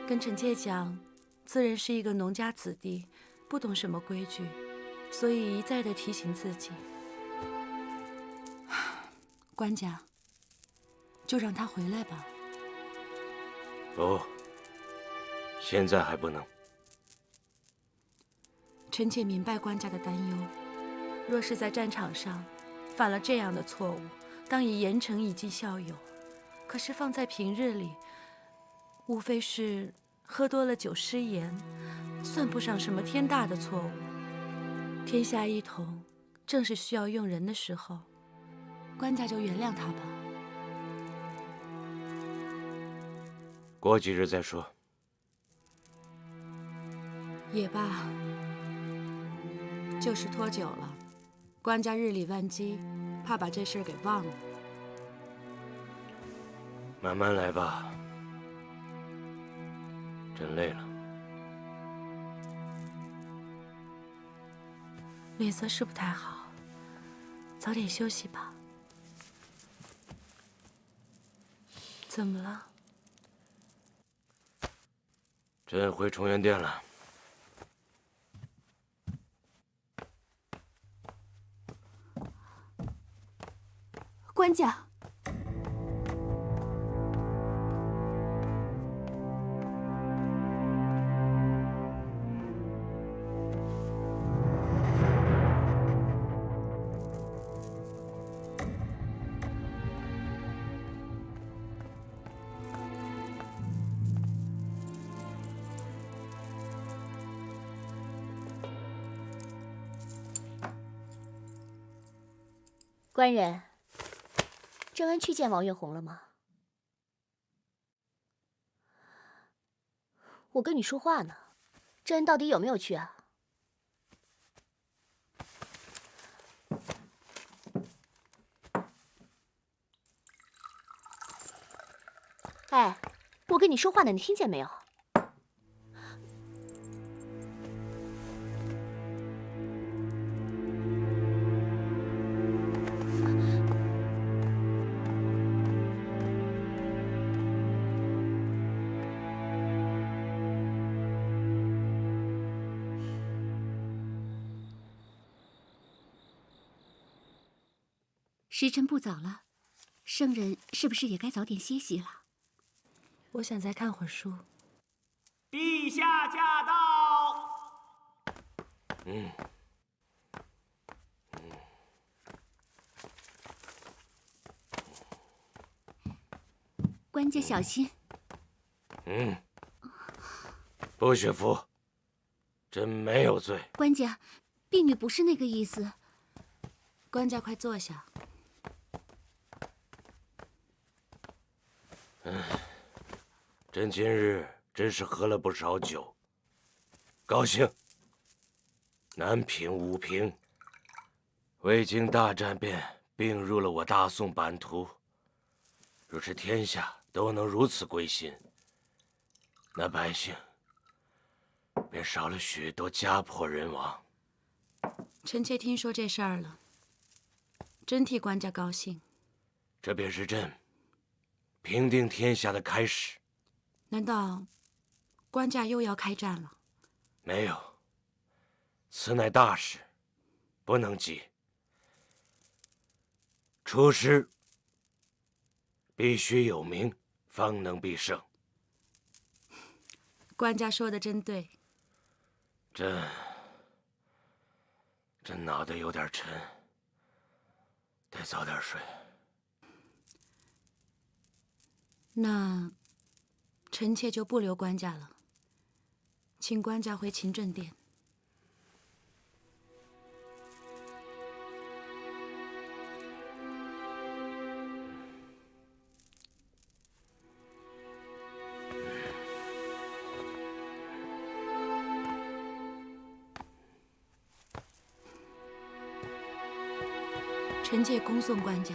跟臣妾讲，此人是一个农家子弟，不懂什么规矩，所以一再的提醒自己。官家，就让他回来吧。不，现在还不能。臣妾明白官家的担忧，若是在战场上犯了这样的错误，当以严惩以儆效尤。可是放在平日里，无非是喝多了酒失言，算不上什么天大的错误。天下一统，正是需要用人的时候，官家就原谅他吧。过几日再说。也罢，就是拖久了，官家日理万机，怕把这事儿给忘了。慢慢来吧，真累了。脸色是不太好，早点休息吧。怎么了？朕回崇元殿了。官家。官人，郑恩去见王元宏了吗？我跟你说话呢，郑恩到底有没有去啊？哎，我跟你说话呢，你听见没有？时辰不早了，圣人是不是也该早点歇息了？我想再看会儿书。陛下驾到！官家小心。不许扶，朕没有罪。官家，婢女不是那个意思。官家快坐下。朕今日真是喝了不少酒，高兴。南平、武平，未经大战便并入了我大宋版图。若是天下都能如此归心，那百姓便少了许多家破人亡。臣妾听说这事儿了，真替官家高兴。这便是朕平定天下的开始。难道官家又要开战了？没有，此乃大事，不能急。出师必须有名，方能必胜。官家说的真对。朕脑袋有点沉，得早点睡。那臣妾就不留官家了，请官家回勤政殿。臣妾恭送官家。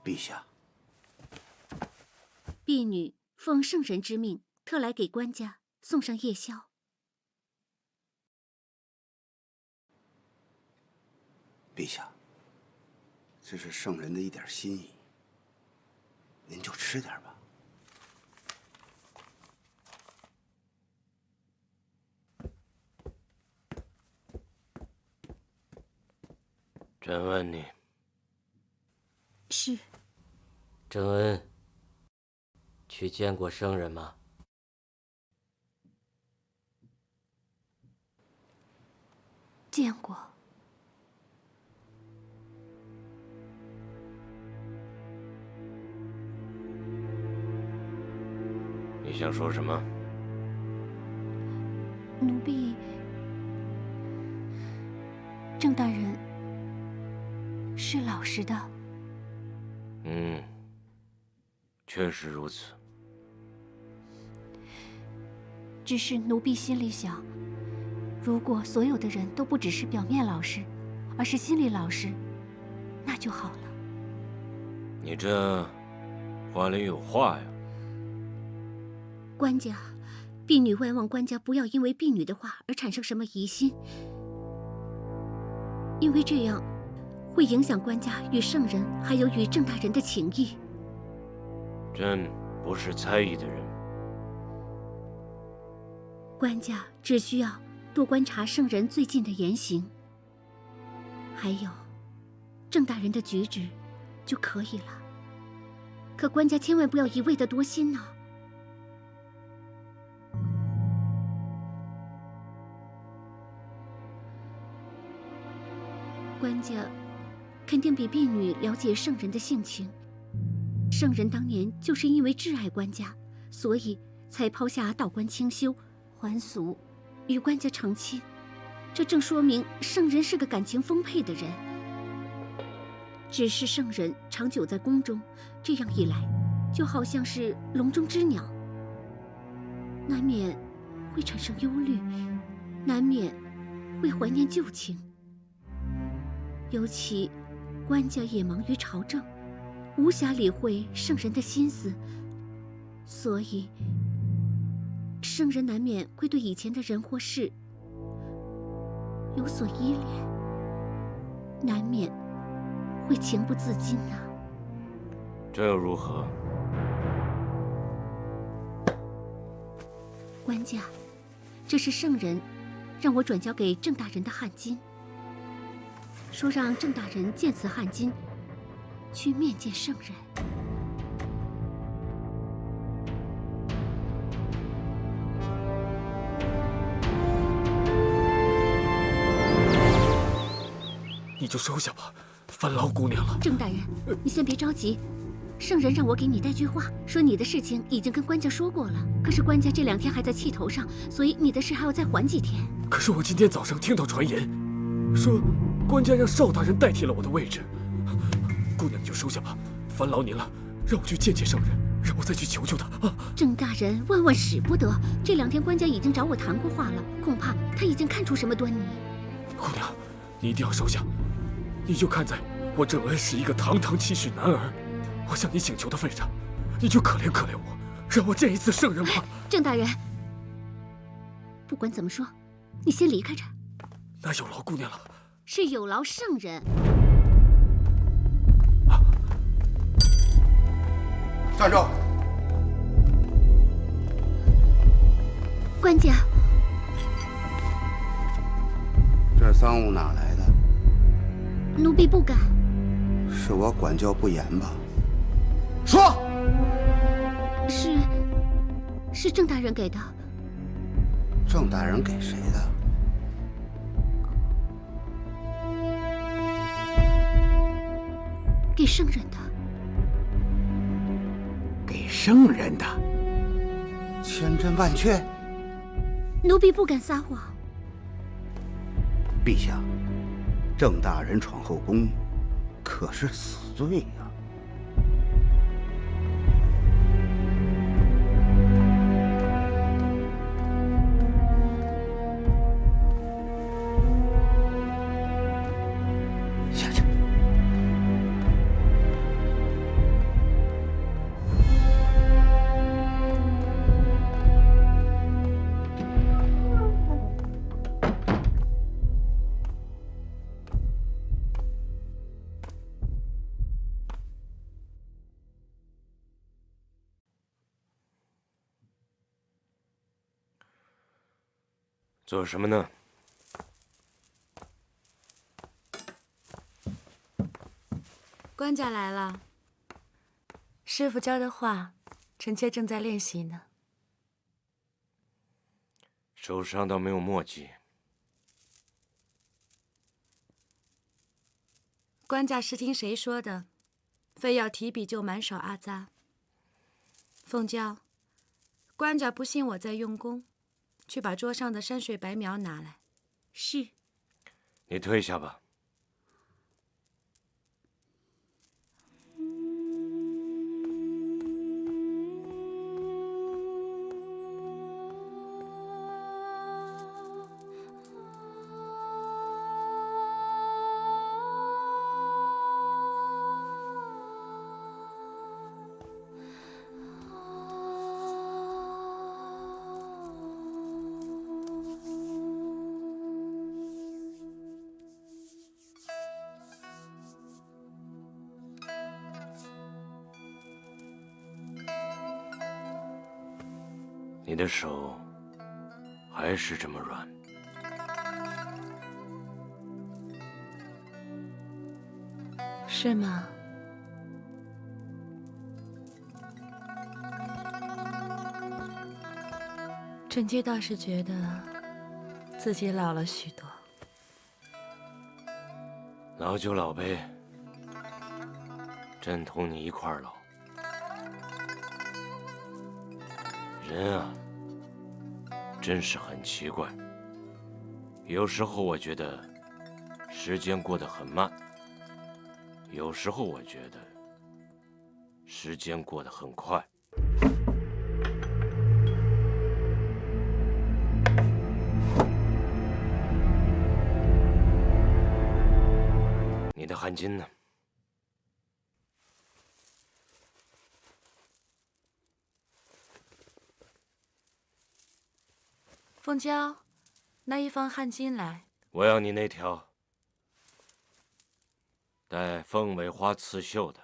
陛下，婢女奉圣人之命，特来给官家送上夜宵。陛下，这是圣人的一点心意，您就吃点吧。朕问你，是。郑恩去见过圣人吗？见过。你想说什么？奴婢，郑大人是老实的。确实如此。只是奴婢心里想，如果所有的人都不只是表面老实，而是心里老实，那就好了。你这话里有话呀。官家，婢女万望官家不要因为婢女的话而产生什么疑心，因为这样会影响官家与圣人还有与郑大人的情谊。朕不是猜疑的人。官家只需要多观察圣人最近的言行，还有郑大人的举止就可以了。可官家千万不要一味的多心呐。官家肯定比婢女了解圣人的性情。圣人当年就是因为挚爱官家，所以才抛下道观清修，还俗，与官家成亲。这正说明圣人是个感情丰沛的人。只是圣人长久在宫中，这样一来，就好像是笼中之鸟，难免会产生忧虑，难免会怀念旧情。尤其官家也忙于朝政，无暇理会圣人的心思，所以圣人难免会对以前的人或事有所依恋，难免会情不自禁呐。这又如何？官家，这是圣人让我转交给郑大人的汗巾，说让郑大人见此汗巾，去面见圣人。你就收下吧，烦劳姑娘了。郑大人，你先别着急。圣人让我给你带句话，说你的事情已经跟官家说过了，可是官家这2天还在气头上，所以你的事还要再缓几天。可是我今天早上听到传言，说官家让邵大人代替了我的位置。姑娘你就收下吧，烦劳您了，让我去见见圣人，让我再去求求他啊！郑大人万万使不得，这2天官家已经找我谈过话了，恐怕他已经看出什么端倪。姑娘，你一定要收下，你就看在我郑恩是一个堂堂七世男儿，我向你请求的份上，你就可怜可怜我，让我见一次圣人吧。郑大人，不管怎么说，你先离开这儿。那有劳姑娘了。是有劳圣人。站住！官家，这赃物哪来的？奴婢不敢。是我管教不严吧？说。是郑大人给的。郑大人给谁的？给圣人的。给圣人的？千真万确？奴婢不敢撒谎。陛下，郑大人闯后宫，可是死罪呀！下去。做什么呢？官家来了。师傅教的话，臣妾正在练习呢。手上倒没有墨迹。官家是听谁说的？非要提笔就满手阿扎。凤娇，官家不信我在用功。去把桌上的山水白描拿来。是。你退下吧。你的手还是这么软。是吗？臣妾倒是觉得自己老了许多。老就老呗，朕同你一块儿老。人啊，真是很奇怪。有时候我觉得时间过得很慢，有时候我觉得时间过得很快。你的汗巾呢？凤娇，拿一方汗巾来。我要你那条带凤尾花刺绣的。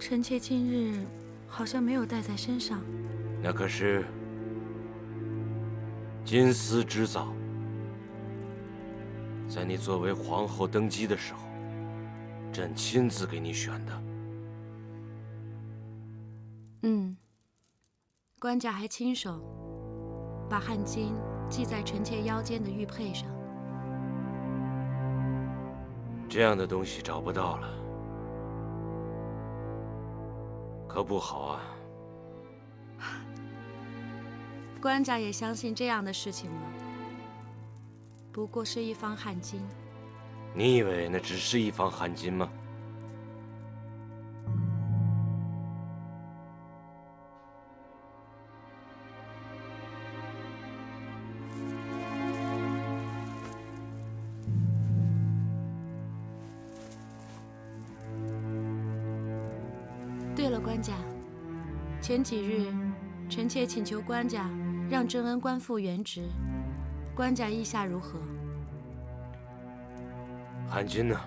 臣妾今日好像没有带在身上。那可是金丝织造，在你作为皇后登基的时候，朕亲自给你选的。官家还亲手把汗巾系在臣妾腰间的玉佩上。这样的东西找不到了，可不好啊。官家也相信这样的事情吗？不过是一方汗巾。你以为那只是一方汗巾吗？对了，官家，前几日臣妾请求官家让郑恩官复原职，官家意下如何？汗巾呢？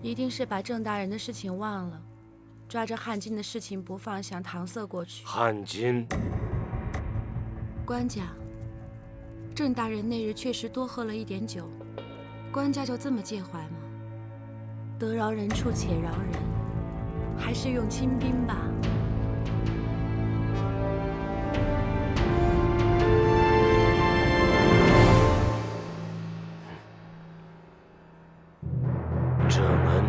一定是把郑大人的事情忘了，抓着汗巾的事情不放，想搪塞过去。汗巾，官家，郑大人那日确实多喝了一点酒，官家就这么介怀吗？得饶人处且饶人，还是用清兵吧。这门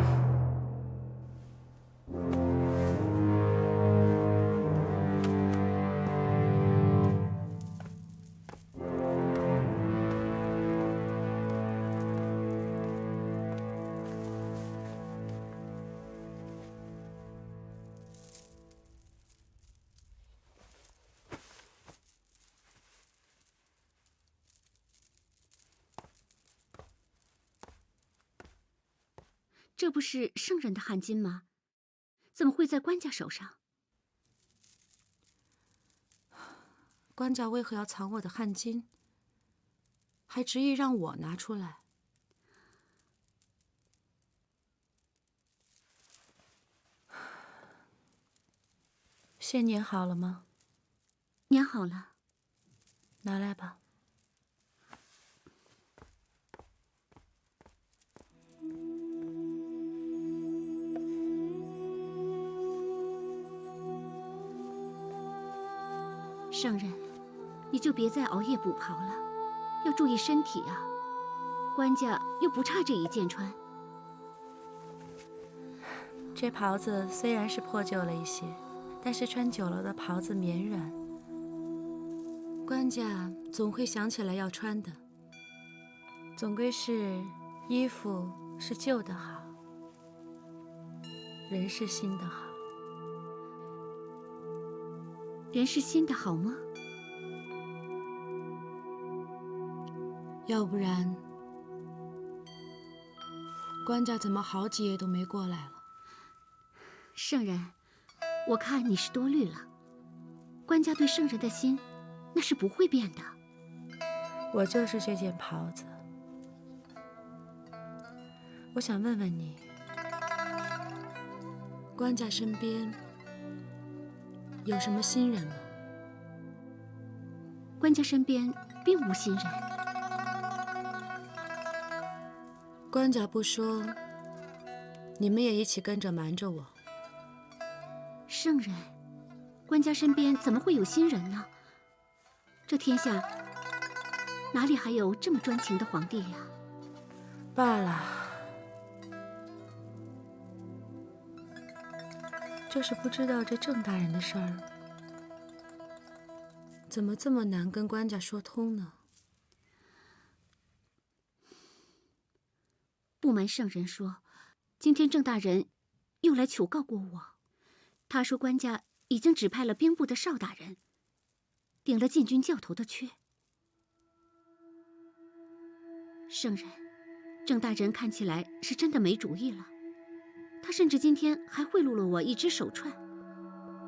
这不是圣人的汗巾吗？怎么会在官家手上？官家为何要藏我的汗巾？还执意让我拿出来？线粘好了吗？粘好了。拿来吧。圣人，你就别再熬夜补袍了，要注意身体啊。官家又不差这一件穿。这袍子虽然是破旧了一些，但是穿久了的袍子绵软，官家总会想起来要穿的。总归是衣服是旧的好，人是新的好。人是新的好吗？要不然，官家怎么好几夜都没过来了？圣人，我看你是多虑了。官家对圣人的心，那是不会变的。我就是这件袍子。我想问问你，官家身边有什么新人吗？官家身边并无新人。官家不说，你们也一起跟着瞒着我。圣人，官家身边怎么会有新人呢？这天下哪里还有这么专情的皇帝呀？罢了，就是不知道这郑大人的事儿怎么这么难跟官家说通呢？不瞒圣人说，今天郑大人又来求告过我。他说官家已经指派了兵部的邵大人，顶了禁军教头的缺。圣人，郑大人看起来是真的没主意了。他甚至今天还贿赂了我一只手串，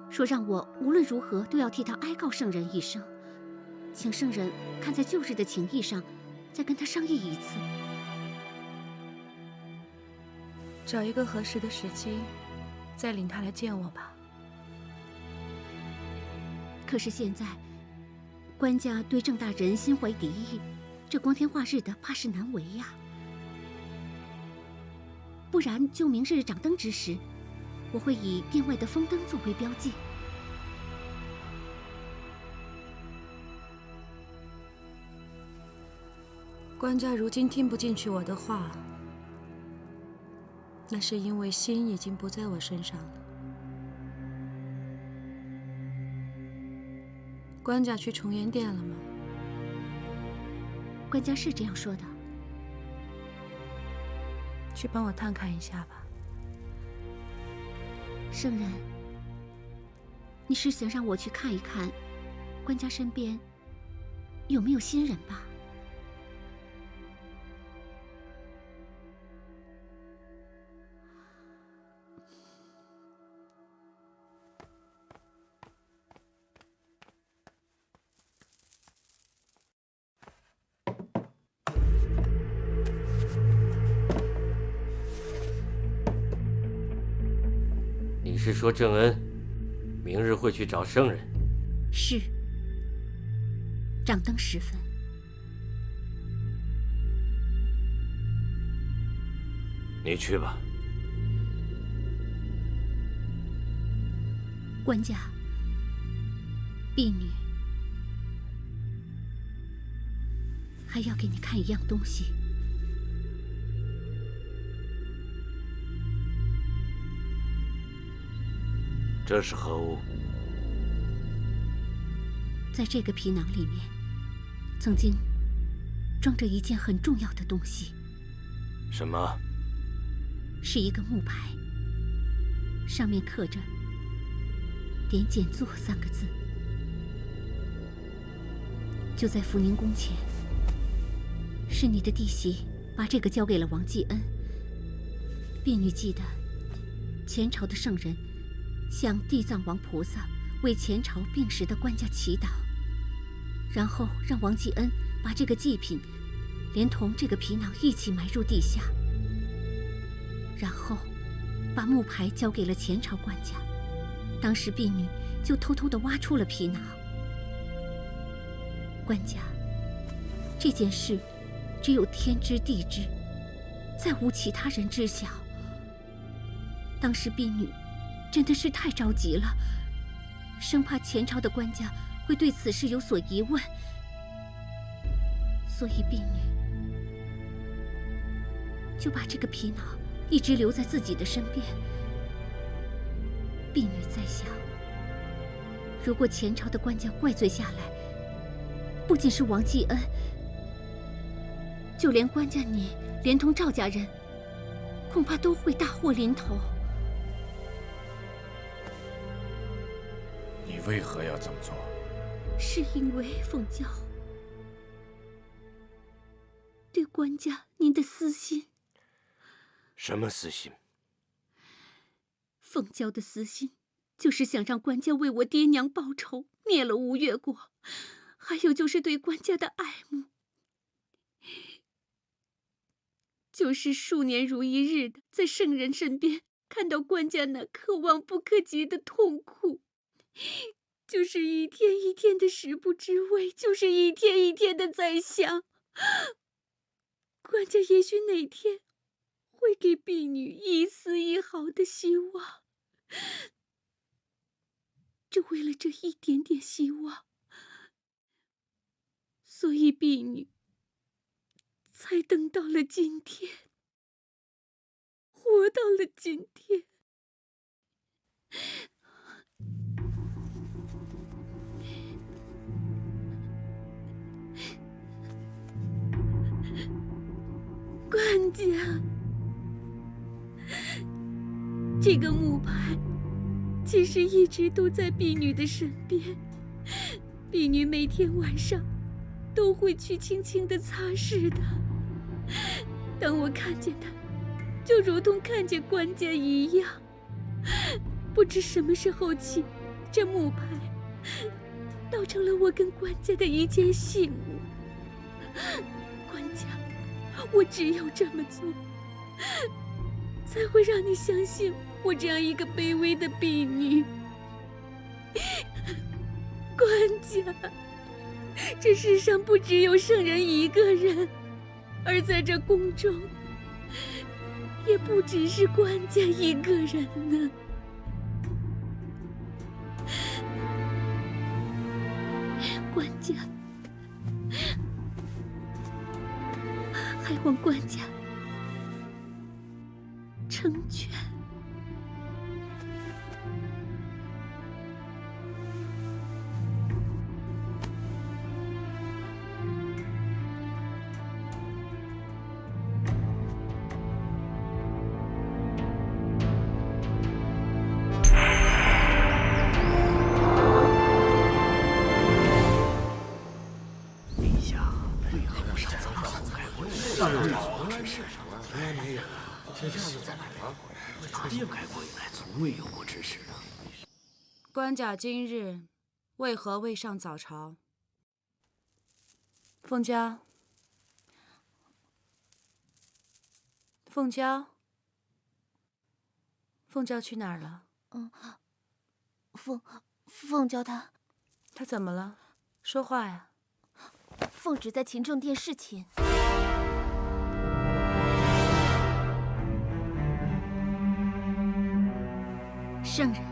说让我无论如何都要替他哀告圣人一声，请圣人看在旧日的情谊上，再跟他商议一次。找一个合适的时机，再领他来见我吧。可是现在，官家对郑大人心怀敌意，这光天化日的，怕是难为呀。不然，就明日掌灯之时，我会以殿外的风灯作为标记。官家如今听不进去我的话，那是因为心已经不在我身上了。官家去重檐殿了吗？官家是这样说的。去帮我探看一下吧。圣人，你是想让我去看一看，官家身边有没有新人吧？你是说郑恩明日会去找圣人？是。掌灯时分。你去吧。官家，婢女还要给你看一样东西。这是何物？在这个皮囊里面，曾经装着一件很重要的东西。什么？是一个木牌，上面刻着“点检座”3个字。就在福宁宫前，是你的弟媳把这个交给了王继恩。婢女记得，前朝的圣人向地藏王菩萨为前朝病时的官家祈祷，然后让王继恩把这个祭品连同这个皮囊一起埋入地下，然后把木牌交给了前朝官家。当时婢女就偷偷地挖出了皮囊。官家，这件事只有天知地知，再无其他人知晓。当时婢女真的是太着急了，生怕前朝的官家会对此事有所疑问，所以婢女就把这个皮囊一直留在自己的身边。婢女在想，如果前朝的官家怪罪下来，不仅是王继恩，就连官家你连同赵家人，恐怕都会大祸临头。你为何要这么做？是因为凤娇对官家您的私心。什么私心？凤娇的私心就是想让官家为我爹娘报仇，灭了吴越国，还有就是对官家的爱慕，就是数年如一日的在圣人身边看到官家那可望不可及的痛苦，就是一天一天的食不知味，就是一天一天的在想，官家也许哪天会给婢女一丝一毫的希望，就为了这一点点希望，所以婢女才等到了今天，活到了今天。官家，这个木牌其实一直都在婢女的身边，婢女每天晚上都会去轻轻地擦拭的。当我看见他，就如同看见官家一样。不知什么时候起，这木牌倒成了我跟官家的一件信物。官家，我只有这么做，才会让你相信我这样一个卑微的婢女。官家，这世上不只有圣人一个人，而在这宫中，也不只是官家一个人呢。官家，还望官家成全。官家今日为何未上早朝？凤娇，凤娇，凤娇去哪儿了？凤娇她怎么了？说话呀！凤只在勤政殿侍寝。圣人，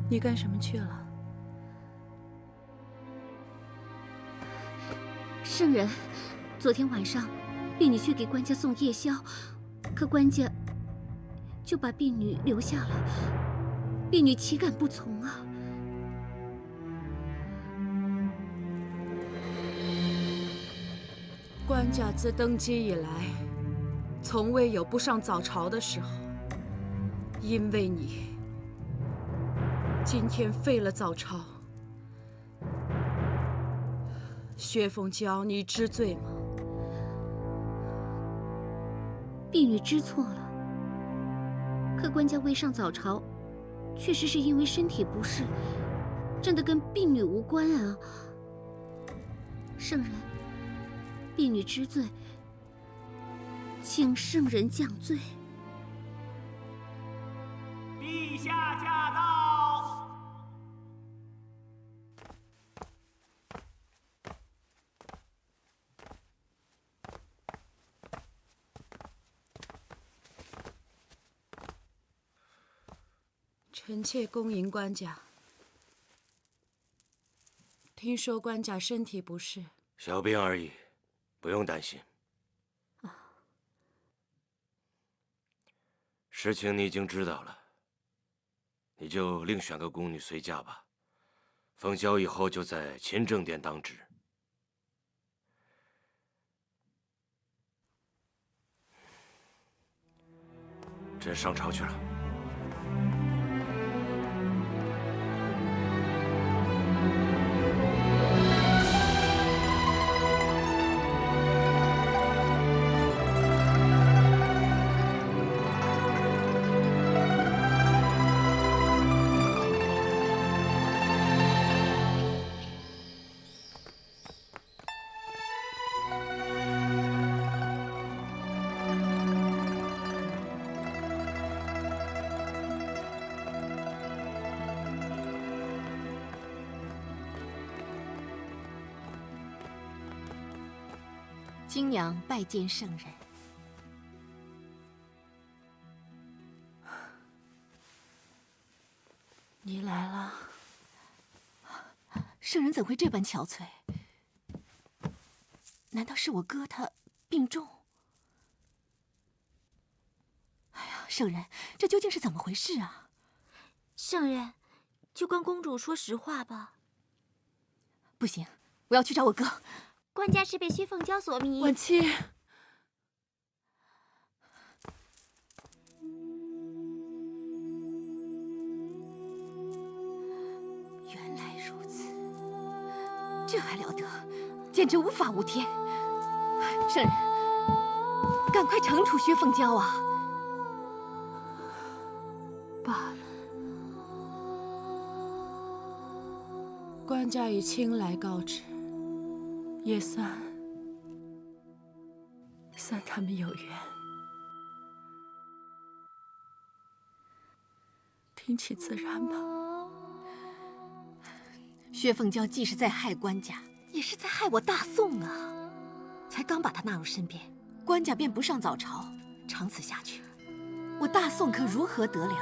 你干什么去了？圣人，昨天晚上，婢女去给官家送夜宵，可官家就把婢女留下了，婢女岂敢不从啊！官家自登基以来，从未有不上早朝的时候。因为你今天废了早朝，薛凤娇，你知罪吗？婢女知错了，可官家未上早朝，确实是因为身体不适，真的跟婢女无关啊。圣人，婢女知罪，请圣人降罪。陛下驾到！臣妾恭迎官家。听说官家身体不适，小病而已，不用担心。事情你已经知道了，你就另选个宫女随嫁吧。凤娇以后就在勤政殿当值。朕上朝去了。金娘拜见圣人。你来了。圣人怎会这般憔悴？难道是我哥他病重？哎呀，圣人，这究竟是怎么回事啊？圣人，就跟公主说实话吧。不行，我要去找我哥。官家是被薛凤娇所迷。婉清，原来如此，这还了得，简直无法无天。圣人，赶快惩处薛凤娇啊！罢了，官家以亲来告知，也算他们有缘。听其自然吧。薛凤娇既是在害官家，也是在害我大宋啊！才刚把她纳入身边，官家便不上早朝，长此下去，我大宋可如何得了？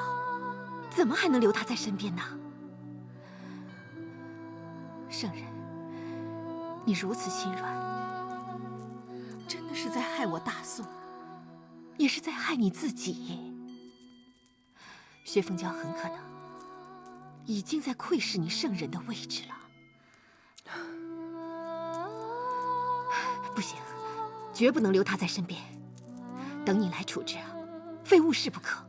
怎么还能留她在身边呢？圣人，你如此心软，真的是在害我大宋，也是在害你自己。薛凤娇很可能已经在窥视你圣人的位置了。不行，绝不能留他在身边。等你来处置啊，非误事不可。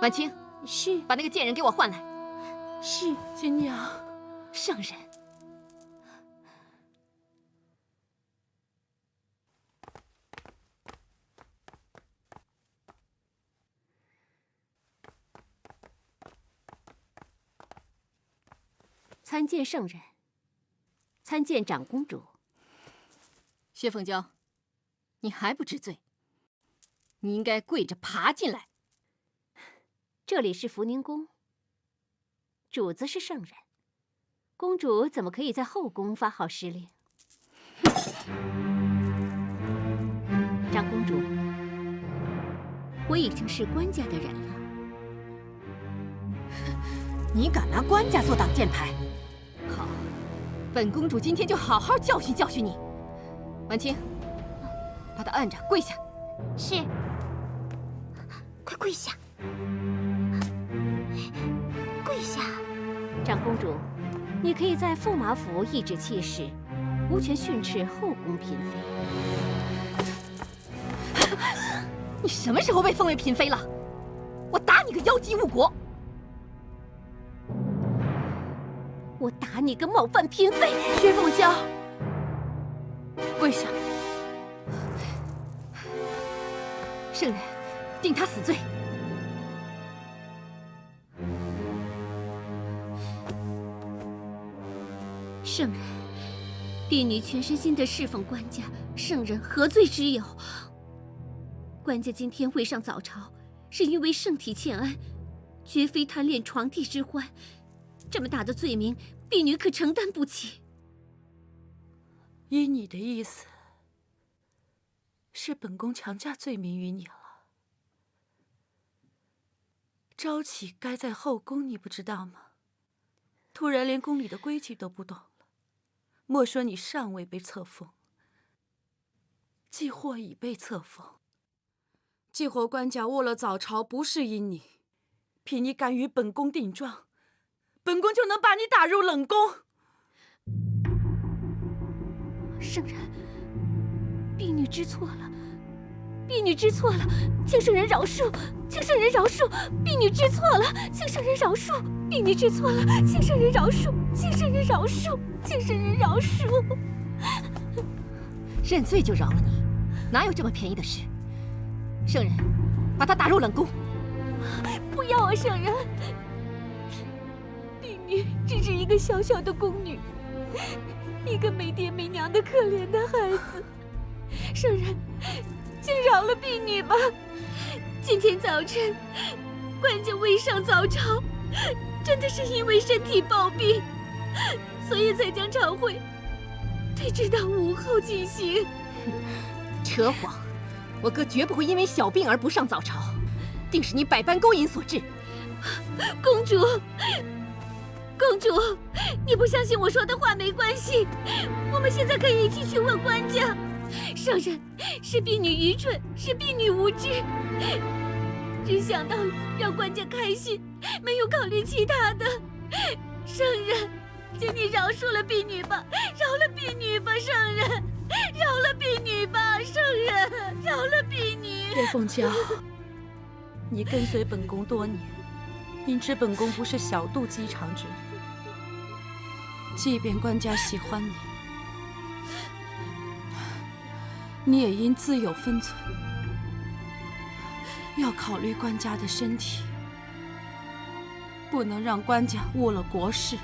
婉清，是，把那个贱人给我唤来。是，金娘。圣人，参见圣人，参见长公主。薛凤娇，你还不知罪？你应该跪着爬进来。这里是福宁宫，主子是圣人，公主怎么可以在后宫发号施令？长公主，我已经是官家的人了。你敢拿官家做挡箭牌？好，本公主今天就好好教训教训你。婉清，把她按着，跪下。是。快跪下！跪下！长公主，你可以在驸马府颐指气使，无权训斥后宫嫔妃。你什么时候被封为嫔妃了？我打你个妖姬误国！我打你个冒犯嫔妃！薛凤娇，跪下！圣人，定他死罪。圣人，婢女全身心地侍奉官家，圣人何罪之有？官家今天未上早朝，是因为圣体欠安，绝非贪恋床笫之欢。这么大的罪名，婢女可承担不起。依你的意思，是本宫强加罪名于你了。朝起该在后宫，你不知道吗？突然连宫里的规矩都不懂了，莫说你尚未被册封，既或已被册封。既或官家误了早朝，不是因你，凭你敢与本宫顶撞，本宫就能把你打入冷宫。圣人，婢女知错了，婢女知错了，请圣人饶恕，请圣人饶恕，婢女知错了，请圣人饶恕，婢女知错了，请圣人饶恕，请圣人饶恕，请圣人饶恕。认罪就饶了你，哪有这么便宜的事？圣人，把他打入冷宫。不要啊，圣人！婢女只是一个小小的宫女，一个没爹没娘的可怜的孩子。圣人，请饶了婢女吧。今天早晨，官家未上早朝，真的是因为身体暴病，所以才将朝会推迟到午后进行。扯谎！我哥绝不会因为小病而不上早朝，定是你百般勾引所致。公主，公主，你不相信我说的话没关系，我们现在可以一起去问官家。圣人，是婢女愚蠢，是婢女无知，只想到让官家开心，没有考虑其他的。圣人，请你饶恕了婢女吧，饶了婢女吧，圣人，饶了婢女吧，圣人，饶了婢女。叶凤娇，你跟随本宫多年，明知本宫不是小肚鸡肠之人，即便官家喜欢你，你也应自有分寸，要考虑官家的身体，不能让官家误了国事。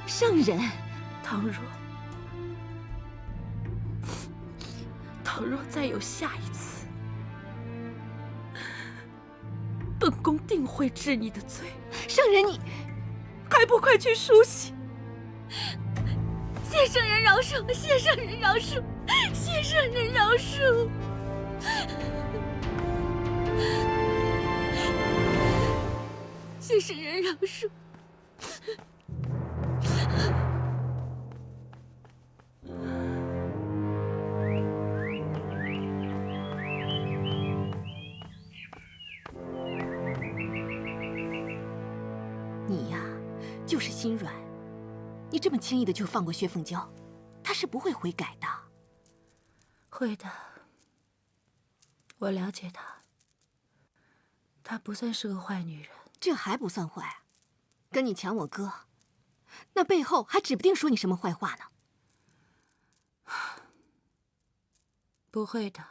圣人，倘若再有下一次，本宫定会治你的罪。圣人，你还不快去梳洗！谢圣人饶恕，谢圣人饶恕，谢圣人饶恕。谢圣人饶恕。你呀，就是心软。你这么轻易的就放过薛凤娇，她是不会悔改的。会的，我了解她，她不算是个坏女人。这还不算坏，跟你抢我哥，那背后还指不定说你什么坏话呢。不会的，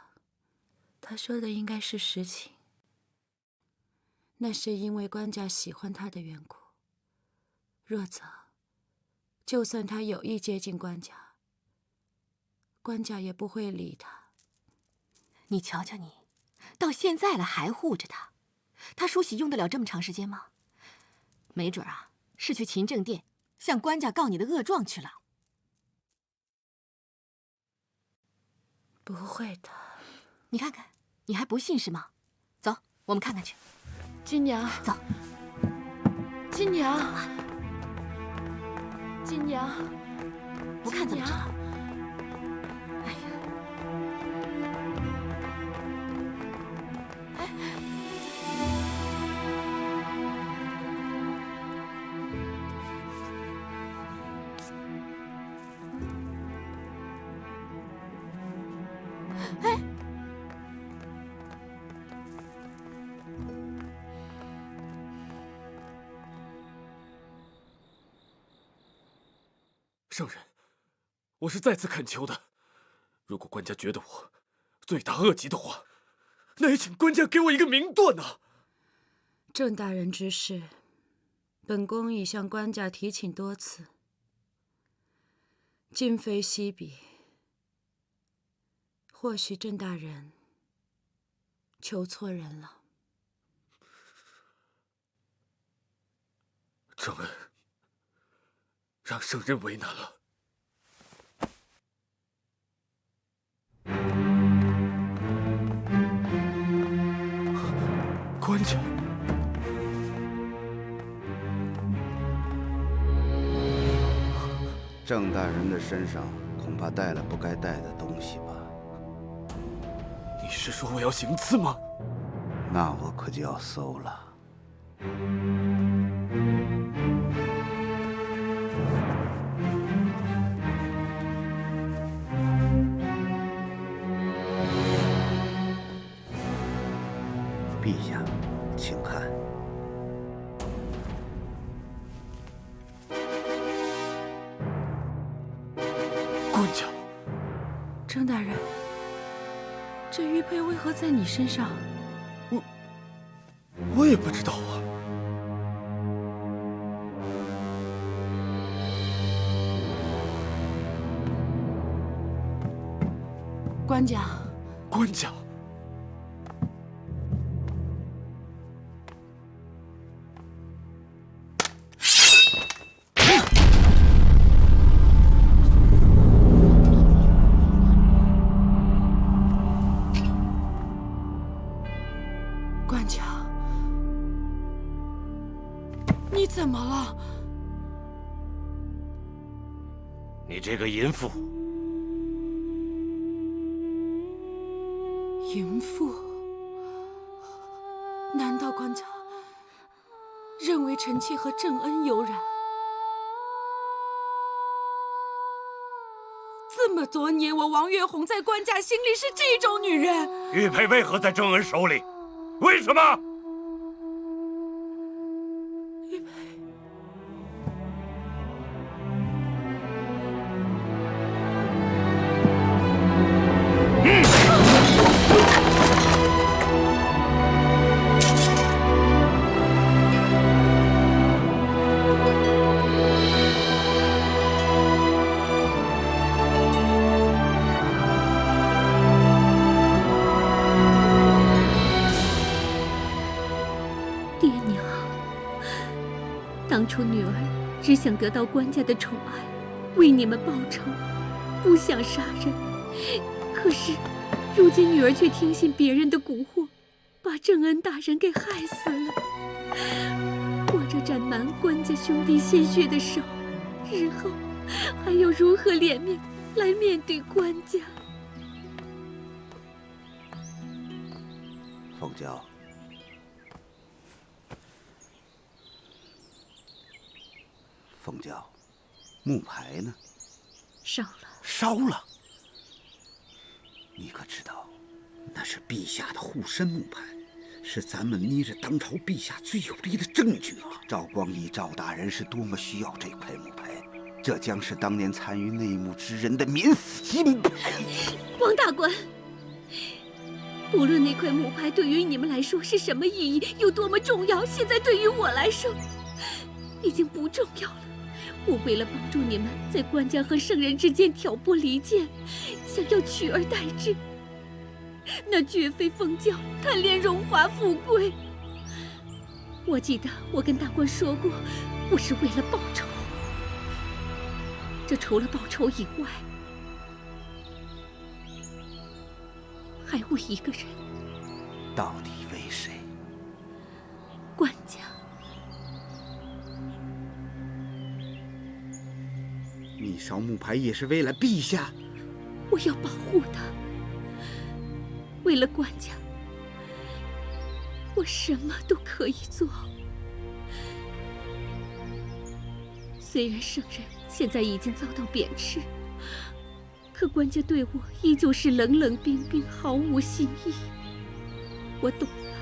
她说的应该是实情。那是因为官家喜欢她的缘故。若则，就算她有意接近官家，官家也不会理她。你瞧瞧你，到现在了还护着她，她梳洗用得了这么长时间吗？没准啊，是去勤政殿向官家告你的恶状去了。不会的，你看看，你还不信是吗？走，我们看看去。金娘，走。金娘，金娘，不看怎么知道？哎呀，哎。圣人，我是再次恳求的，如果官家觉得我罪大恶极的话，那也请官家给我一个明断啊！郑大人之事，本宫已向官家提请多次，今非昔比，或许郑大人求错人了。承恩，让圣人为难了。官家，郑大人的身上恐怕带了不该带的东西吧？你是说我要行刺吗？那我可就要搜了。陛下，请看。官家，郑大人，这玉佩为何在你身上？我也不知道啊。官家，官家。官家，你怎么了？你这个淫妇！淫妇？难道官家认为臣妾和郑恩有染？这么多年，我王月红在官家心里是这种女人。玉佩为何在郑恩手里？为什么？玉佩，当初女儿只想得到官家的宠爱，为你们报仇，不想杀人。可是，如今女儿却听信别人的蛊惑，把郑恩大人给害死了。我这沾满官家兄弟鲜血的手，日后还有如何脸面来面对官家？凤娇。凤娇，木牌呢？烧了。烧了。你可知道，那是陛下的护身木牌，是咱们捏着当朝陛下最有力的证据啊！赵光义赵大人是多么需要这块木牌，这将是当年参与内幕之人的免死金牌。王大官，不论那块木牌对于你们来说是什么意义，有多么重要，现在对于我来说，已经不重要了。我为了帮助你们在官家和圣人之间挑拨离间，想要取而代之，那绝非凤娇贪恋荣华富贵。我记得我跟大官说过，我是为了报仇。这除了报仇以外，还为一个人。到底为谁？官家。你烧木牌也是为了陛下？我要保护他。为了官家，我什么都可以做。虽然圣人现在已经遭到贬斥，可官家对我依旧是冷冷冰冰，毫无心意。我懂了，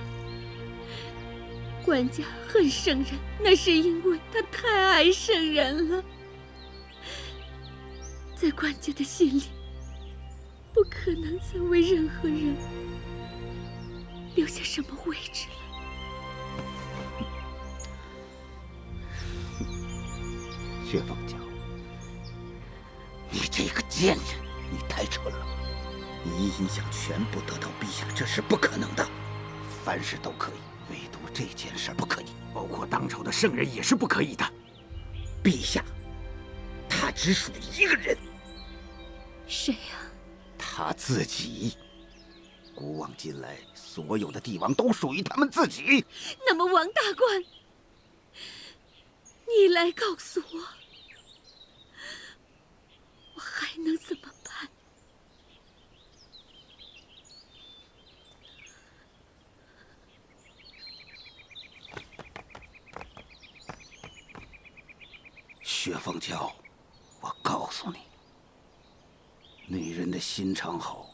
官家恨圣人，那是因为他太爱圣人了。在官家的心里，不可能再为任何人留下什么位置了。薛凤娇，你这个贱人，你太蠢了！你一心想全部得到陛下，这是不可能的。凡事都可以，唯独这件事不可以。包括当朝的圣人也是不可以的。陛下，他只属一个人。谁呀？他自己。古往今来，所有的帝王都属于他们自己。那么，王大官，你来告诉我，我还能怎么办？薛凤娇，我告诉你，女人的心肠好，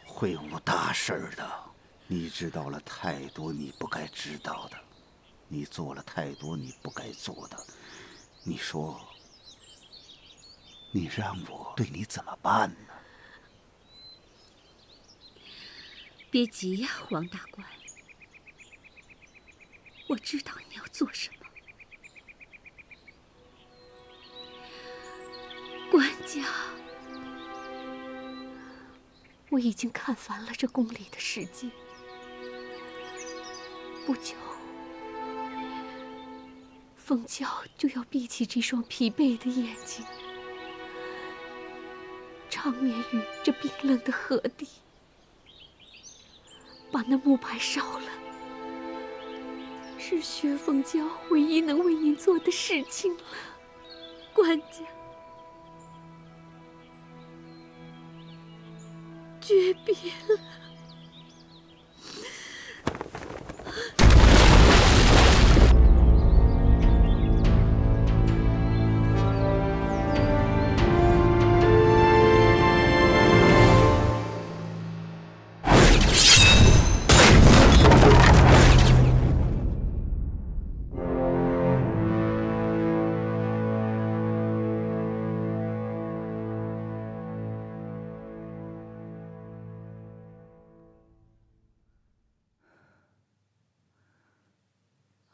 会无大事的。你知道了太多你不该知道的，你做了太多你不该做的。你说，你让我对你怎么办呢？别急呀，王大官，我知道你要做什么。官家，我已经看烦了这宫里的世界。不久，凤娇就要闭起这双疲惫的眼睛，长眠于这冰冷的河底。把那木牌烧了，是薛凤娇唯一能为您做的事情了，官家。诀别了。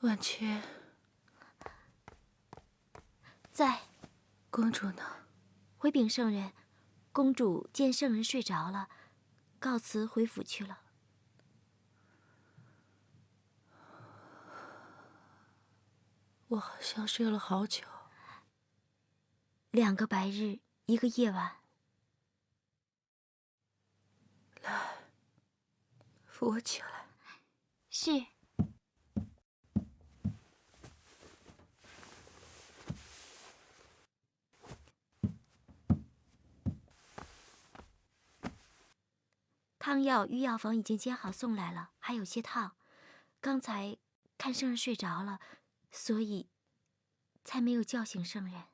婉切在。公主呢？回禀圣人，公主见圣人睡着了，告辞回府去了。我好像睡了好久。2个白日，1个夜晚。来，扶我起来。是。汤药御药房已经煎好送来了，还有些烫。刚才看圣人睡着了，所以才没有叫醒圣人。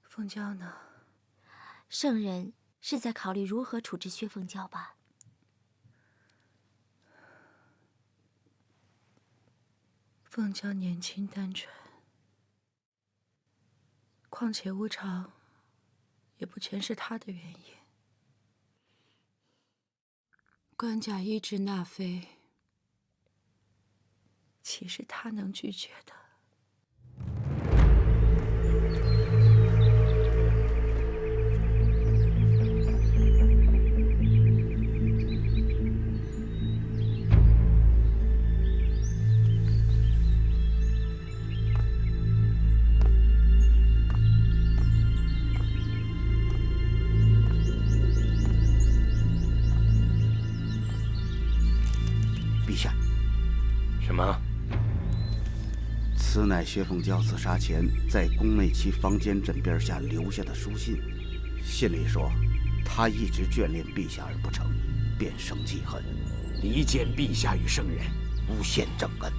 凤娇呢？圣人是在考虑如何处置薛凤娇吧？凤娇年轻单纯，况且无常也不全是她的原因。官家医治纳妃，岂是他能拒绝的？什么？此乃薛凤娇自杀前在宫内其房间枕边下留下的书信。信里说，她一直眷恋陛下而不成，便生记恨，离间陛下与圣人，诬陷正恩。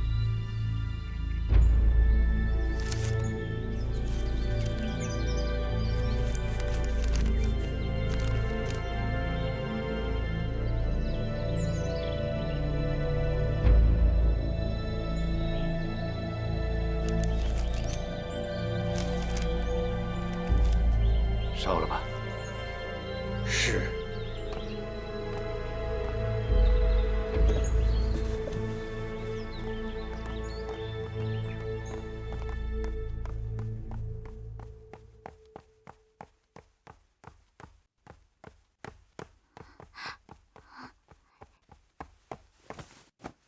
烧了吧。是。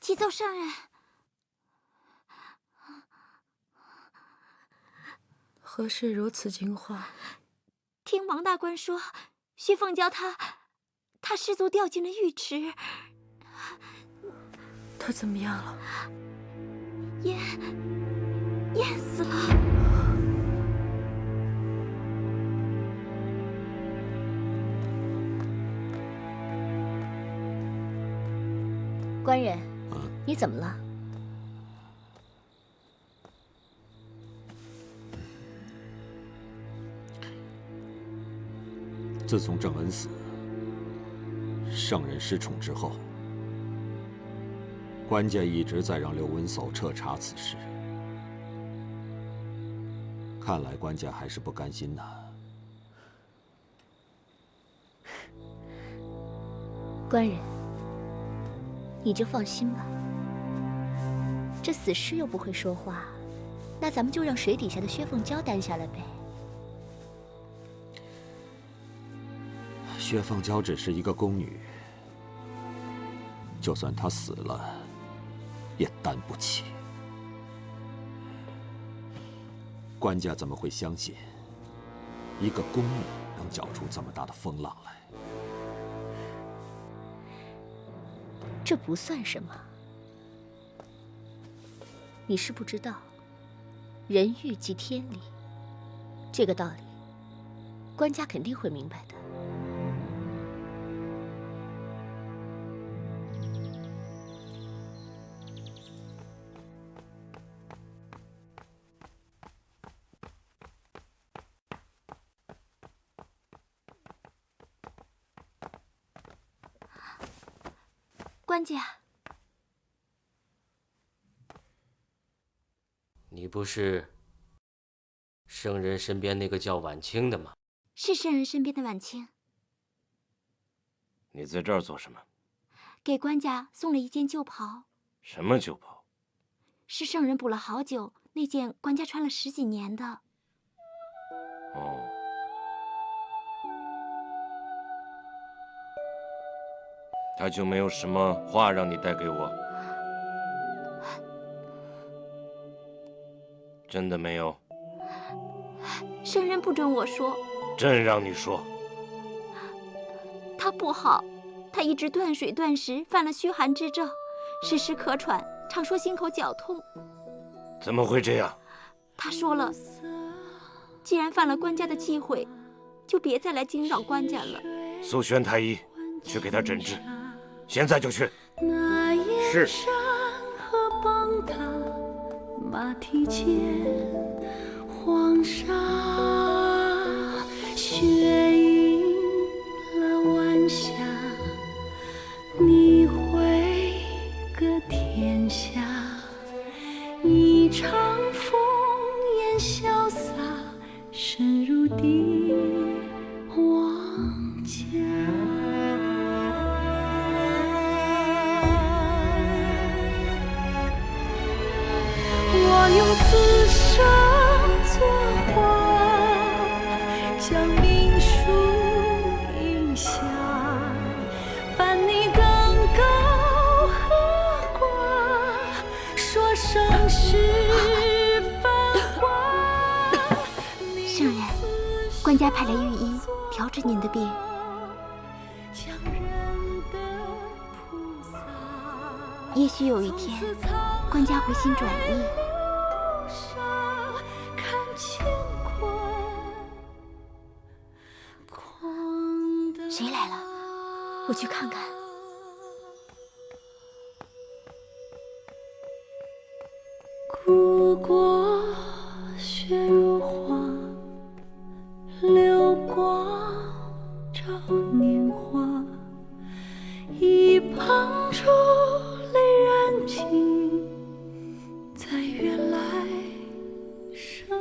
启奏圣人。何事如此惊慌？听王大官说，薛凤娇她失足掉进了浴池。她怎么样了？淹死了。官人，你怎么了？自从郑恩死，圣人失宠之后，官家一直在让刘文叟彻查此事。看来官家还是不甘心呐。官人，你就放心吧。这死尸又不会说话，那咱们就让水底下的薛凤娇担下来呗。薛凤娇只是一个宫女，就算她死了，也担不起。官家怎么会相信一个宫女能搅出这么大的风浪来？这不算什么。你是不知道，人欲即天理，这个道理，官家肯定会明白的。官家，你不是圣人身边那个叫婉清的吗？是圣人身边的婉清。你在这儿做什么？给官家送了一件旧袍，什么旧袍？是圣人补了好久，那件官家穿了10几年的。哦，他就没有什么话让你带给我？真的没有？圣人不准我说。朕让你说。他不好，他一直断水断食，犯了虚寒之症，时时咳喘，常说心口绞痛。怎么会这样？他说了，既然犯了官家的忌讳，就别再来惊扰官家了。速宣太医，去给他诊治，现在就去。是。马蹄间，黄沙雪映了晚霞，你会隔天下，一场风烟潇洒，深入帝王家。我用此生作画，将命书印下，伴你登高和挂，说盛世繁华。圣人，官家派来御医调治您的病。也许有一天，官家回心转意。谁来了？我去看看。故国雪如花，流光照年华，一旁珠泪燃尽，在原来生。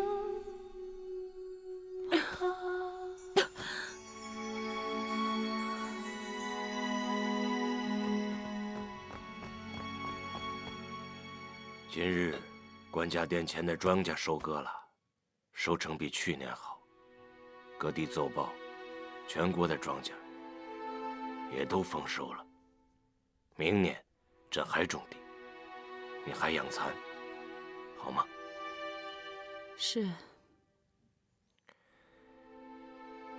今日官家殿前的庄稼收割了，收成比去年好。各地奏报，全国的庄稼也都丰收了。明年朕还种地，你还养蚕，好吗？是。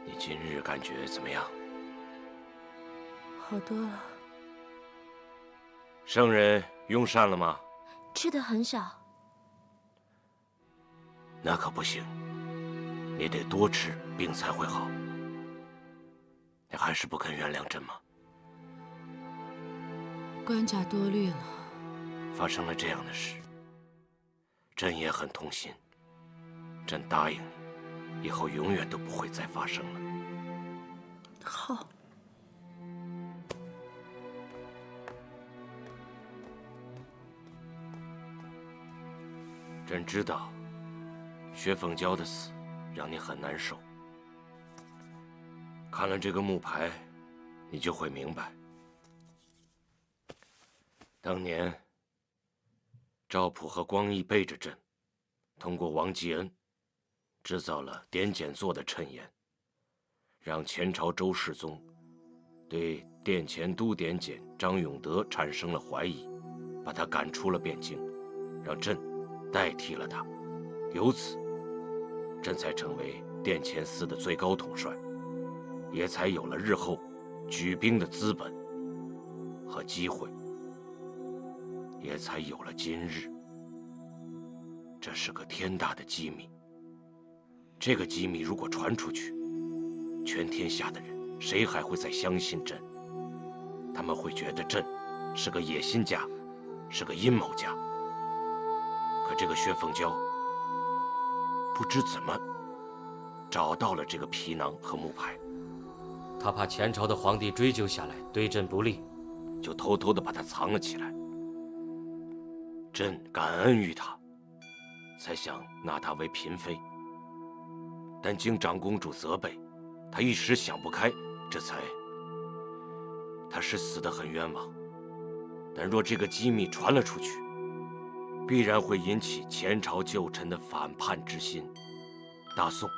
你今日感觉怎么样？好多了。圣人用膳了吗？吃的很少。那可不行，你得多吃，病才会好。你还是不肯原谅朕吗？官家多虑了。发生了这样的事，朕也很痛心。朕答应你，以后永远都不会再发生了。好。朕知道，薛凤娇的死让你很难受。看了这个木牌，你就会明白，当年赵普和光义背着朕，通过王继恩制造了典检做的谶言，让前朝周世宗对殿前都点检张永德产生了怀疑，把他赶出了汴京，让朕代替了他，由此，朕才成为殿前司的最高统帅，也才有了日后举兵的资本和机会，也才有了今日。这是个天大的机密。这个机密如果传出去，全天下的人谁还会再相信朕？他们会觉得朕是个野心家，是个阴谋家。可这个薛凤娇不知怎么找到了这个皮囊和木牌，他怕前朝的皇帝追究下来对朕不利，就偷偷地把它藏了起来。朕感恩于他，才想纳她为嫔妃，但经长公主责备，她一时想不开，这才……她是死得很冤枉，但若这个机密传了出去，必然会引起前朝旧臣的反叛之心，大宋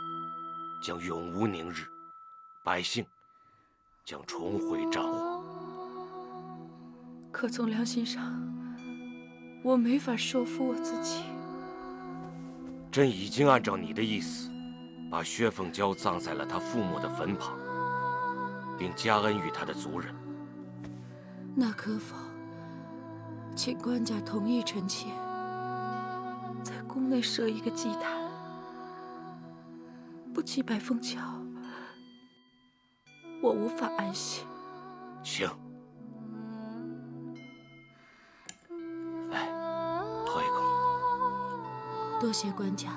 将永无宁日，百姓将重回战火。可从良心上，我没法说服我自己。朕已经按照你的意思，把薛凤娇葬在了他父母的坟旁，并加恩于他的族人。那可否请官家同意臣妾，在宫内设一个祭坛，不祭拜凤娇，我无法安息。请，来，喝一口。多谢官家，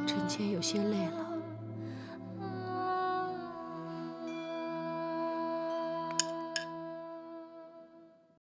臣妾有些累了。